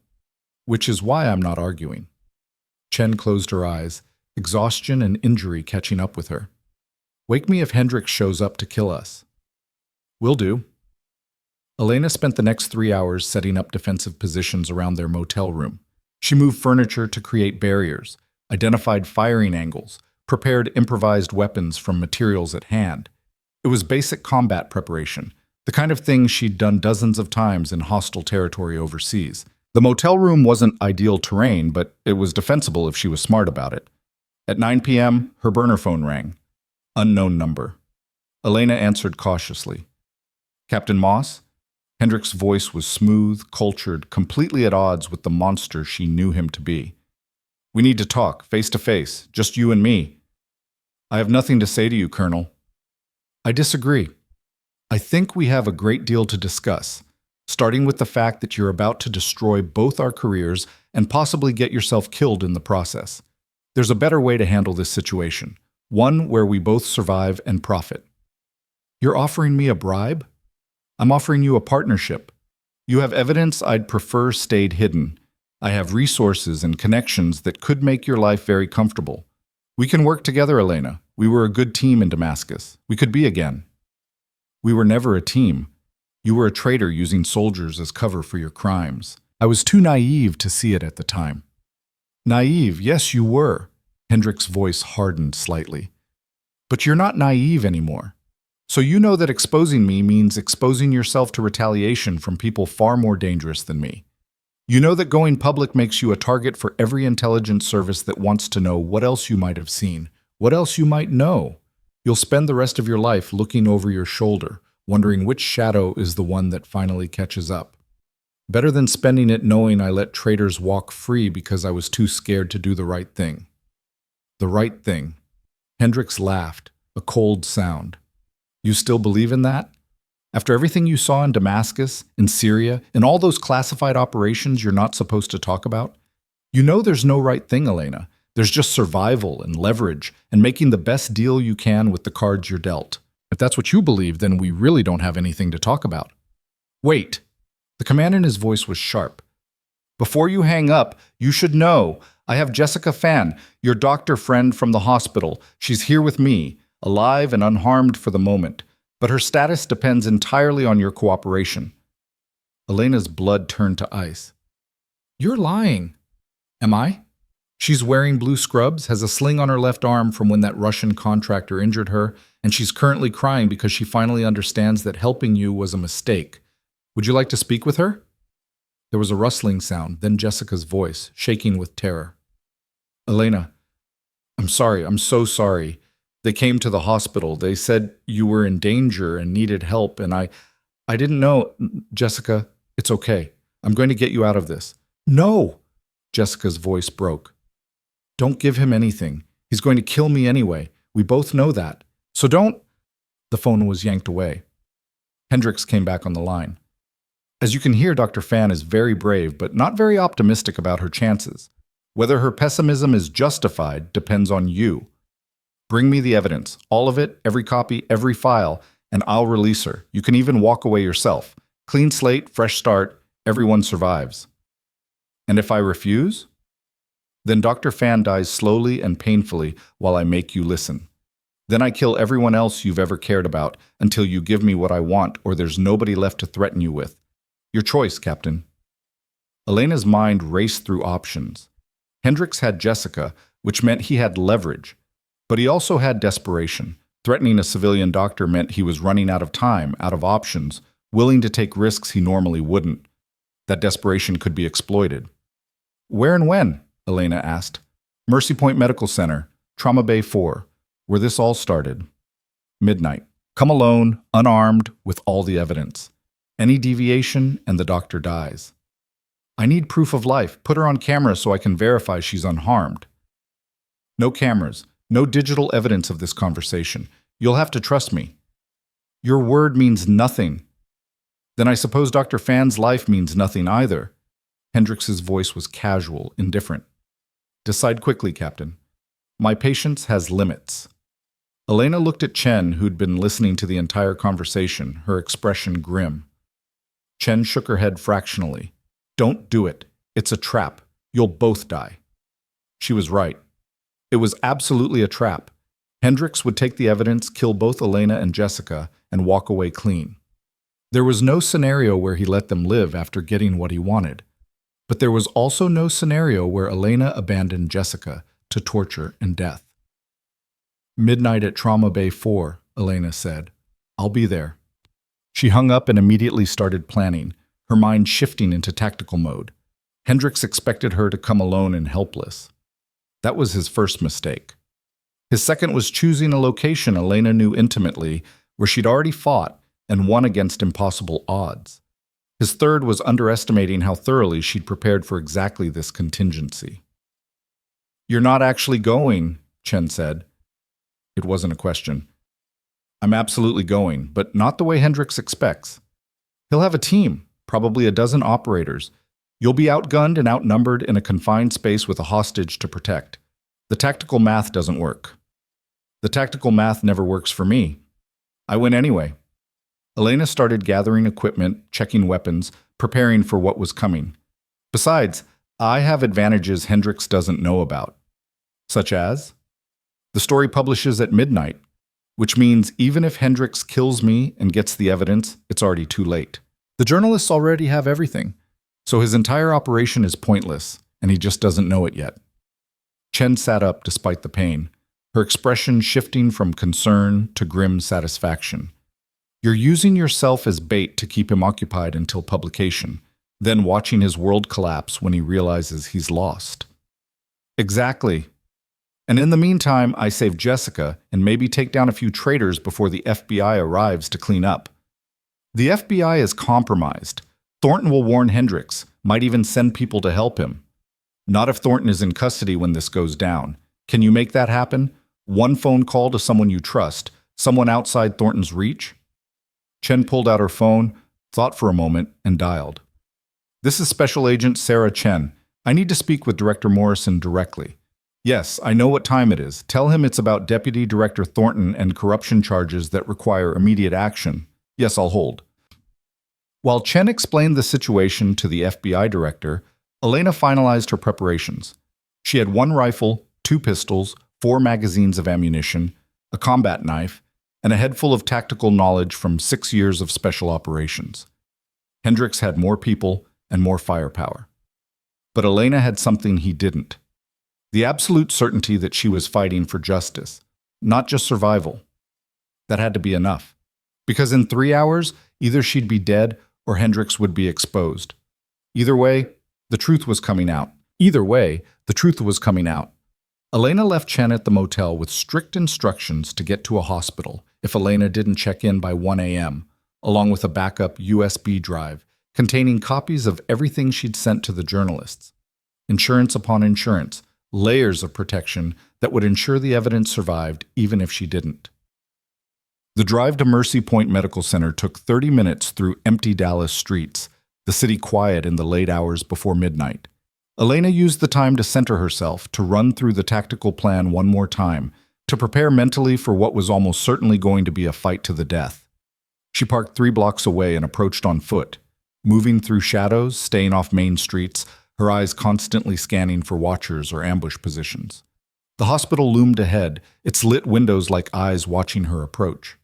Which is why I'm not arguing. Chen closed her eyes, exhaustion and injury catching up with her. Wake me if Hendricks shows up to kill us. Will do. Elena spent the next 3 hours setting up defensive positions around their motel room. She moved furniture to create barriers, identified firing angles, prepared improvised weapons from materials at hand. It was basic combat preparation, the kind of thing she'd done dozens of times in hostile territory overseas. The motel room wasn't ideal terrain, but it was defensible if she was smart about it. At 9 p.m., her burner phone rang. Unknown number. Elena answered cautiously. Captain Moss? Hendricks' voice was smooth, cultured, completely at odds with the monster she knew him to be. We need to talk, face to face, just you and me. I have nothing to say to you, Colonel. I disagree. I think we have a great deal to discuss, starting with the fact that you're about to destroy both our careers and possibly get yourself killed in the process. There's a better way to handle this situation, one where we both survive and profit. You're offering me a bribe? I'm offering you a partnership. You have evidence I'd prefer stayed hidden. I have resources and connections that could make your life very comfortable. We can work together, Elena. We were a good team in Damascus. We could be again. We were never a team. You were a traitor using soldiers as cover for your crimes. I was too naive to see it at the time. Naive, yes, you were. Hendricks' voice hardened slightly. But you're not naive anymore. So you know that exposing me means exposing yourself to retaliation from people far more dangerous than me. You know that going public makes you a target for every intelligence service that wants to know what else you might have seen, what else you might know. You'll spend the rest of your life looking over your shoulder, wondering which shadow is the one that finally catches up. Better than spending it knowing I let traitors walk free because I was too scared to do the right thing. The right thing. Hendricks laughed, a cold sound. You still believe in that? After everything you saw in Damascus, in Syria, in all those classified operations you're not supposed to talk about? You know there's no right thing, Elena. There's just survival and leverage and making the best deal you can with the cards you're dealt. If that's what you believe, then we really don't have anything to talk about. Wait. The command in his voice was sharp. Before you hang up, you should know. I have Jessica Fan, your doctor friend from the hospital. She's here with me, alive and unharmed for the moment. But her status depends entirely on your cooperation. Elena's blood turned to ice. You're lying. Am I? She's wearing blue scrubs, has a sling on her left arm from when that Russian contractor injured her, and she's currently crying because she finally understands that helping you was a mistake. Would you like to speak with her? There was a rustling sound, then Jessica's voice, shaking with terror. Elena, I'm sorry, I'm so sorry. They came to the hospital. They said you were in danger and needed help, and I didn't know. Jessica, it's okay. I'm going to get you out of this. No! Jessica's voice broke. Don't give him anything. He's going to kill me anyway. We both know that. So don't... The phone was yanked away. Hendricks came back on the line. As you can hear, Dr. Fan is very brave, but not very optimistic about her chances. Whether her pessimism is justified depends on you. Bring me the evidence, all of it, every copy, every file, and I'll release her. You can even walk away yourself. Clean slate, fresh start, everyone survives. And if I refuse? Then Dr. Fan dies slowly and painfully while I make you listen. Then I kill everyone else you've ever cared about until you give me what I want or there's nobody left to threaten you with. Your choice, Captain. Elena's mind raced through options. Hendricks had Jessica, which meant he had leverage. But he also had desperation. Threatening a civilian doctor meant he was running out of time, out of options, willing to take risks he normally wouldn't. That desperation could be exploited. Where and when? Elena asked. Mercy Point Medical Center, Trauma Bay 4, where this all started. Midnight. Come alone, unarmed, with all the evidence. Any deviation, and the doctor dies. I need proof of life. Put her on camera so I can verify she's unharmed. No cameras. No digital evidence of this conversation. You'll have to trust me. Your word means nothing. Then I suppose Dr. Fan's life means nothing either. Hendricks' voice was casual, indifferent. Decide quickly, Captain. My patience has limits. Elena looked at Chen, who'd been listening to the entire conversation, her expression grim. Chen shook her head fractionally. Don't do it. It's a trap. You'll both die. She was right. It was absolutely a trap. Hendricks would take the evidence, kill both Elena and Jessica, and walk away clean. There was no scenario where he let them live after getting what he wanted. But there was also no scenario where Elena abandoned Jessica to torture and death. Midnight at Trauma Bay 4, Elena said. I'll be there. She hung up and immediately started planning, her mind shifting into tactical mode. Hendricks expected her to come alone and helpless. That was his first mistake. His second was choosing a location Elena knew intimately, where she'd already fought and won against impossible odds. His third was underestimating how thoroughly she'd prepared for exactly this contingency. You're not actually going, Chen said. It wasn't a question. I'm absolutely going, but not the way Hendricks expects. He'll have a team, probably a dozen operators. You'll be outgunned and outnumbered in a confined space with a hostage to protect. The tactical math doesn't work. The tactical math never works for me. I win anyway. Elena started gathering equipment, checking weapons, preparing for what was coming. Besides, I have advantages Hendricks doesn't know about. Such as? The story publishes at midnight, which means even if Hendricks kills me and gets the evidence, it's already too late. The journalists already have everything, so his entire operation is pointless, and he just doesn't know it yet. Chen sat up despite the pain, her expression shifting from concern to grim satisfaction. You're using yourself as bait to keep him occupied until publication, then watching his world collapse when he realizes he's lost. Exactly. And in the meantime, I save Jessica and maybe take down a few traitors before the FBI arrives to clean up. The FBI is compromised. Thornton will warn Hendricks, might even send people to help him. Not if Thornton is in custody when this goes down. Can you make that happen? One phone call to someone you trust, someone outside Thornton's reach? Chen pulled out her phone, thought for a moment, and dialed. This is Special Agent Sarah Chen. I need to speak with Director Morrison directly. Yes, I know what time it is. Tell him it's about Deputy Director Thornton and corruption charges that require immediate action. Yes, I'll hold. While Chen explained the situation to the FBI director, Elena finalized her preparations. She had 1 rifle, 2 pistols, 4 magazines of ammunition, a combat knife, and a head full of tactical knowledge from 6 years of special operations. Hendricks had more people and more firepower. But Elena had something he didn't. The absolute certainty that she was fighting for justice, not just survival. That had to be enough. Because in 3 hours, either she'd be dead or Hendricks would be exposed. Either way, the truth was coming out. Elena left Chen at the motel with strict instructions to get to a hospital if Elena didn't check in by 1 a.m., along with a backup USB drive containing copies of everything she'd sent to the journalists. Insurance upon insurance, layers of protection that would ensure the evidence survived even if she didn't. The drive to Mercy Point Medical Center took 30 minutes through empty Dallas streets, the city quiet in the late hours before midnight. Elena used the time to center herself, to run through the tactical plan one more time, to prepare mentally for what was almost certainly going to be a fight to the death. She parked 3 blocks away and approached on foot, moving through shadows, staying off main streets, her eyes constantly scanning for watchers or ambush positions. The hospital loomed ahead, its lit windows like eyes watching her approach.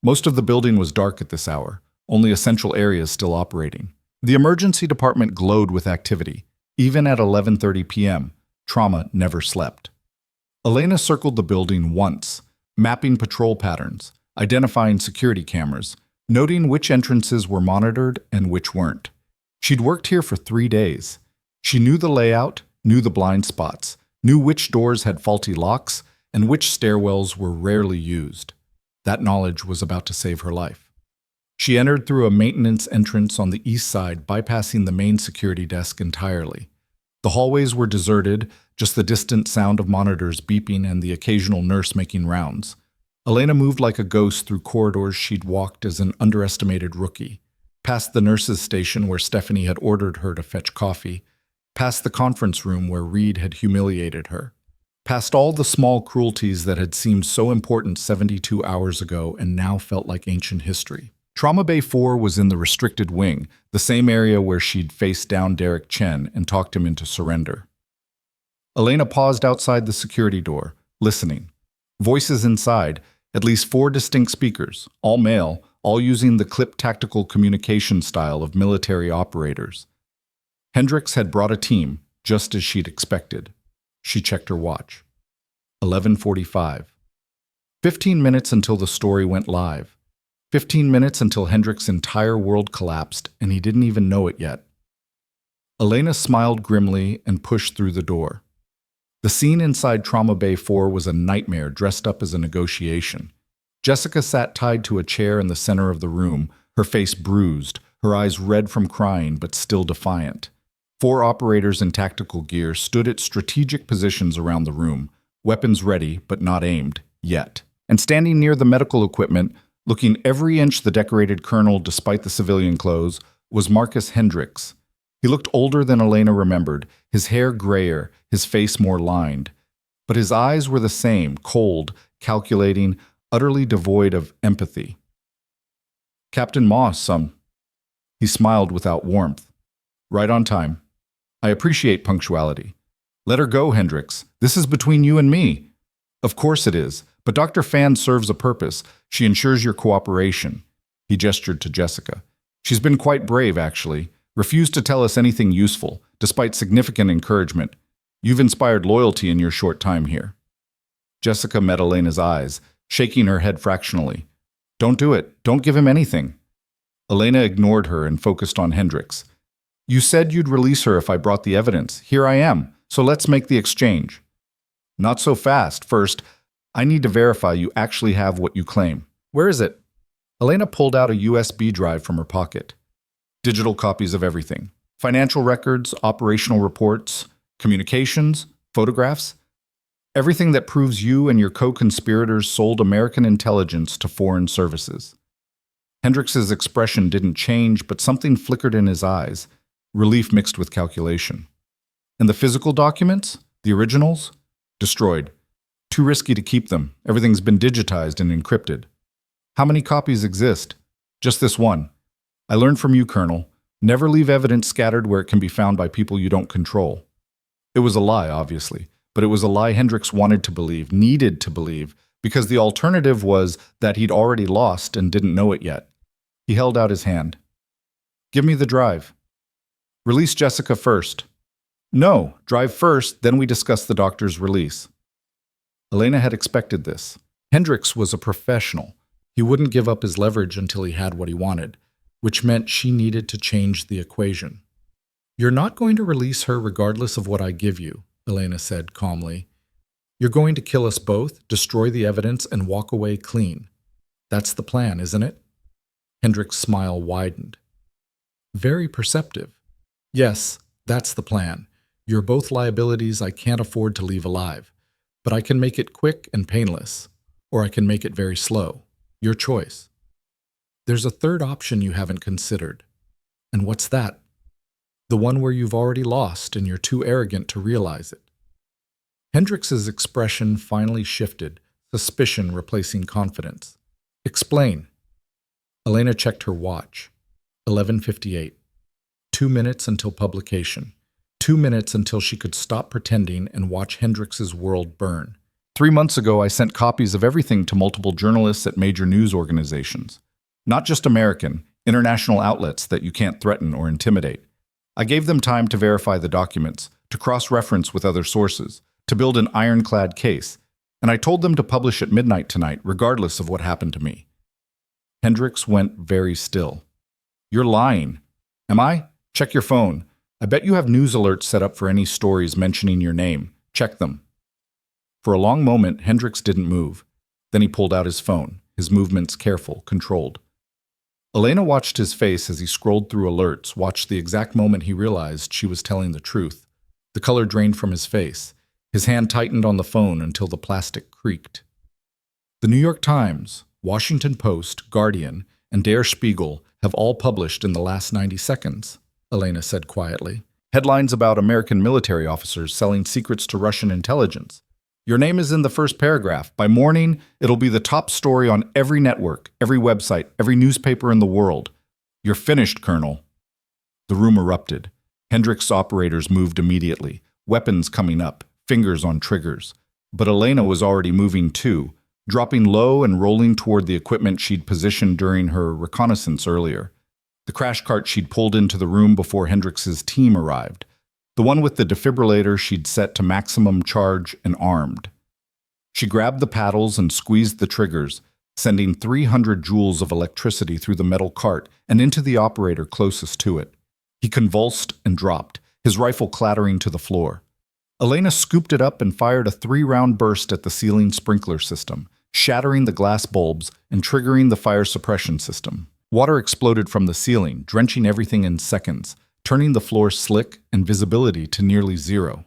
Most of the building was dark at this hour, only essential areas still operating. The emergency department glowed with activity. Even at 11:30 p.m., trauma never slept. Elena circled the building once, mapping patrol patterns, identifying security cameras, noting which entrances were monitored and which weren't. She'd worked here for 3 days. She knew the layout, knew the blind spots, knew which doors had faulty locks, and which stairwells were rarely used. That knowledge was about to save her life. She entered through a maintenance entrance on the east side, bypassing the main security desk entirely. The hallways were deserted, just the distant sound of monitors beeping and the occasional nurse making rounds. Elena moved like a ghost through corridors she'd walked as an underestimated rookie, past the nurse's station where Stephanie had ordered her to fetch coffee, past the conference room where Reed had humiliated her, past all the small cruelties that had seemed so important 72 hours ago and now felt like ancient history. Trauma Bay 4 was in the restricted wing, the same area where she'd faced down Derek Chen and talked him into surrender. Elena paused outside the security door, listening. Voices inside, at least 4 distinct speakers, all male, all using the clipped tactical communication style of military operators. Hendricks had brought a team, just as she'd expected. She checked her watch. 11:45. 15 minutes until the story went live. 15 minutes until Hendricks' entire world collapsed, and he didn't even know it yet. Elena smiled grimly and pushed through the door. The scene inside Trauma Bay 4 was a nightmare dressed up as a negotiation. Jessica sat tied to a chair in the center of the room, her face bruised, her eyes red from crying but still defiant. 4 operators in tactical gear stood at strategic positions around the room, weapons ready but not aimed, yet. And standing near the medical equipment, looking every inch the decorated colonel despite the civilian clothes, was Marcus Hendricks. He looked older than Elena remembered, his hair grayer, his face more lined. But his eyes were the same, cold, calculating, utterly devoid of empathy. "Captain Moss, He smiled without warmth. "Right on time. I appreciate punctuality. Let her go, Hendricks. This is between you and me." "Of course it is, but Dr. Fan serves a purpose. She ensures your cooperation." He gestured to Jessica. "She's been quite brave, actually. Refused to tell us anything useful, despite significant encouragement. You've inspired loyalty in your short time here." Jessica met Elena's eyes, shaking her head fractionally. "Don't do it. Don't give him anything." Elena ignored her and focused on Hendricks. "You said you'd release her if I brought the evidence. Here I am, so let's make the exchange." "Not so fast. First, I need to verify you actually have what you claim." "Where is it?" Elena pulled out a USB drive from her pocket. "Digital copies of everything. Financial records, operational reports, communications, photographs. Everything that proves you and your co-conspirators sold American intelligence to foreign services." Hendricks's expression didn't change, but something flickered in his eyes, relief mixed with calculation. "And the physical documents? The originals?" "Destroyed. Too risky to keep them. Everything's been digitized and encrypted." "How many copies exist?" "Just this one. I learned from you, Colonel. Never leave evidence scattered where it can be found by people you don't control." It was a lie, obviously, but it was a lie Hendricks wanted to believe, needed to believe, because the alternative was that he'd already lost and didn't know it yet. He held out his hand. "Give me the drive." "Release Jessica first." "No, drive first, then we discuss the doctor's release." Elena had expected this. Hendricks was a professional. He wouldn't give up his leverage until he had what he wanted, which meant she needed to change the equation. "You're not going to release her regardless of what I give you," Elena said calmly. "You're going to kill us both, destroy the evidence, and walk away clean. That's the plan, isn't it?" Hendricks' smile widened. "Very perceptive. Yes, that's the plan. You're both liabilities I can't afford to leave alive. But I can make it quick and painless, or I can make it very slow. Your choice. There's a third option you haven't considered. And what's that? The one where you've already lost and you're too arrogant to realize it." Hendricks's expression finally shifted, suspicion replacing confidence. "Explain." Elena checked her watch. 11:58. 2 minutes until publication. 2 minutes until she could stop pretending and watch Hendricks's world burn. 3 months ago, I sent copies of everything to multiple journalists at major news organizations. Not just American, international outlets that you can't threaten or intimidate. I gave them time to verify the documents, to cross-reference with other sources, to build an ironclad case, and I told them to publish at midnight tonight, regardless of what happened to me. Hendricks went very still. "You're lying." "Am I? Check your phone. I bet you have news alerts set up for any stories mentioning your name. Check them." For a long moment, Hendricks didn't move. Then he pulled out his phone, his movements careful, controlled. Elena watched his face as he scrolled through alerts, watched the exact moment he realized she was telling the truth. The color drained from his face. His hand tightened on the phone until the plastic creaked. The New York Times, Washington Post, Guardian, and Der Spiegel have all published in the last 90 seconds, Elena said quietly. Headlines about American military officers selling secrets to Russian intelligence. Your name is in the first paragraph. By morning, it'll be the top story on every network, every website, every newspaper in the world. You're finished, Colonel." The room erupted. Hendricks' operators moved immediately, weapons coming up, fingers on triggers. But Elena was already moving too, dropping low and rolling toward the equipment she'd positioned during her reconnaissance earlier. The crash cart she'd pulled into the room before Hendricks' team arrived. The one with the defibrillator she'd set to maximum charge and armed. She grabbed the paddles and squeezed the triggers, sending 300 joules of electricity through the metal cart and into the operator closest to it. He convulsed and dropped, his rifle clattering to the floor. Elena scooped it up and fired a 3-round burst at the ceiling sprinkler system, shattering the glass bulbs and triggering the fire suppression system. Water exploded from the ceiling, drenching everything in seconds, turning the floor slick and visibility to nearly zero.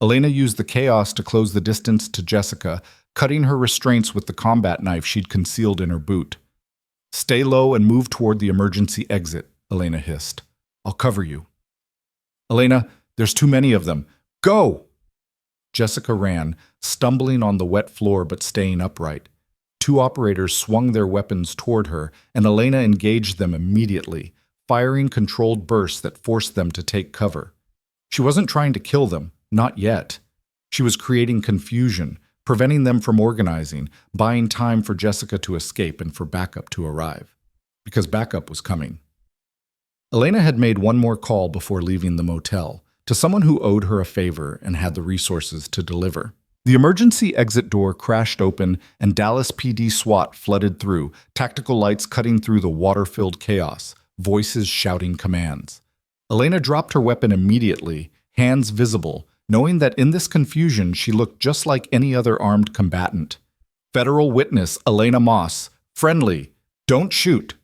Elena used the chaos to close the distance to Jessica, cutting her restraints with the combat knife she'd concealed in her boot. "Stay low and move toward the emergency exit," Elena hissed. "I'll cover you." "Elena, there's too many of them. Go!" Jessica ran, stumbling on the wet floor but staying upright. 2 operators swung their weapons toward her, and Elena engaged them immediately, firing controlled bursts that forced them to take cover. She wasn't trying to kill them, not yet. She was creating confusion, preventing them from organizing, buying time for Jessica to escape and for backup to arrive. Because backup was coming. Elena had made one more call before leaving the motel, to someone who owed her a favor and had the resources to deliver. The emergency exit door crashed open and Dallas PD SWAT flooded through, tactical lights cutting through the water-filled chaos, voices shouting commands. Elena dropped her weapon immediately, hands visible, knowing that in this confusion she looked just like any other armed combatant. "Federal witness Elena Moss. Friendly. Don't shoot."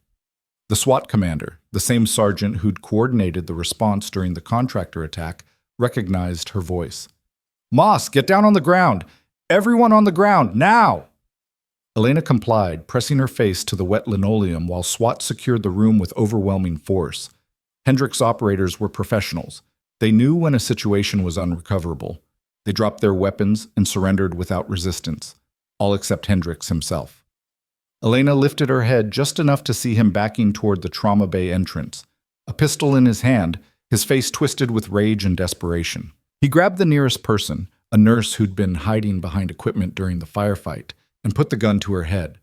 The SWAT commander, the same sergeant who'd coordinated the response during the contractor attack, recognized her voice. "Moss, get down on the ground! Everyone on the ground, now!" Elena complied, pressing her face to the wet linoleum while SWAT secured the room with overwhelming force. Hendricks' operators were professionals. They knew when a situation was unrecoverable. They dropped their weapons and surrendered without resistance, all except Hendricks himself. Elena lifted her head just enough to see him backing toward the trauma bay entrance, a pistol in his hand, his face twisted with rage and desperation. He grabbed the nearest person, a nurse who'd been hiding behind equipment during the firefight, and put the gun to her head.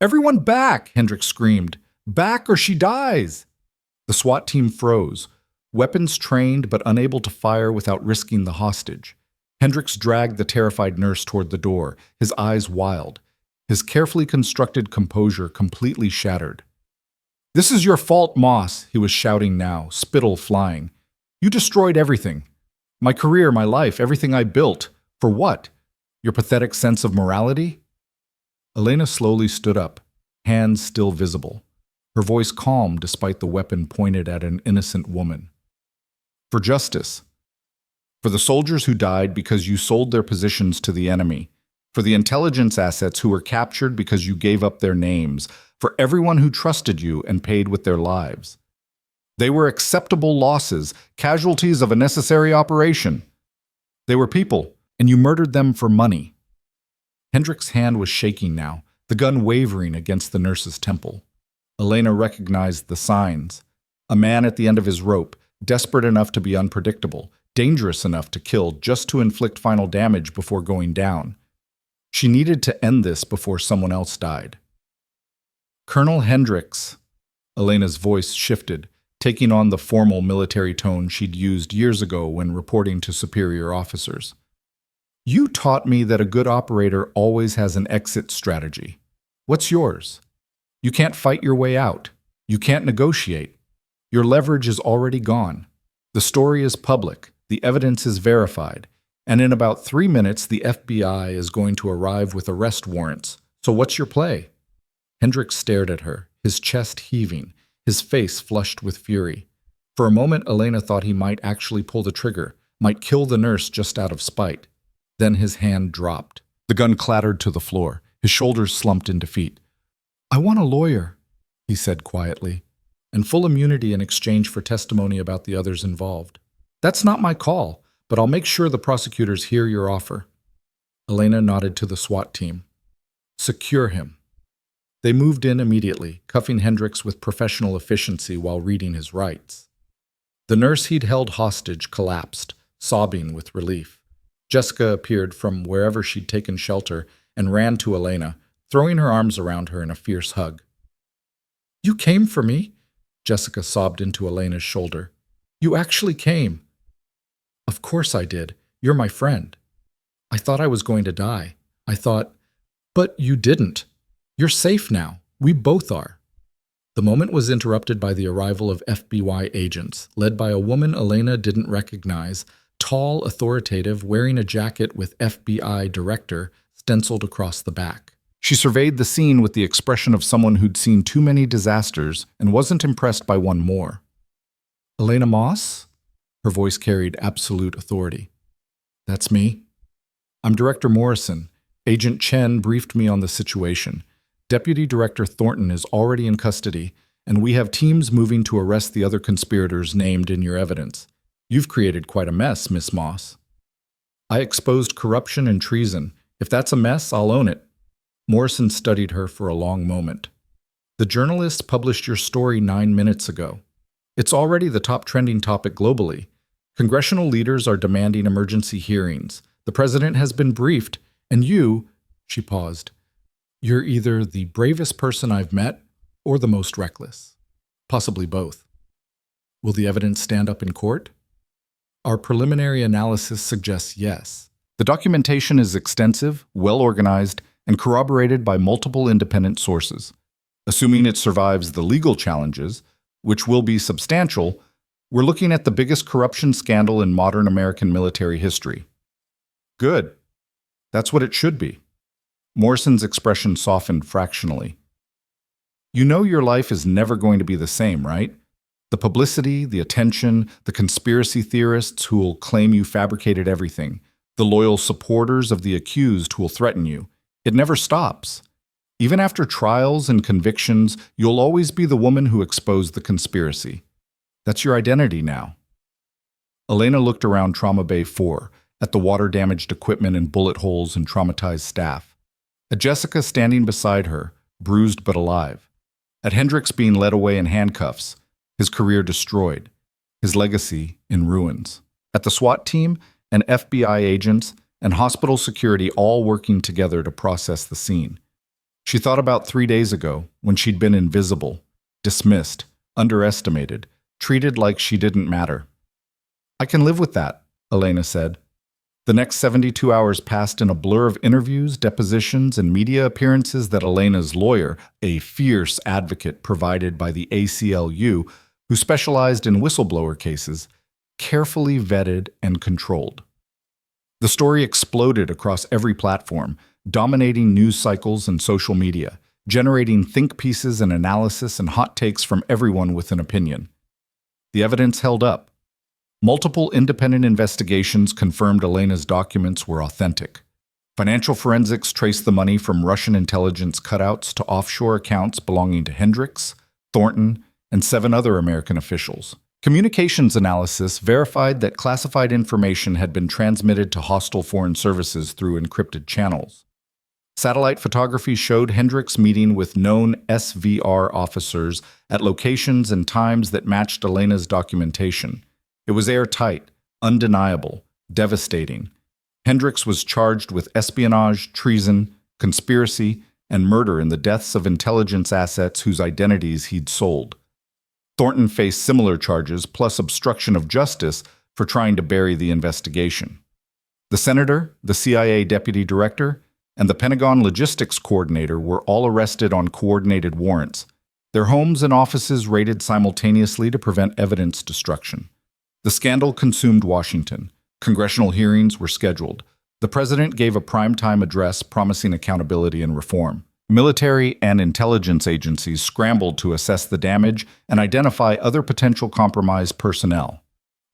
"Everyone back!" Hendricks screamed. "Back or she dies!" The SWAT team froze, weapons trained but unable to fire without risking the hostage. Hendricks dragged the terrified nurse toward the door, his eyes wild, his carefully constructed composure completely shattered. "This is your fault, Moss," he was shouting now, spittle flying. "You destroyed everything. My career, my life, everything I built. For what? Your pathetic sense of morality?" Elena slowly stood up, hands still visible, her voice calm despite the weapon pointed at an innocent woman. "For justice. For the soldiers who died because you sold their positions to the enemy. For the intelligence assets who were captured because you gave up their names. For everyone who trusted you and paid with their lives. They were acceptable losses, casualties of a necessary operation. They were people, and you murdered them for money." Hendricks' hand was shaking now, the gun wavering against the nurse's temple. Elena recognized the signs. A man at the end of his rope, desperate enough to be unpredictable, dangerous enough to kill just to inflict final damage before going down. She needed to end this before someone else died. "Colonel Hendricks." Elena's voice shifted, taking on the formal military tone she'd used years ago when reporting to superior officers. "You taught me that a good operator always has an exit strategy. What's yours? You can't fight your way out. You can't negotiate. Your leverage is already gone. The story is public. The evidence is verified. And in about 3 minutes, the FBI is going to arrive with arrest warrants. So what's your play?" Hendricks stared at her, his chest heaving, his face flushed with fury. For a moment, Elena thought he might actually pull the trigger, might kill the nurse just out of spite. Then his hand dropped. The gun clattered to the floor. His shoulders slumped in defeat. "I want a lawyer," he said quietly, "and full immunity in exchange for testimony about the others involved. That's not my call, but I'll make sure the prosecutors hear your offer." Elena nodded to the SWAT team. Secure him. They moved in immediately, cuffing Hendricks with professional efficiency while reading his rights. The nurse he'd held hostage collapsed, sobbing with relief. Jessica appeared from wherever she'd taken shelter and ran to Elena, throwing her arms around her in a fierce hug. "You came for me?" Jessica sobbed into Elena's shoulder. "You actually came." "Of course I did. You're my friend. I thought I was going to die. I thought, but you didn't. You're safe now. We both are." The moment was interrupted by the arrival of FBI agents, led by a woman Elena didn't recognize, tall, authoritative, wearing a jacket with FBI Director stenciled across the back. She surveyed the scene with the expression of someone who'd seen too many disasters and wasn't impressed by one more. "Elena Moss?" Her voice carried absolute authority. "That's me. I'm Director Morrison. Agent Chen briefed me on the situation. Deputy Director Thornton is already in custody, and we have teams moving to arrest the other conspirators named in your evidence. You've created quite a mess, Miss Moss." "I exposed corruption and treason. If that's a mess, I'll own it." Morrison studied her for a long moment. "The journalists published your story 9 minutes ago. It's already the top trending topic globally. Congressional leaders are demanding emergency hearings. The president has been briefed, and you," she paused, "you're either the bravest person I've met or the most reckless. Possibly both. Will the evidence stand up in court?" "Our preliminary analysis suggests yes. The documentation is extensive, well-organized, and corroborated by multiple independent sources. Assuming it survives the legal challenges, which will be substantial, we're looking at the biggest corruption scandal in modern American military history." "Good. That's what it should be." Morrison's expression softened fractionally. "You know your life is never going to be the same, right? The publicity, the attention, the conspiracy theorists who will claim you fabricated everything, the loyal supporters of the accused who will threaten you. It never stops. Even after trials and convictions, you'll always be the woman who exposed the conspiracy. That's your identity now." Elena looked around Trauma Bay 4, at the water-damaged equipment and bullet holes and traumatized staff. At Jessica standing beside her, bruised but alive. At Hendricks being led away in handcuffs, his career destroyed, his legacy in ruins. At the SWAT team and FBI agents and hospital security all working together to process the scene. She thought about 3 days ago, when she'd been invisible, dismissed, underestimated, treated like she didn't matter. "I can live with that," Elena said. The next 72 hours passed in a blur of interviews, depositions, and media appearances that Elena's lawyer, a fierce advocate provided by the ACLU, who specialized in whistleblower cases, carefully vetted and controlled. The story exploded across every platform, dominating news cycles and social media, generating think pieces and analysis and hot takes from everyone with an opinion. The evidence held up. Multiple independent investigations confirmed Elena's documents were authentic. Financial forensics traced the money from Russian intelligence cutouts to offshore accounts belonging to Hendricks, Thornton, and 7 other American officials. Communications analysis verified that classified information had been transmitted to hostile foreign services through encrypted channels. Satellite photography showed Hendricks meeting with known SVR officers at locations and times that matched Elena's documentation. It was airtight, undeniable, devastating. Hendricks was charged with espionage, treason, conspiracy, and murder in the deaths of intelligence assets whose identities he'd sold. Thornton faced similar charges, plus obstruction of justice for trying to bury the investigation. The senator, the CIA deputy director, and the Pentagon logistics coordinator were all arrested on coordinated warrants, their homes and offices raided simultaneously to prevent evidence destruction. The scandal consumed Washington. Congressional hearings were scheduled. The president gave a primetime address promising accountability and reform. Military and intelligence agencies scrambled to assess the damage and identify other potential compromised personnel.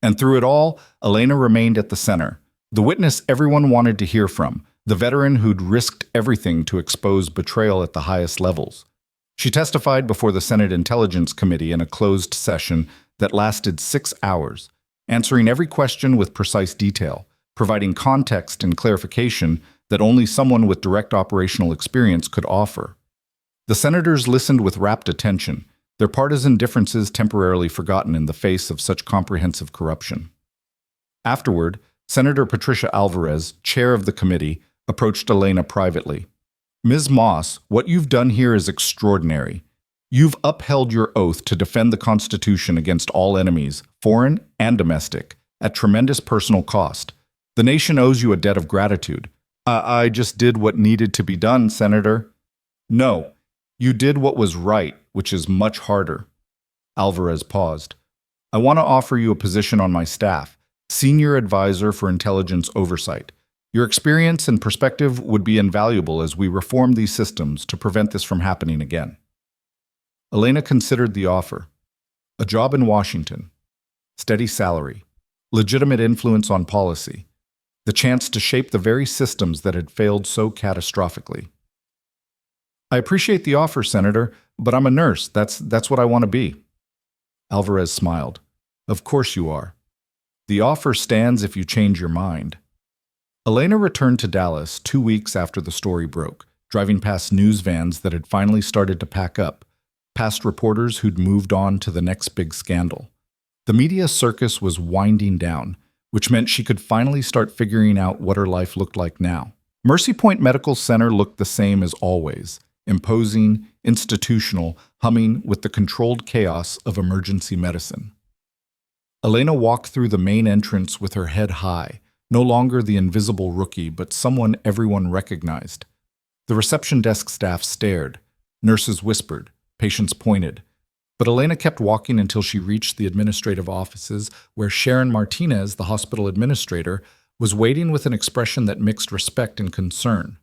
And through it all, Elena remained at the center, the witness everyone wanted to hear from, the veteran who'd risked everything to expose betrayal at the highest levels. She testified before the Senate Intelligence Committee in a closed session that lasted 6 hours, answering every question with precise detail, providing context and clarification that only someone with direct operational experience could offer. The senators listened with rapt attention, their partisan differences temporarily forgotten in the face of such comprehensive corruption. Afterward, Senator Patricia Alvarez, chair of the committee, approached Elena privately. Ms. Moss, what you've done here is extraordinary. You've upheld your oath to defend the Constitution against all enemies, foreign and domestic, at tremendous personal cost. The nation owes you a debt of gratitude. I just did what needed to be done, Senator. No, you did what was right, which is much harder. Alvarez paused. I want to offer you a position on my staff, Senior Advisor for Intelligence Oversight. Your experience and perspective would be invaluable as we reform these systems to prevent this from happening again. Elena considered the offer. A job in Washington, steady salary, legitimate influence on policy, the chance to shape the very systems that had failed so catastrophically. I appreciate the offer, Senator, but I'm a nurse. That's what I want to be. Alvarez smiled. Of course you are. The offer stands if you change your mind. Elena returned to Dallas 2 weeks after the story broke, driving past news vans that had finally started to pack up, past reporters who'd moved on to the next big scandal. The media circus was winding down, which meant she could finally start figuring out what her life looked like now. Mercy Point Medical Center looked the same as always, imposing, institutional, humming with the controlled chaos of emergency medicine. Elena walked through the main entrance with her head high, no longer the invisible rookie, but someone everyone recognized. The reception desk staff stared, nurses whispered, patients pointed. But Elena kept walking until she reached the administrative offices where Sharon Martinez, the hospital administrator, was waiting with an expression that mixed respect and concern.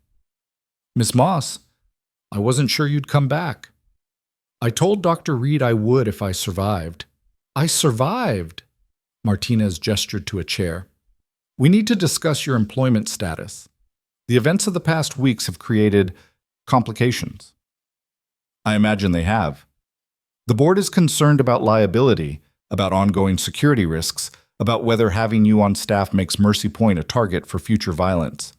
Miss Moss, I wasn't sure you'd come back. I told Dr. Reed I would if I survived. I survived! Martinez gestured to a chair. We need to discuss your employment status. The events of the past weeks have created complications. I imagine they have. The board is concerned about liability, about ongoing security risks, about whether having you on staff makes Mercy Point a target for future violence.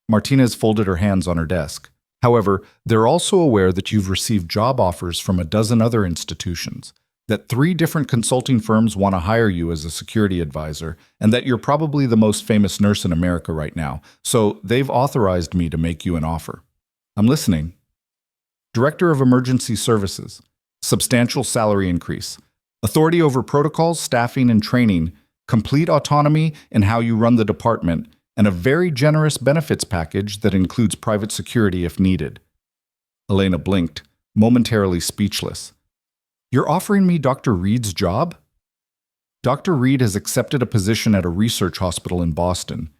Martinez folded her hands on her desk. However, they're also aware that you've received job offers from a dozen other institutions, that 3 different consulting firms want to hire you as a security advisor, and that you're probably the most famous nurse in America right now, so they've authorized me to make you an offer. I'm listening. Director of Emergency Services. Substantial salary increase, authority over protocols, staffing, and training, complete autonomy in how you run the department, and a very generous benefits package that includes private security if needed. Elena blinked, momentarily speechless. You're offering me Dr. Reed's job? Dr. Reed has accepted a position at a research hospital in Boston.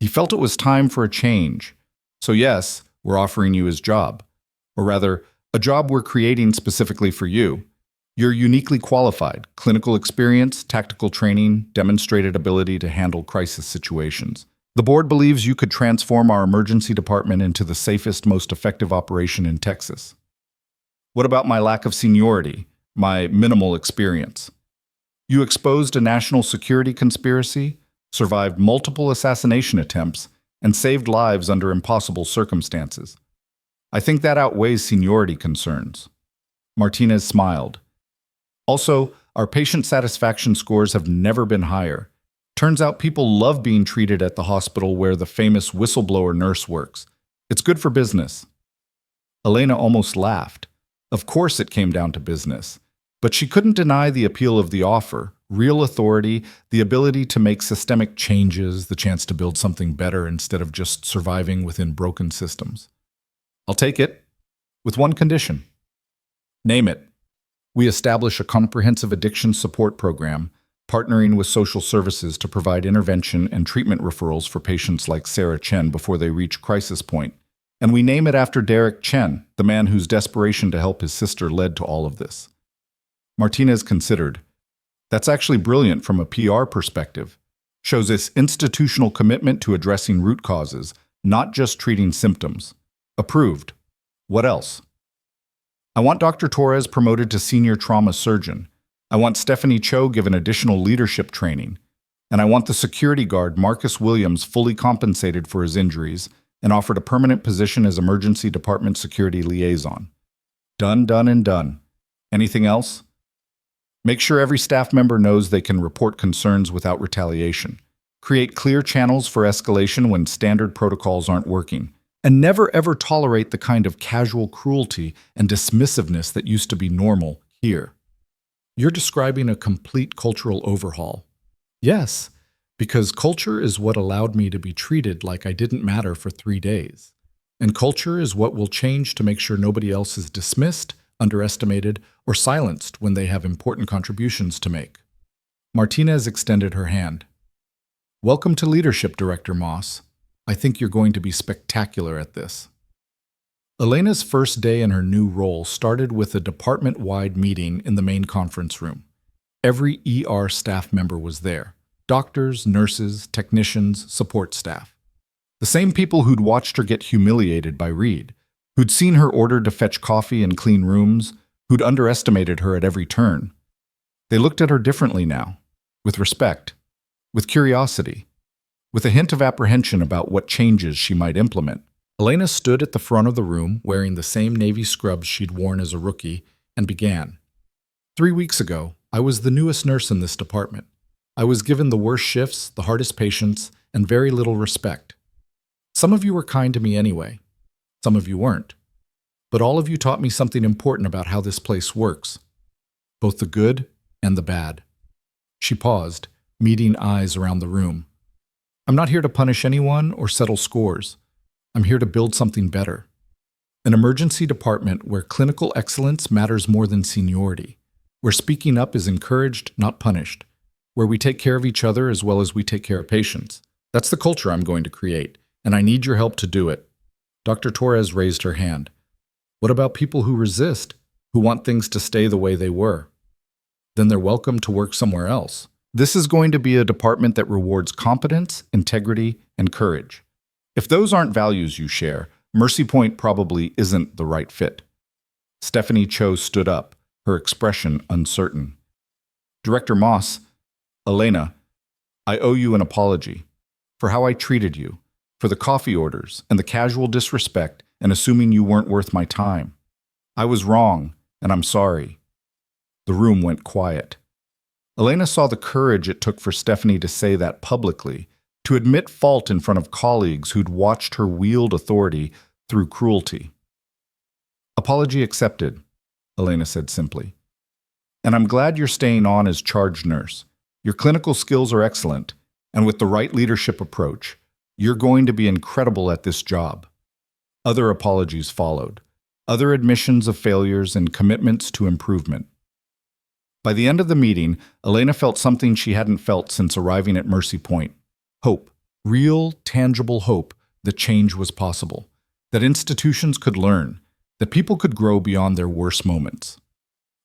He felt it was time for a change. So yes, we're offering you his job. Or rather, a job we're creating specifically for you. You're uniquely qualified, clinical experience, tactical training, demonstrated ability to handle crisis situations. The board believes you could transform our emergency department into the safest, most effective operation in Texas. What about my lack of seniority, my minimal experience? You exposed a national security conspiracy, survived multiple assassination attempts, and saved lives under impossible circumstances. I think that outweighs seniority concerns. Martinez smiled. Also, our patient satisfaction scores have never been higher. Turns out people love being treated at the hospital where the famous whistleblower nurse works. It's good for business. Elena almost laughed. Of course it came down to business. But she couldn't deny the appeal of the offer, real authority, the ability to make systemic changes, the chance to build something better instead of just surviving within broken systems. I'll take it, with one condition. Name it. We establish a comprehensive addiction support program, partnering with social services to provide intervention and treatment referrals for patients like Sarah Chen before they reach crisis point. And we name it after Derek Chen, the man whose desperation to help his sister led to all of this. Martinez considered. That's actually brilliant from a PR perspective. Shows this institutional commitment to addressing root causes, not just treating symptoms. Approved. What else? I want Dr. Torres promoted to senior trauma surgeon. I want Stephanie Cho given additional leadership training. And I want the security guard Marcus Williams fully compensated for his injuries and offered a permanent position as emergency department security liaison. Done, done, and done. Anything else? Make sure every staff member knows they can report concerns without retaliation. Create clear channels for escalation when standard protocols aren't working. And never ever tolerate the kind of casual cruelty and dismissiveness that used to be normal here. You're describing a complete cultural overhaul. Yes, because culture is what allowed me to be treated like I didn't matter for 3 days. And culture is what will change to make sure nobody else is dismissed, underestimated, or silenced when they have important contributions to make. Martinez extended her hand. Welcome to leadership, Director Moss. I think you're going to be spectacular at this. Elena's first day in her new role started with a department-wide meeting in the main conference room. Every ER staff member was there. Doctors, nurses, technicians, support staff. The same people who'd watched her get humiliated by Reed, who'd seen her ordered to fetch coffee and clean rooms, who'd underestimated her at every turn. They looked at her differently now, with respect, with curiosity, with a hint of apprehension about what changes she might implement. Elena stood at the front of the room wearing the same navy scrubs she'd worn as a rookie and began. 3 weeks ago, I was the newest nurse in this department. I was given the worst shifts, the hardest patients, and very little respect. Some of you were kind to me anyway. Some of you weren't. But all of you taught me something important about how this place works, both the good and the bad. She paused, meeting eyes around the room. I'm not here to punish anyone or settle scores. I'm here to build something better. An emergency department where clinical excellence matters more than seniority, where speaking up is encouraged, not punished, where we take care of each other as well as we take care of patients. That's the culture I'm going to create, and I need your help to do it. Dr. Torres raised her hand. What about people who resist, who want things to stay the way they were? Then they're welcome to work somewhere else. This is going to be a department that rewards competence, integrity, and courage. If those aren't values you share, Mercy Point probably isn't the right fit. Stephanie Cho stood up, her expression uncertain. Director Moss, Elena, I owe you an apology for how I treated you, for the coffee orders and the casual disrespect and assuming you weren't worth my time. I was wrong, and I'm sorry. The room went quiet. Elena saw the courage it took for Stephanie to say that publicly, to admit fault in front of colleagues who'd watched her wield authority through cruelty. Apology accepted, Elena said simply. And I'm glad you're staying on as charge nurse. Your clinical skills are excellent, and with the right leadership approach, you're going to be incredible at this job. Other apologies followed, other admissions of failures and commitments to improvement. By the end of the meeting, Elena felt something she hadn't felt since arriving at Mercy Point. Hope. Real, tangible hope that change was possible, that institutions could learn, that people could grow beyond their worst moments.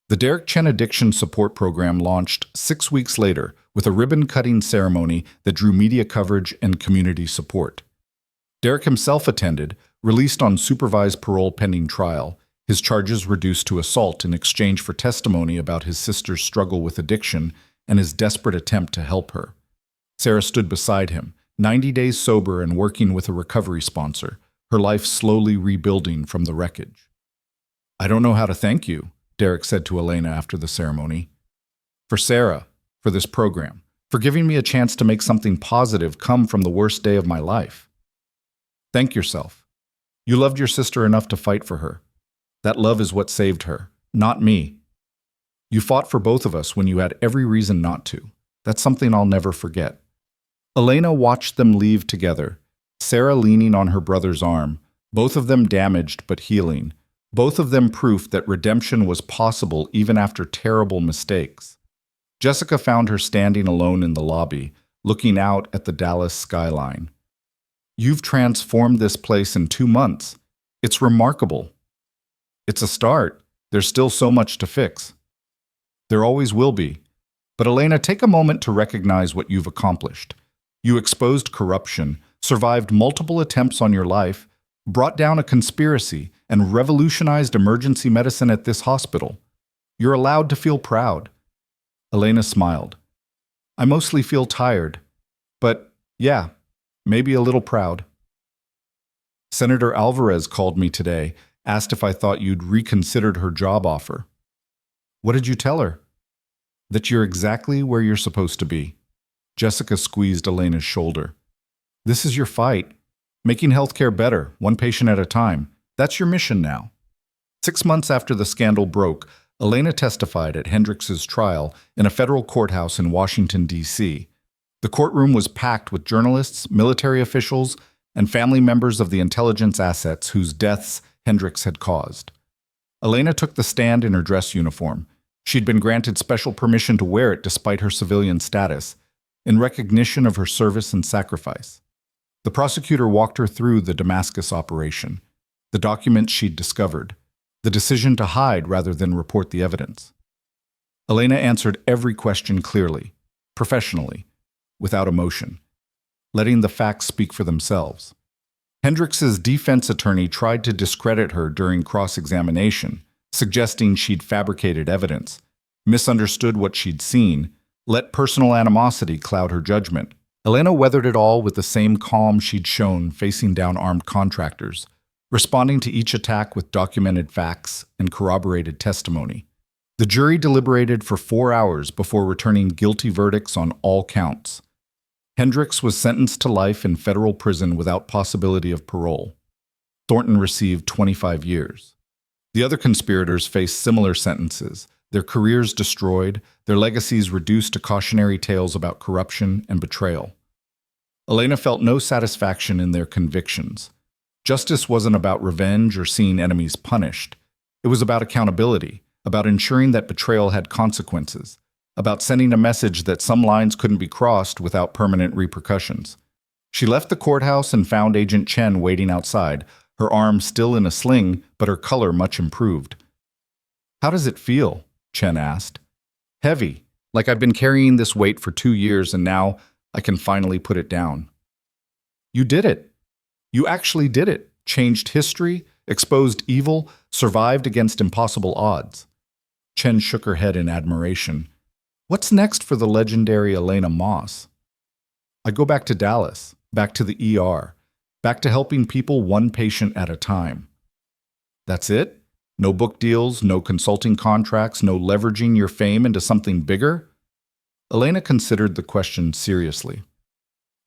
The Derek Chen Addiction Support Program launched 6 weeks later with a ribbon-cutting ceremony that drew media coverage and community support. Derek himself attended, released on supervised parole pending trial, his charges reduced to assault in exchange for testimony about his sister's struggle with addiction and his desperate attempt to help her. Sarah stood beside him, 90 days sober and working with a recovery sponsor, her life slowly rebuilding from the wreckage. I don't know how to thank you, Derek said to Elena after the ceremony. For Sarah, for this program, for giving me a chance to make something positive come from the worst day of my life. Thank yourself. You loved your sister enough to fight for her. That love is what saved her, not me. You fought for both of us when you had every reason not to. That's something I'll never forget. Elena watched them leave together, Sarah leaning on her brother's arm, both of them damaged but healing, both of them proof that redemption was possible even after terrible mistakes. Jessica found her standing alone in the lobby, looking out at the Dallas skyline. You've transformed this place in 2 months. It's remarkable. It's a start. There's still so much to fix. There always will be. But Elena, take a moment to recognize what you've accomplished. You exposed corruption, survived multiple attempts on your life, brought down a conspiracy, and revolutionized emergency medicine at this hospital. You're allowed to feel proud. Elena smiled. I mostly feel tired, but yeah, maybe a little proud. Senator Alvarez called me today, asked if I thought you'd reconsidered her job offer. What did you tell her? That you're exactly where you're supposed to be. Jessica squeezed Elena's shoulder. This is your fight. Making healthcare better, one patient at a time. That's your mission now. 6 months after the scandal broke, Elena testified at Hendrix's trial in a federal courthouse in Washington, D.C. The courtroom was packed with journalists, military officials, and family members of the intelligence assets whose deaths Hendrix had caused. Elena took the stand in her dress uniform. She'd been granted special permission to wear it despite her civilian status, in recognition of her service and sacrifice. The prosecutor walked her through the Damascus operation, the documents she'd discovered, the decision to hide rather than report the evidence. Elena answered every question clearly, professionally, without emotion, letting the facts speak for themselves. Hendrix's defense attorney tried to discredit her during cross-examination, suggesting she'd fabricated evidence, misunderstood what she'd seen, let personal animosity cloud her judgment. Elena weathered it all with the same calm she'd shown facing down armed contractors, responding to each attack with documented facts and corroborated testimony. The jury deliberated for 4 hours before returning guilty verdicts on all counts. Hendrix was sentenced to life in federal prison without possibility of parole. Thornton received 25 years. The other conspirators faced similar sentences, their careers destroyed, their legacies reduced to cautionary tales about corruption and betrayal. Elena felt no satisfaction in their convictions. Justice wasn't about revenge or seeing enemies punished. It was about accountability, about ensuring that betrayal had consequences, about sending a message that some lines couldn't be crossed without permanent repercussions. She left the courthouse and found Agent Chen waiting outside, her arm still in a sling, but her color much improved. "How does it feel?" Chen asked. "Heavy, like I've been carrying this weight for 2 years and now I can finally put it down." "You did it. You actually did it. Changed history, exposed evil, survived against impossible odds." Chen shook her head in admiration. "What's next for the legendary Elena Moss?" "I go back to Dallas, back to the ER, back to helping people one patient at a time." "That's it? No book deals, no consulting contracts, no leveraging your fame into something bigger?" Elena considered the question seriously.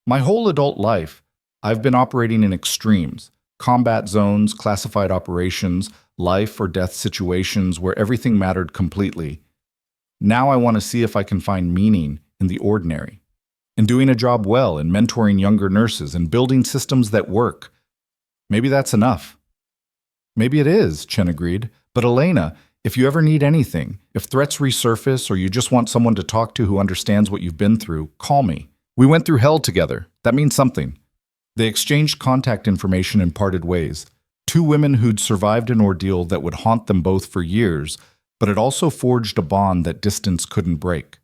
"My whole adult life, I've been operating in extremes, combat zones, classified operations, life or death situations where everything mattered completely. Now I want to see if I can find meaning in the ordinary, in doing a job well, in mentoring younger nurses, and building systems that work. Maybe that's enough." "Maybe it is," Chen agreed. "But Elena, if you ever need anything, if threats resurface or you just want someone to talk to who understands what you've been through, call me. We went through hell together. That means something." They exchanged contact information and parted ways. Two women who'd survived an ordeal that would haunt them both for years, but it also forged a bond that distance couldn't break.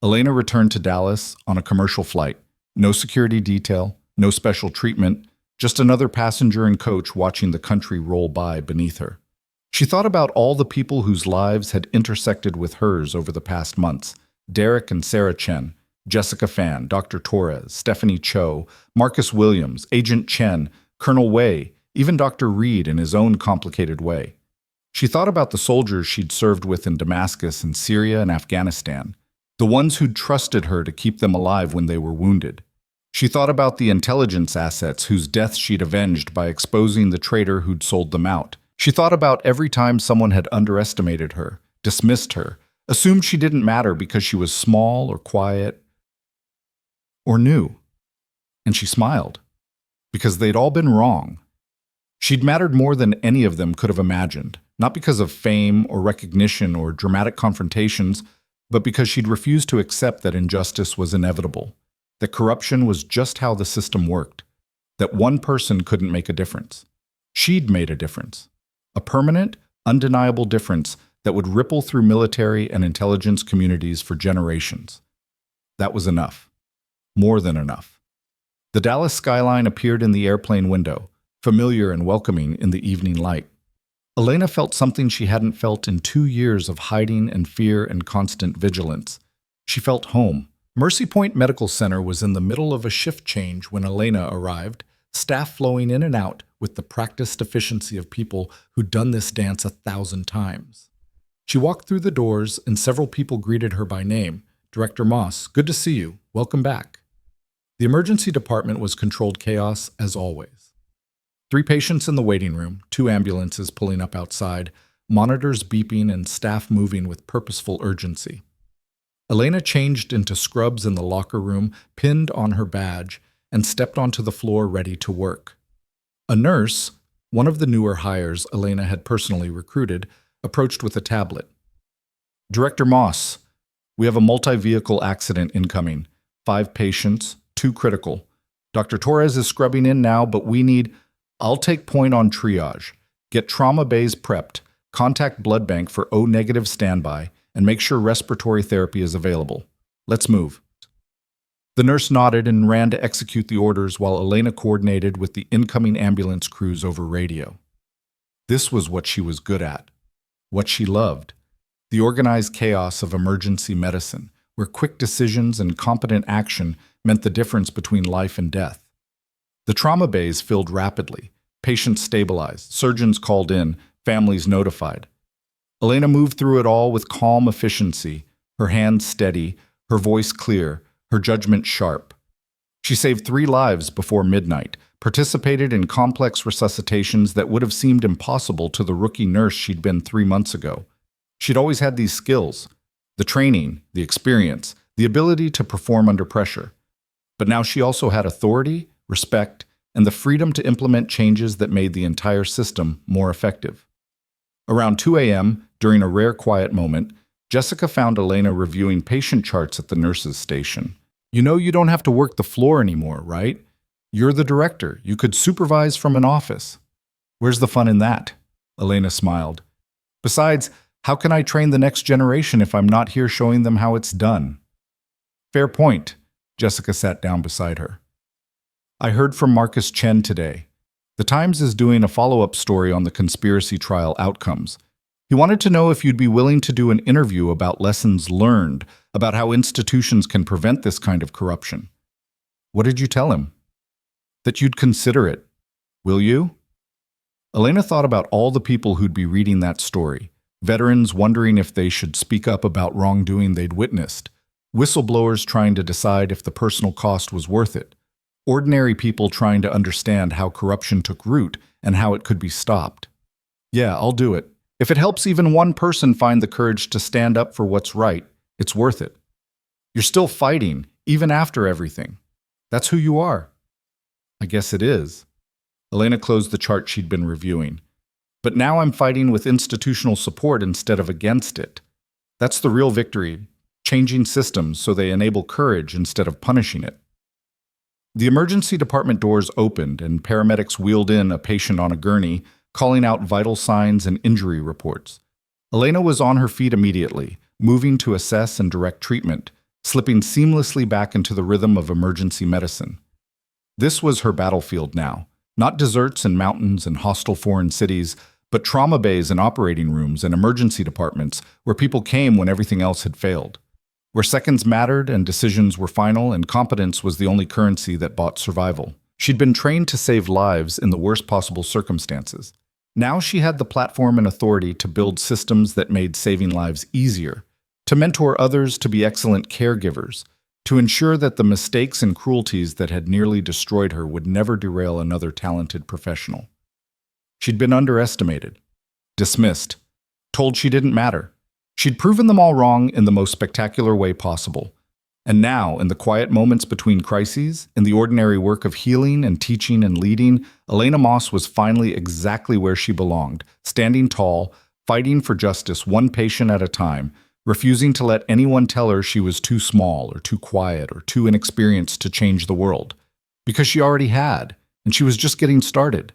Elena returned to Dallas on a commercial flight. No security detail, no special treatment, just another passenger and coach watching the country roll by beneath her. She thought about all the people whose lives had intersected with hers over the past months: Derek and Sarah Chen, Jessica Fan, Dr. Torres, Stephanie Cho, Marcus Williams, Agent Chen, Colonel Wei, even Dr. Reed in his own complicated way. She thought about the soldiers she'd served with in Damascus and Syria and Afghanistan, the ones who'd trusted her to keep them alive when they were wounded. She thought about the intelligence assets whose deaths she'd avenged by exposing the traitor who'd sold them out. She thought about every time someone had underestimated her, dismissed her, assumed she didn't matter because she was small or quiet or new. And she smiled, because they'd all been wrong. She'd mattered more than any of them could have imagined, not because of fame or recognition or dramatic confrontations, but because she'd refused to accept that injustice was inevitable, that corruption was just how the system worked, that one person couldn't make a difference. She'd made a difference, a permanent, undeniable difference that would ripple through military and intelligence communities for generations. That was enough. More than enough. The Dallas skyline appeared in the airplane window, familiar and welcoming in the evening light. Elena felt something she hadn't felt in 2 years of hiding and fear and constant vigilance. She felt home. Mercy Point Medical Center was in the middle of a shift change when Elena arrived, staff flowing in and out, with the practiced efficiency of people who'd done this dance 1,000 times. She walked through the doors, and several people greeted her by name. "Director Moss, good to see you. Welcome back." The emergency department was controlled chaos as always. 3 patients in the waiting room, 2 ambulances pulling up outside, monitors beeping, and staff moving with purposeful urgency. Elena changed into scrubs in the locker room, pinned on her badge, and stepped onto the floor ready to work. A nurse, one of the newer hires Elena had personally recruited, approached with a tablet. "Director Moss, we have a multi-vehicle accident incoming. 5 patients, 2 critical. Dr. Torres is scrubbing in now, but we need... I'll take point on triage. Get trauma bays prepped, contact blood bank for O-negative standby, and make sure respiratory therapy is available. Let's move." The nurse nodded and ran to execute the orders while Elena coordinated with the incoming ambulance crews over radio. This was what she was good at, what she loved, the organized chaos of emergency medicine, where quick decisions and competent action meant the difference between life and death. The trauma bays filled rapidly, patients stabilized, surgeons called in, families notified. Elena moved through it all with calm efficiency, her hands steady, her voice clear, her judgment sharp. She saved 3 lives before midnight, participated in complex resuscitations that would have seemed impossible to the rookie nurse she'd been 3 months ago. She'd always had these skills, the training, the experience, the ability to perform under pressure. But now she also had authority, respect, and the freedom to implement changes that made the entire system more effective. Around 2 a.m., during a rare quiet moment, Jessica found Elena reviewing patient charts at the nurse's station. "You know you don't have to work the floor anymore, right? You're the director. You could supervise from an office." "Where's the fun in that?" Elena smiled. "Besides, how can I train the next generation if I'm not here showing them how it's done?" "Fair point." Jessica sat down beside her. "I heard from Marcus Chen today. The Times is doing a follow-up story on the conspiracy trial outcomes. He wanted to know if you'd be willing to do an interview about lessons learned, about how institutions can prevent this kind of corruption." "What did you tell him?" "That you'd consider it. Will you?" Elena thought about all the people who'd be reading that story. Veterans wondering if they should speak up about wrongdoing they'd witnessed. Whistleblowers trying to decide if the personal cost was worth it. Ordinary people trying to understand how corruption took root and how it could be stopped. "Yeah, I'll do it. If it helps even one person find the courage to stand up for what's right, it's worth it. You're still fighting, even after everything. That's who you are." "I guess it is." Elena closed the chart she'd been reviewing. "But now I'm fighting with institutional support instead of against it. That's the real victory, changing systems so they enable courage instead of punishing it." The emergency department doors opened and paramedics wheeled in a patient on a gurney, calling out vital signs and injury reports. Elena was on her feet immediately, moving to assess and direct treatment, slipping seamlessly back into the rhythm of emergency medicine. This was her battlefield now, not deserts and mountains and hostile foreign cities, but trauma bays and operating rooms and emergency departments where people came when everything else had failed. Where seconds mattered and decisions were final and competence was the only currency that bought survival. She'd been trained to save lives in the worst possible circumstances. Now she had the platform and authority to build systems that made saving lives easier, to mentor others to be excellent caregivers, to ensure that the mistakes and cruelties that had nearly destroyed her would never derail another talented professional. She'd been underestimated, dismissed, told she didn't matter. She'd proven them all wrong in the most spectacular way possible. And now, in the quiet moments between crises, in the ordinary work of healing and teaching and leading, Elena Moss was finally exactly where she belonged, standing tall, fighting for justice one patient at a time, refusing to let anyone tell her she was too small or too quiet or too inexperienced to change the world. Because she already had, and she was just getting started.